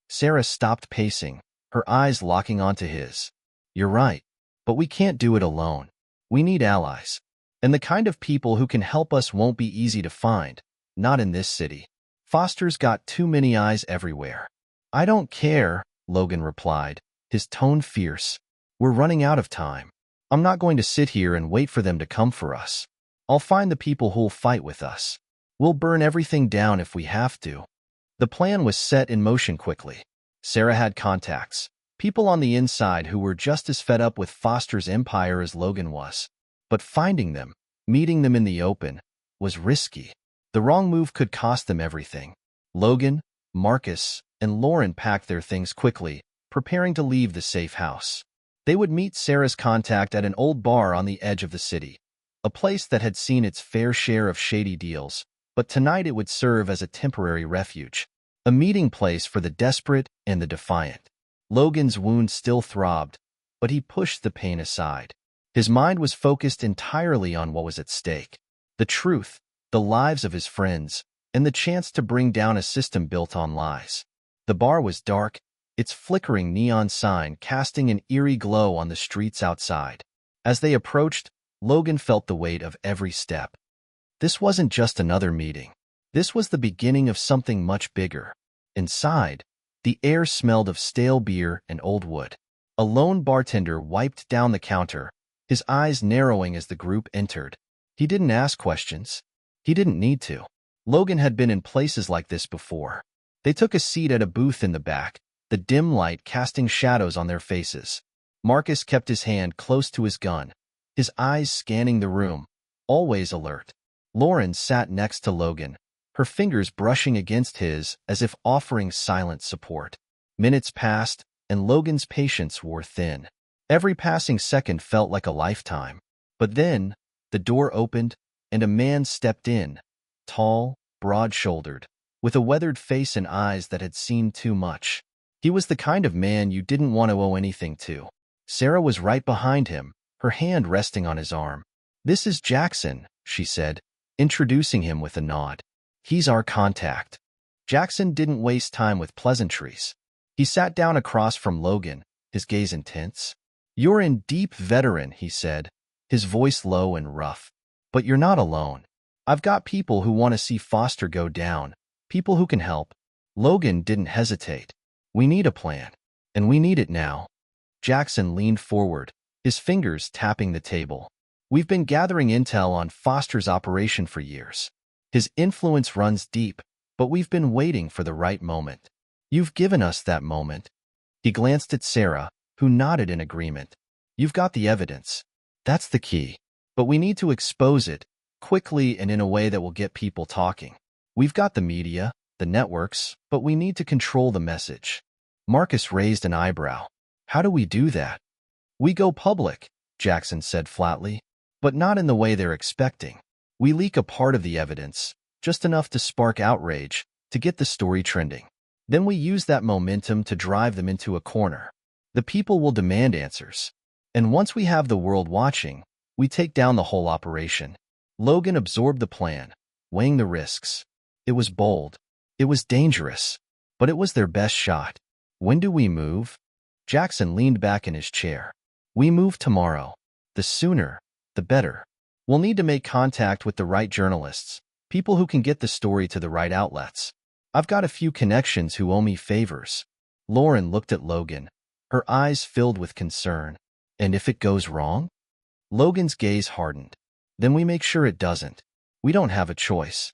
Sarah stopped pacing, her eyes locking onto his. "You're right, but we can't do it alone. We need allies. And the kind of people who can help us won't be easy to find, not in this city. Foster's got too many eyes everywhere." "I don't care," Logan replied, his tone fierce. "We're running out of time. I'm not going to sit here and wait for them to come for us. I'll find the people who'll fight with us. We'll burn everything down if we have to." The plan was set in motion quickly. Sarah had contacts, people on the inside who were just as fed up with Foster's empire as Logan was. But finding them, meeting them in the open, was risky. The wrong move could cost them everything. Logan, Marcus, and Lauren packed their things quickly, preparing to leave the safe house. They would meet Sarah's contact at an old bar on the edge of the city, a place that had seen its fair share of shady deals, but tonight it would serve as a temporary refuge, a meeting place for the desperate and the defiant. Logan's wound still throbbed, but he pushed the pain aside. His mind was focused entirely on what was at stake: the truth, the lives of his friends, and the chance to bring down a system built on lies. The bar was dark, its flickering neon sign casting an eerie glow on the streets outside. As they approached, Logan felt the weight of every step. This wasn't just another meeting. This was the beginning of something much bigger. Inside, the air smelled of stale beer and old wood. A lone bartender wiped down the counter, his eyes narrowing as the group entered. He didn't ask questions. He didn't need to. Logan had been in places like this before. They took a seat at a booth in the back, the dim light casting shadows on their faces. Marcus kept his hand close to his gun, his eyes scanning the room, always alert. Lauren sat next to Logan, her fingers brushing against his as if offering silent support. Minutes passed, and Logan's patience wore thin. Every passing second felt like a lifetime. But then, the door opened, and a man stepped in, tall, broad-shouldered, with a weathered face and eyes that had seen too much. He was the kind of man you didn't want to owe anything to. Sarah was right behind him, her hand resting on his arm. "This is Jackson," she said, introducing him with a nod. "He's our contact." Jackson didn't waste time with pleasantries. He sat down across from Logan, his gaze intense. "You're in deep, veteran," he said, his voice low and rough. "But you're not alone. I've got people who want to see Foster go down, people who can help." Logan didn't hesitate. "We need a plan, and we need it now." Jackson leaned forward, his fingers tapping the table. "We've been gathering intel on Foster's operation for years. His influence runs deep, but we've been waiting for the right moment. You've given us that moment." He glanced at Sarah, who nodded in agreement. "You've got the evidence. That's the key. But we need to expose it, quickly and in a way that will get people talking. We've got the media, the networks, but we need to control the message." Marcus raised an eyebrow. "How do we do that?" "We go public," Jackson said flatly, "but not in the way they're expecting. We leak a part of the evidence, just enough to spark outrage, to get the story trending. Then we use that momentum to drive them into a corner. The people will demand answers. And once we have the world watching, we take down the whole operation." Logan absorbed the plan, weighing the risks. It was bold. It was dangerous. But it was their best shot. "When do we move?" Jackson leaned back in his chair. "We move tomorrow. The sooner, the better." We'll need to make contact with the right journalists, people who can get the story to the right outlets. I've got a few connections who owe me favors. Lauren looked at Logan, her eyes filled with concern. And if it goes wrong? Logan's gaze hardened. Then we make sure it doesn't. We don't have a choice.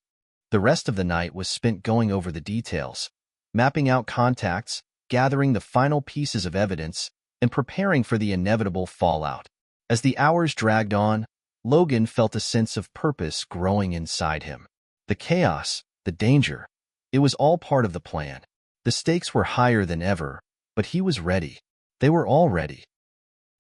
The rest of the night was spent going over the details, mapping out contacts, gathering the final pieces of evidence, and preparing for the inevitable fallout. As the hours dragged on, Logan felt a sense of purpose growing inside him. The chaos, the danger, it was all part of the plan. The stakes were higher than ever, but he was ready. They were all ready.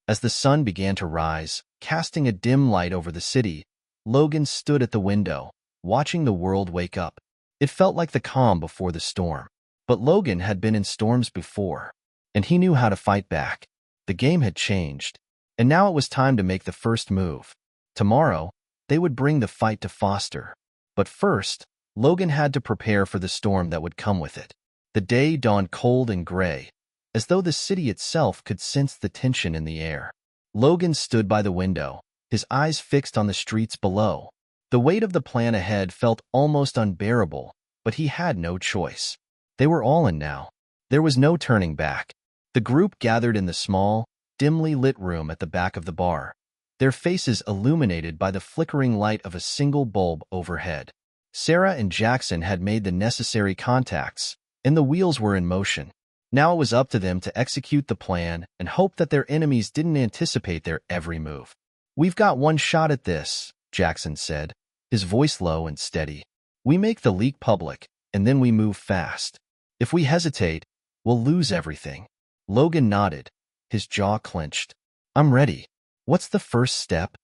As the sun began to rise, casting a dim light over the city, Logan stood at the window, watching the world wake up. It felt like the calm before the storm. But Logan had been in storms before, and he knew how to fight back. The game had changed, and now it was time to make the first move. Tomorrow, they would bring the fight to Foster. But first, Logan had to prepare for the storm that would come with it. The day dawned cold and gray, as though the city itself could sense the tension in the air. Logan stood by the window, his eyes fixed on the streets below. The weight of the plan ahead felt almost unbearable, but he had no choice. They were all in now. There was no turning back. The group gathered in the small, dimly lit room at the back of the bar, their faces illuminated by the flickering light of a single bulb overhead. Sarah and Jackson had made the necessary contacts, and the wheels were in motion. Now it was up to them to execute the plan and hope that their enemies didn't anticipate their every move. "We've got one shot at this," Jackson said, his voice low and steady. "We make the leak public, and then we move fast. If we hesitate, we'll lose everything." Logan nodded, his jaw clenched. "I'm ready. What's the first step?"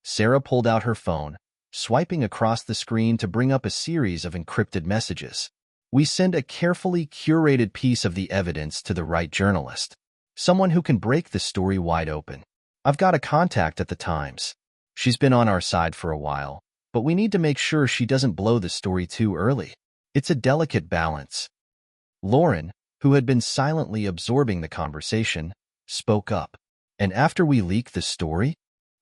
Sarah pulled out her phone, swiping across the screen to bring up a series of encrypted messages. "We send a carefully curated piece of the evidence to the right journalist, someone who can break the story wide open. I've got a contact at the Times. She's been on our side for a while, but we need to make sure she doesn't blow the story too early. It's a delicate balance." Lauren, who had been silently absorbing the conversation, spoke up. "And after we leak the story?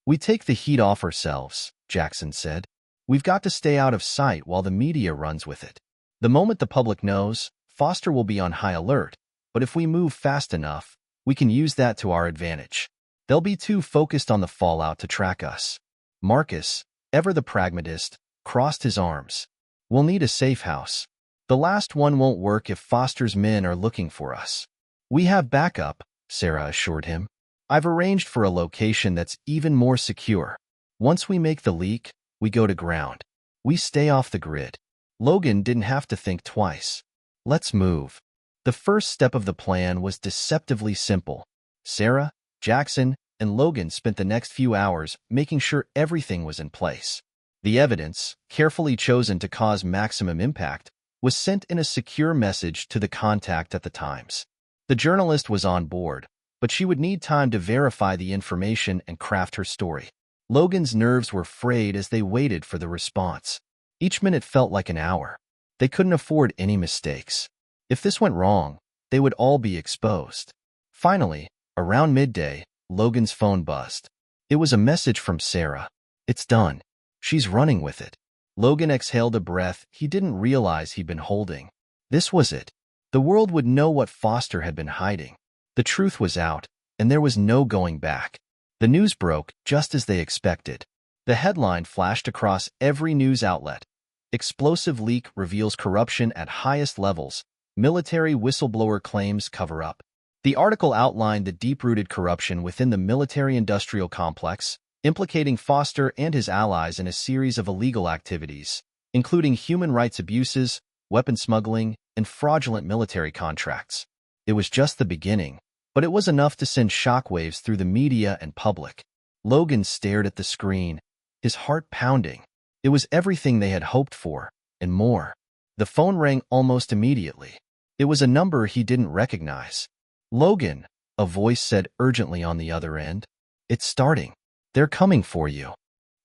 We take the heat off ourselves," Jackson said. "We've got to stay out of sight while the media runs with it. The moment the public knows, Foster will be on high alert, but if we move fast enough, we can use that to our advantage. They'll be too focused on the fallout to track us." Marcus, ever the pragmatist, crossed his arms. "We'll need a safe house. The last one won't work if Foster's men are looking for us." "We have backup," Sarah assured him. "I've arranged for a location that's even more secure. Once we make the leak, we go to ground. We stay off the grid." Logan didn't have to think twice. "Let's move." The first step of the plan was deceptively simple. Sarah, Jackson, and Logan spent the next few hours making sure everything was in place. The evidence, carefully chosen to cause maximum impact, was sent in a secure message to the contact at the Times. The journalist was on board, but she would need time to verify the information and craft her story. Logan's nerves were frayed as they waited for the response. Each minute felt like an hour. They couldn't afford any mistakes. If this went wrong, they would all be exposed. Finally, around midday, Logan's phone buzzed. It was a message from Sarah. "It's done. She's running with it." Logan exhaled a breath he didn't realize he'd been holding. This was it. The world would know what Foster had been hiding. The truth was out, and there was no going back. The news broke just as they expected. The headline flashed across every news outlet. "Explosive leak reveals corruption at highest levels. Military whistleblower claims cover-up." The article outlined the deep-rooted corruption within the military-industrial complex, implicating Foster and his allies in a series of illegal activities, including human rights abuses, weapon smuggling, and fraudulent military contracts. It was just the beginning, but it was enough to send shockwaves through the media and public. Logan stared at the screen, his heart pounding. It was everything they had hoped for, and more. The phone rang almost immediately. It was a number he didn't recognize. "Logan," a voice said urgently on the other end. "It's starting. They're coming for you."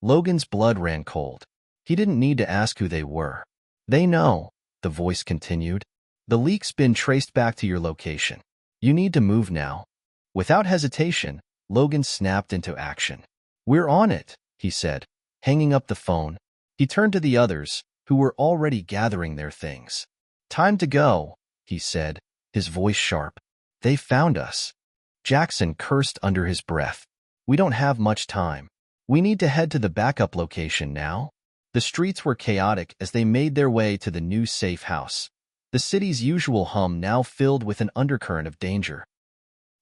Logan's blood ran cold. He didn't need to ask who they were. "They know," the voice continued. "The leak's been traced back to your location. You need to move now." Without hesitation, Logan snapped into action. "We're on it," he said. Hanging up the phone, he turned to the others, who were already gathering their things. "Time to go," he said, his voice sharp. "They found us." Jackson cursed under his breath. "We don't have much time. We need to head to the backup location now." The streets were chaotic as they made their way to the new safe house. The city's usual hum now filled with an undercurrent of danger.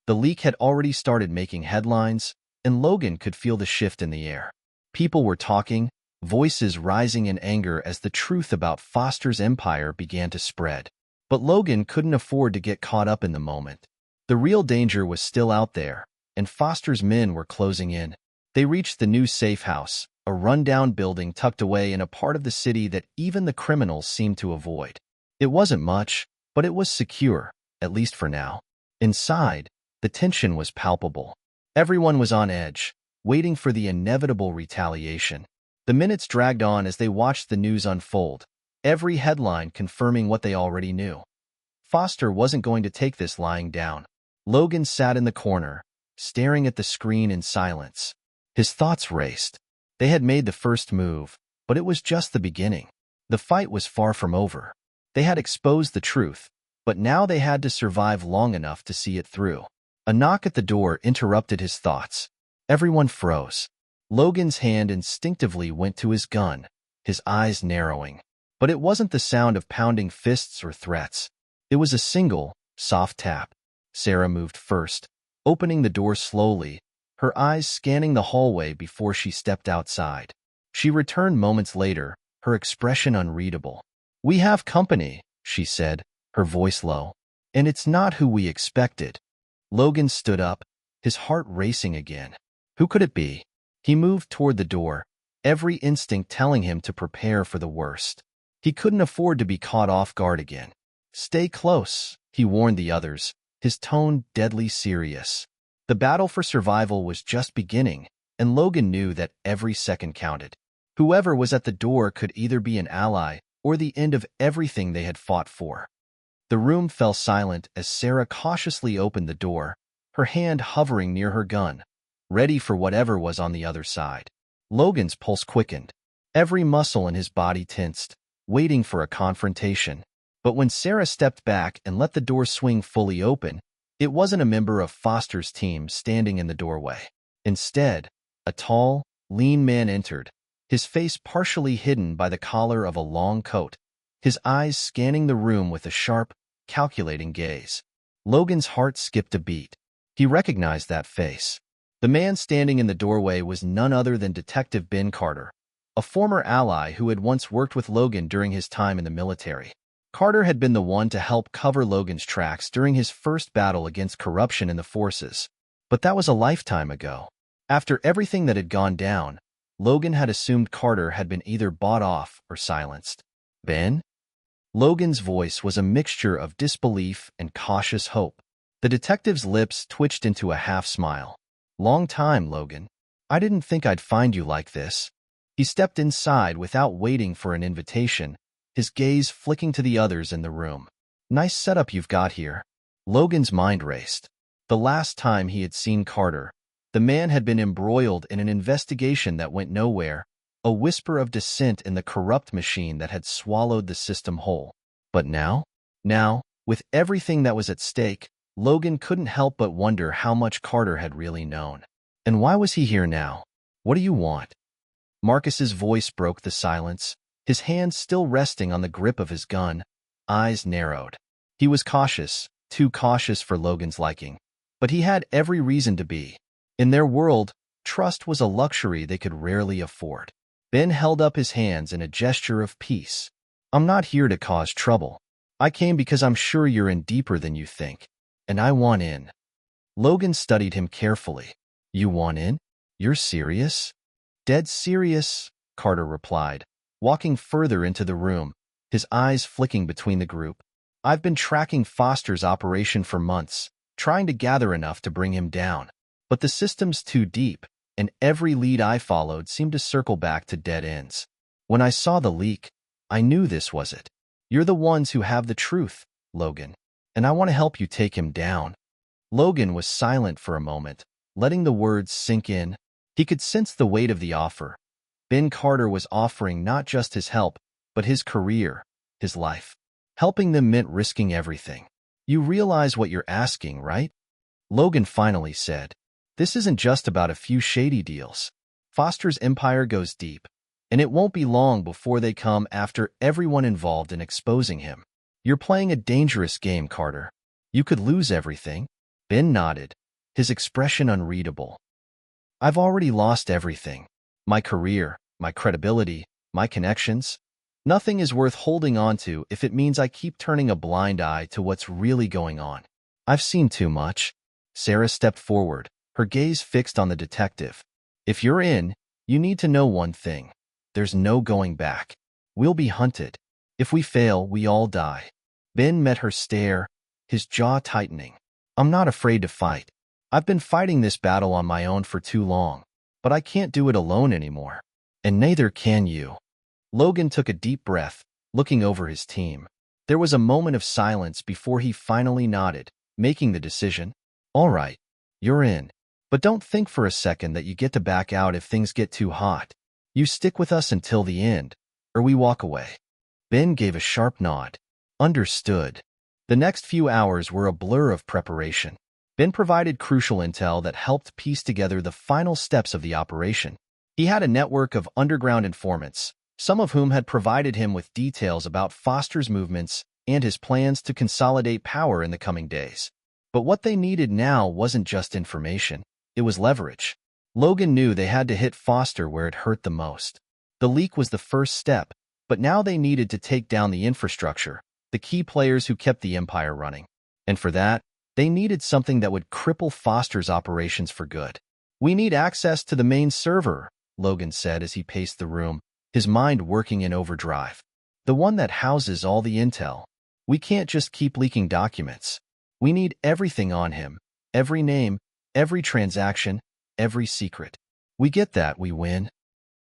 The leak had already started making headlines, and Logan could feel the shift in the air. People were talking, voices rising in anger as the truth about Foster's empire began to spread. But Logan couldn't afford to get caught up in the moment. The real danger was still out there, and Foster's men were closing in. They reached the new safe house, a rundown building tucked away in a part of the city that even the criminals seemed to avoid. It wasn't much, but it was secure, at least for now. Inside, the tension was palpable. Everyone was on edge, waiting for the inevitable retaliation. The minutes dragged on as they watched the news unfold, every headline confirming what they already knew. Foster wasn't going to take this lying down. Logan sat in the corner, staring at the screen in silence. His thoughts raced. They had made the first move, but it was just the beginning. The fight was far from over. They had exposed the truth, but now they had to survive long enough to see it through. A knock at the door interrupted his thoughts. Everyone froze. Logan's hand instinctively went to his gun, his eyes narrowing. But it wasn't the sound of pounding fists or threats. It was a single, soft tap. Sarah moved first, opening the door slowly, her eyes scanning the hallway before she stepped outside. She returned moments later, her expression unreadable. "We have company," she said, her voice low. "And it's not who we expected." Logan stood up, his heart racing again. Who could it be? He moved toward the door, every instinct telling him to prepare for the worst. He couldn't afford to be caught off guard again. "Stay close," he warned the others, his tone deadly serious. The battle for survival was just beginning, and Logan knew that every second counted. Whoever was at the door could either be an ally or the end of everything they had fought for. The room fell silent as Sarah cautiously opened the door, her hand hovering near her gun, ready for whatever was on the other side. Logan's pulse quickened. Every muscle in his body tensed, waiting for a confrontation. But when Sarah stepped back and let the door swing fully open, it wasn't a member of Foster's team standing in the doorway. Instead, a tall, lean man entered, his face partially hidden by the collar of a long coat, his eyes scanning the room with a sharp, calculating gaze. Logan's heart skipped a beat. He recognized that face. The man standing in the doorway was none other than Detective Ben Carter, a former ally who had once worked with Logan during his time in the military. Carter had been the one to help cover Logan's tracks during his first battle against corruption in the forces. But that was a lifetime ago. After everything that had gone down, Logan had assumed Carter had been either bought off or silenced. "Ben?" Logan's voice was a mixture of disbelief and cautious hope. The detective's lips twitched into a half-smile. "Long time, Logan. I didn't think I'd find you like this." He stepped inside without waiting for an invitation, his gaze flicking to the others in the room. "Nice setup you've got here." Logan's mind raced. The last time he had seen Carter, the man had been embroiled in an investigation that went nowhere, a whisper of dissent in the corrupt machine that had swallowed the system whole. But now, with everything that was at stake, Logan couldn't help but wonder how much Carter had really known. And why was he here now? "What do you want?" Marcus's voice broke the silence, his hand still resting on the grip of his gun, eyes narrowed. He was cautious, too cautious for Logan's liking, but he had every reason to be. In their world, trust was a luxury they could rarely afford. Ben held up his hands in a gesture of peace. "I'm not here to cause trouble. I came because I'm sure you're in deeper than you think, and I want in." Logan studied him carefully. "You want in? You're serious?" "Dead serious," Carter replied, walking further into the room, his eyes flicking between the group. "I've been tracking Foster's operation for months, trying to gather enough to bring him down. But the system's too deep, and every lead I followed seemed to circle back to dead ends. When I saw the leak, I knew this was it. You're the ones who have the truth, Logan, and I want to help you take him down." Logan was silent for a moment, letting the words sink in. He could sense the weight of the offer, Ben Carter was offering not just his help, but his career, his life. Helping them meant risking everything. You realize what you're asking, right? Logan finally said. This isn't just about a few shady deals. Foster's empire goes deep, and it won't be long before they come after everyone involved in exposing him. You're playing a dangerous game, Carter. You could lose everything. Ben nodded, his expression unreadable. I've already lost everything. My career, my credibility, my connections. Nothing is worth holding on to if it means I keep turning a blind eye to what's really going on. I've seen too much. Sarah stepped forward, her gaze fixed on the detective. If you're in, you need to know one thing. There's no going back. We'll be hunted. If we fail, we all die. Ben met her stare, his jaw tightening. I'm not afraid to fight. I've been fighting this battle on my own for too long, but I can't do it alone anymore. And neither can you. Logan took a deep breath, looking over his team. There was a moment of silence before he finally nodded, making the decision. All right, you're in. But don't think for a second that you get to back out if things get too hot. You stick with us until the end, or we walk away. Ben gave a sharp nod. Understood. The next few hours were a blur of preparation. Ben provided crucial intel that helped piece together the final steps of the operation. He had a network of underground informants, some of whom had provided him with details about Foster's movements and his plans to consolidate power in the coming days. But what they needed now wasn't just information, it was leverage. Logan knew they had to hit Foster where it hurt the most. The leak was the first step, but now they needed to take down the infrastructure, the key players who kept the empire running. And for that, they needed something that would cripple Foster's operations for good. We need access to the main server, Logan said as he paced the room, his mind working in overdrive. The one that houses all the intel. We can't just keep leaking documents. We need everything on him, every name, every transaction, every secret. We get that, we win.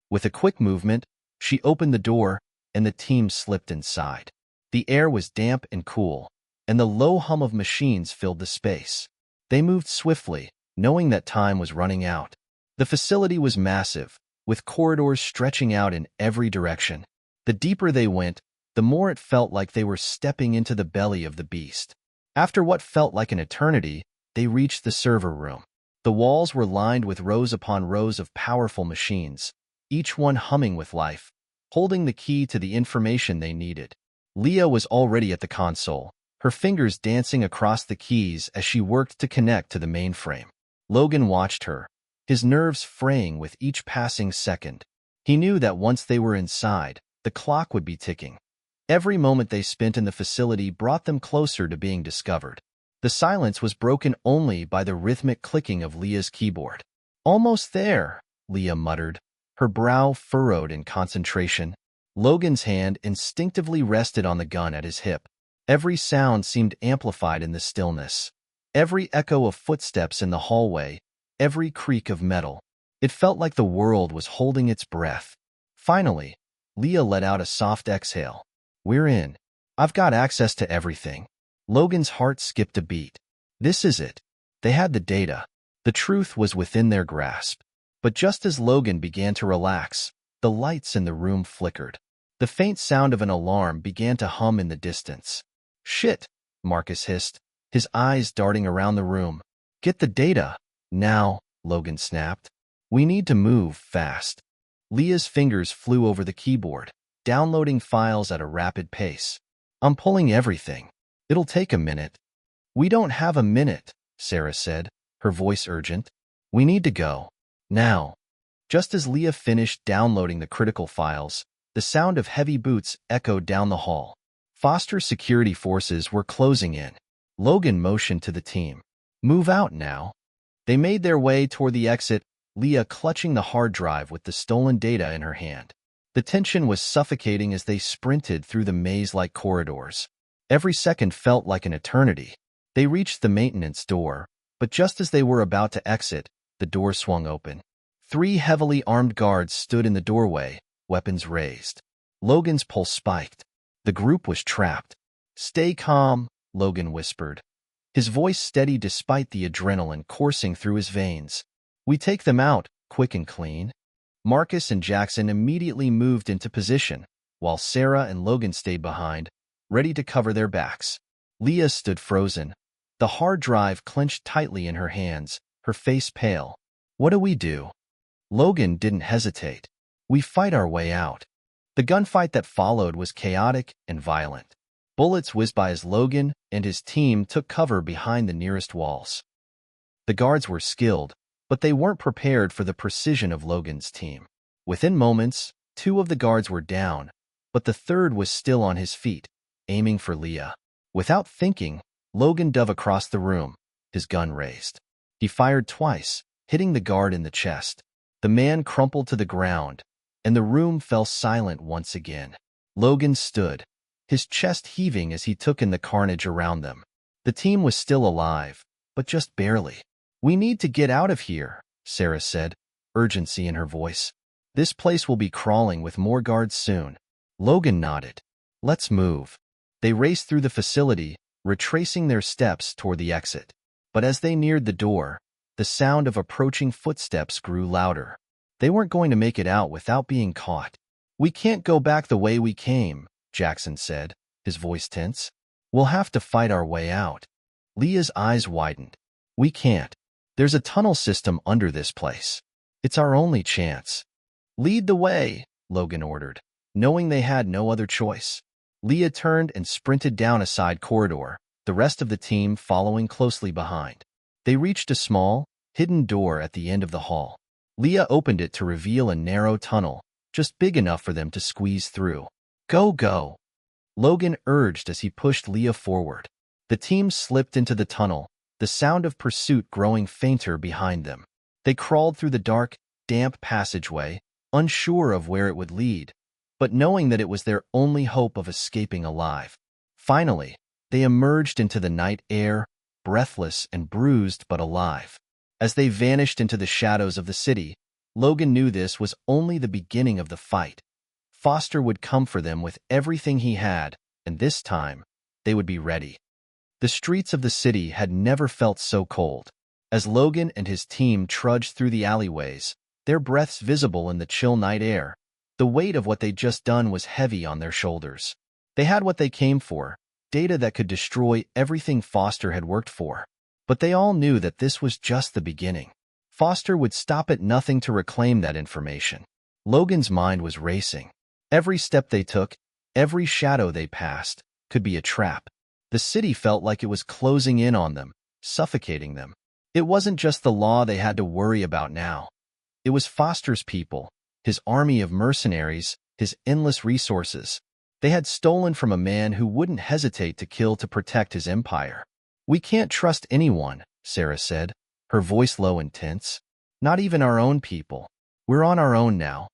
With a quick movement, she opened the door, and the team slipped inside. The air was damp and cool, and the low hum of machines filled the space. They moved swiftly, knowing that time was running out. The facility was massive, with corridors stretching out in every direction. The deeper they went, the more it felt like they were stepping into the belly of the beast. After what felt like an eternity, they reached the server room. The walls were lined with rows upon rows of powerful machines, each one humming with life, holding the key to the information they needed. Leah was already at the console, her fingers dancing across the keys as she worked to connect to the mainframe. Logan watched her, his nerves fraying with each passing second. He knew that once they were inside, the clock would be ticking. Every moment they spent in the facility brought them closer to being discovered. The silence was broken only by the rhythmic clicking of Leah's keyboard. Almost there, Leah muttered, her brow furrowed in concentration. Logan's hand instinctively rested on the gun at his hip. Every sound seemed amplified in the stillness. Every echo of footsteps in the hallway, every creak of metal. It felt like the world was holding its breath. Finally, Leah let out a soft exhale. We're in. I've got access to everything. Logan's heart skipped a beat. This is it. They had the data. The truth was within their grasp. But just as Logan began to relax, the lights in the room flickered. The faint sound of an alarm began to hum in the distance. Shit, Marcus hissed, his eyes darting around the room. Get the data. Now, Logan snapped. We need to move fast. Leah's fingers flew over the keyboard, downloading files at a rapid pace. I'm pulling everything. It'll take a minute. We don't have a minute, Sarah said, her voice urgent. We need to go. Now. Just as Leah finished downloading the critical files, the sound of heavy boots echoed down the hall. Foster's security forces were closing in. Logan motioned to the team. Move out now. They made their way toward the exit, Leah clutching the hard drive with the stolen data in her hand. The tension was suffocating as they sprinted through the maze-like corridors. Every second felt like an eternity. They reached the maintenance door, but just as they were about to exit, the door swung open. 3 heavily armed guards stood in the doorway, weapons raised. Logan's pulse spiked. The group was trapped. Stay calm, Logan whispered, his voice steady despite the adrenaline coursing through his veins. We take them out, quick and clean. Marcus and Jackson immediately moved into position, while Sarah and Logan stayed behind, ready to cover their backs. Leah stood frozen, the hard drive clenched tightly in her hands, her face pale. What do we do? Logan didn't hesitate. We fight our way out. The gunfight that followed was chaotic and violent. Bullets whizzed by as Logan and his team took cover behind the nearest walls. The guards were skilled, but they weren't prepared for the precision of Logan's team. Within moments, 2 of the guards were down, but the third was still on his feet, aiming for Leah. Without thinking, Logan dove across the room, his gun raised. He fired twice, hitting the guard in the chest. The man crumpled to the ground, and the room fell silent once again. Logan stood, his chest heaving as he took in the carnage around them. The team was still alive, but just barely. "We need to get out of here," Sarah said, urgency in her voice. "This place will be crawling with more guards soon." Logan nodded. "Let's move." They raced through the facility, retracing their steps toward the exit. But as they neared the door, the sound of approaching footsteps grew louder. They weren't going to make it out without being caught. "We can't go back the way we came," Jackson said, his voice tense. "We'll have to fight our way out." Leah's eyes widened. "We can't. There's a tunnel system under this place. It's our only chance." "Lead the way," Logan ordered, knowing they had no other choice. Leah turned and sprinted down a side corridor, the rest of the team following closely behind. They reached a small, hidden door at the end of the hall. Leah opened it to reveal a narrow tunnel, just big enough for them to squeeze through. "Go, go," Logan urged as he pushed Leah forward. The team slipped into the tunnel, the sound of pursuit growing fainter behind them. They crawled through the dark, damp passageway, unsure of where it would lead, but knowing that it was their only hope of escaping alive. Finally, they emerged into the night air, breathless and bruised but alive. As they vanished into the shadows of the city, Logan knew this was only the beginning of the fight. Foster would come for them with everything he had, and this time, they would be ready. The streets of the city had never felt so cold. As Logan and his team trudged through the alleyways, their breaths visible in the chill night air, the weight of what they'd just done was heavy on their shoulders. They had what they came for, data that could destroy everything Foster had worked for. But they all knew that this was just the beginning. Foster would stop at nothing to reclaim that information. Logan's mind was racing. Every step they took, every shadow they passed, could be a trap. The city felt like it was closing in on them, suffocating them. It wasn't just the law they had to worry about now. It was Foster's people, his army of mercenaries, his endless resources. They had stolen from a man who wouldn't hesitate to kill to protect his empire. "We can't trust anyone," Sarah said, her voice low and tense. "Not even our own people. We're on our own now."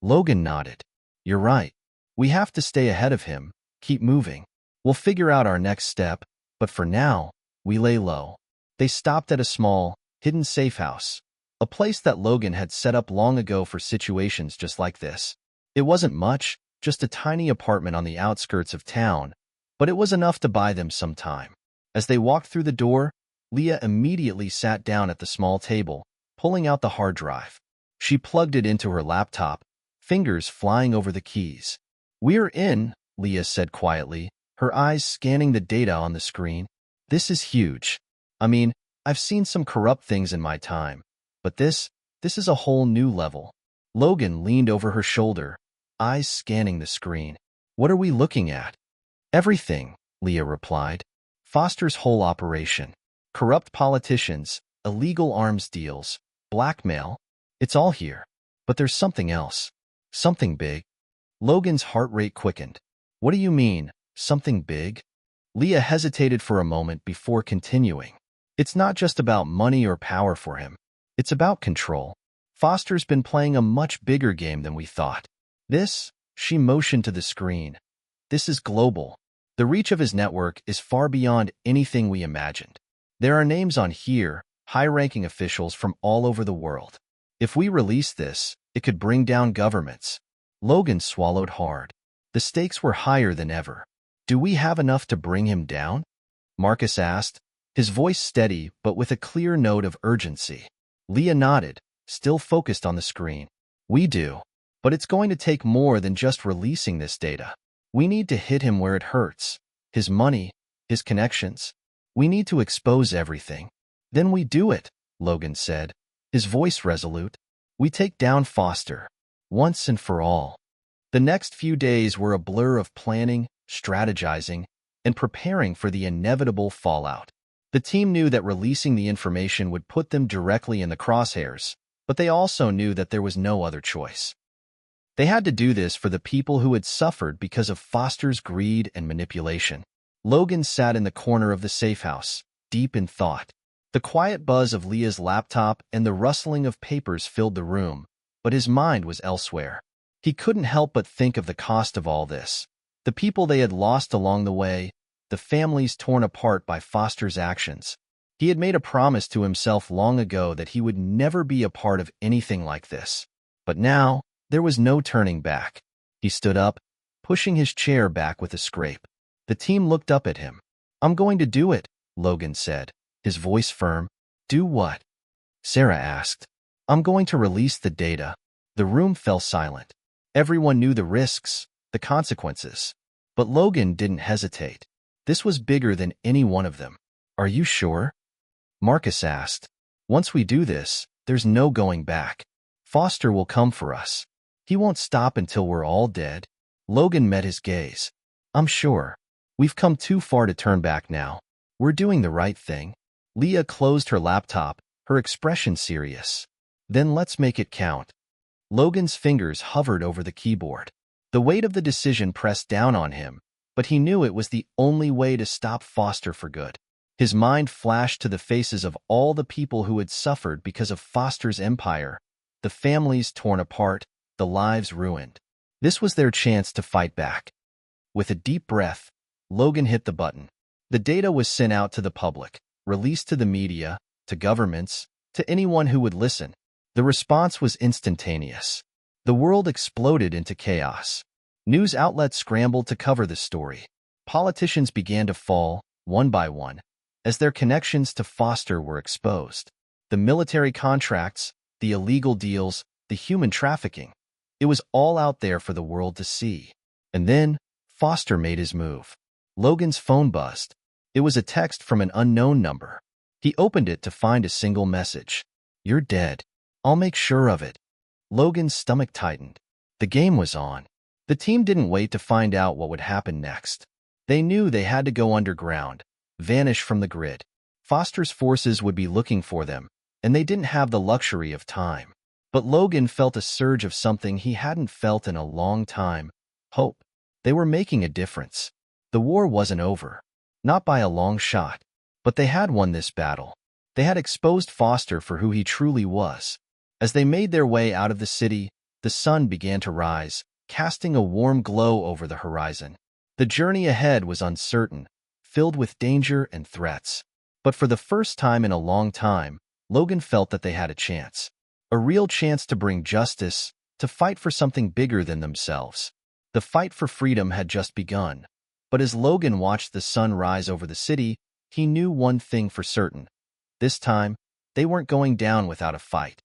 Logan nodded. "You're right. We have to stay ahead of him, keep moving. We'll figure out our next step, but for now, we lay low." They stopped at a small, hidden safe house, a place that Logan had set up long ago for situations just like this. It wasn't much, just a tiny apartment on the outskirts of town, but it was enough to buy them some time. As they walked through the door, Leah immediately sat down at the small table, pulling out the hard drive. She plugged it into her laptop, fingers flying over the keys. "We're in," Leah said quietly, her eyes scanning the data on the screen. "This is huge. I mean, I've seen some corrupt things in my time, but this is a whole new level." Logan leaned over her shoulder, eyes scanning the screen. "What are we looking at?" "Everything," Leah replied. "Foster's whole operation. Corrupt politicians, illegal arms deals, blackmail. It's all here. But there's something else. Something big." Logan's heart rate quickened. "What do you mean, something big?" Leah hesitated for a moment before continuing. "It's not just about money or power for him. It's about control. Foster's been playing a much bigger game than we thought. This," she motioned to the screen, "this is global. The reach of his network is far beyond anything we imagined. There are names on here, high-ranking officials from all over the world. If we release this, it could bring down governments." Logan swallowed hard. The stakes were higher than ever. "Do we have enough to bring him down?" Marcus asked, his voice steady but with a clear note of urgency. Leah nodded, still focused on the screen. We do. But it's going to take more than just releasing this data. We need to hit him where it hurts. His money, his connections. We need to expose everything. Then we do it, Logan said, his voice resolute. We take down Foster, once and for all. The next few days were a blur of planning, strategizing, and preparing for the inevitable fallout. The team knew that releasing the information would put them directly in the crosshairs, but they also knew that there was no other choice. They had to do this for the people who had suffered because of Foster's greed and manipulation. Logan sat in the corner of the safe house, deep in thought. The quiet buzz of Leah's laptop and the rustling of papers filled the room, but his mind was elsewhere. He couldn't help but think of the cost of all this. The people they had lost along the way, the families torn apart by Foster's actions. He had made a promise to himself long ago that he would never be a part of anything like this. But now, there was no turning back. He stood up, pushing his chair back with a scrape. The team looked up at him. "I'm going to do it," Logan said, his voice firm. "Do what?" Sarah asked. "I'm going to release the data." The room fell silent. Everyone knew the risks, the consequences. But Logan didn't hesitate. This was bigger than any one of them. "Are you sure?" Marcus asked. "Once we do this, there's no going back. Foster will come for us. He won't stop until we're all dead." Logan met his gaze. "I'm sure. We've come too far to turn back now. We're doing the right thing." Leah closed her laptop, her expression serious. "Then let's make it count." Logan's fingers hovered over the keyboard. The weight of the decision pressed down on him, but he knew it was the only way to stop Foster for good. His mind flashed to the faces of all the people who had suffered because of Foster's empire, the families torn apart, the lives ruined. This was their chance to fight back. With a deep breath, Logan hit the button. The data was sent out to the public, released to the media, to governments, to anyone who would listen. The response was instantaneous. The world exploded into chaos. News outlets scrambled to cover the story. Politicians began to fall, one by one, as their connections to Foster were exposed. The military contracts, the illegal deals, the human trafficking. It was all out there for the world to see. And then, Foster made his move. Logan's phone buzzed. It was a text from an unknown number. He opened it to find a single message. "You're dead. I'll make sure of it." Logan's stomach tightened. The game was on. The team didn't wait to find out what would happen next. They knew they had to go underground, vanish from the grid. Foster's forces would be looking for them, and they didn't have the luxury of time. But Logan felt a surge of something he hadn't felt in a long time: hope. They were making a difference. The war wasn't over. Not by a long shot. But they had won this battle. They had exposed Foster for who he truly was. As they made their way out of the city, the sun began to rise, casting a warm glow over the horizon. The journey ahead was uncertain, filled with danger and threats. But for the first time in a long time, Logan felt that they had a chance. A real chance to bring justice, to fight for something bigger than themselves. The fight for freedom had just begun. But as Logan watched the sun rise over the city, he knew one thing for certain. This time, they weren't going down without a fight.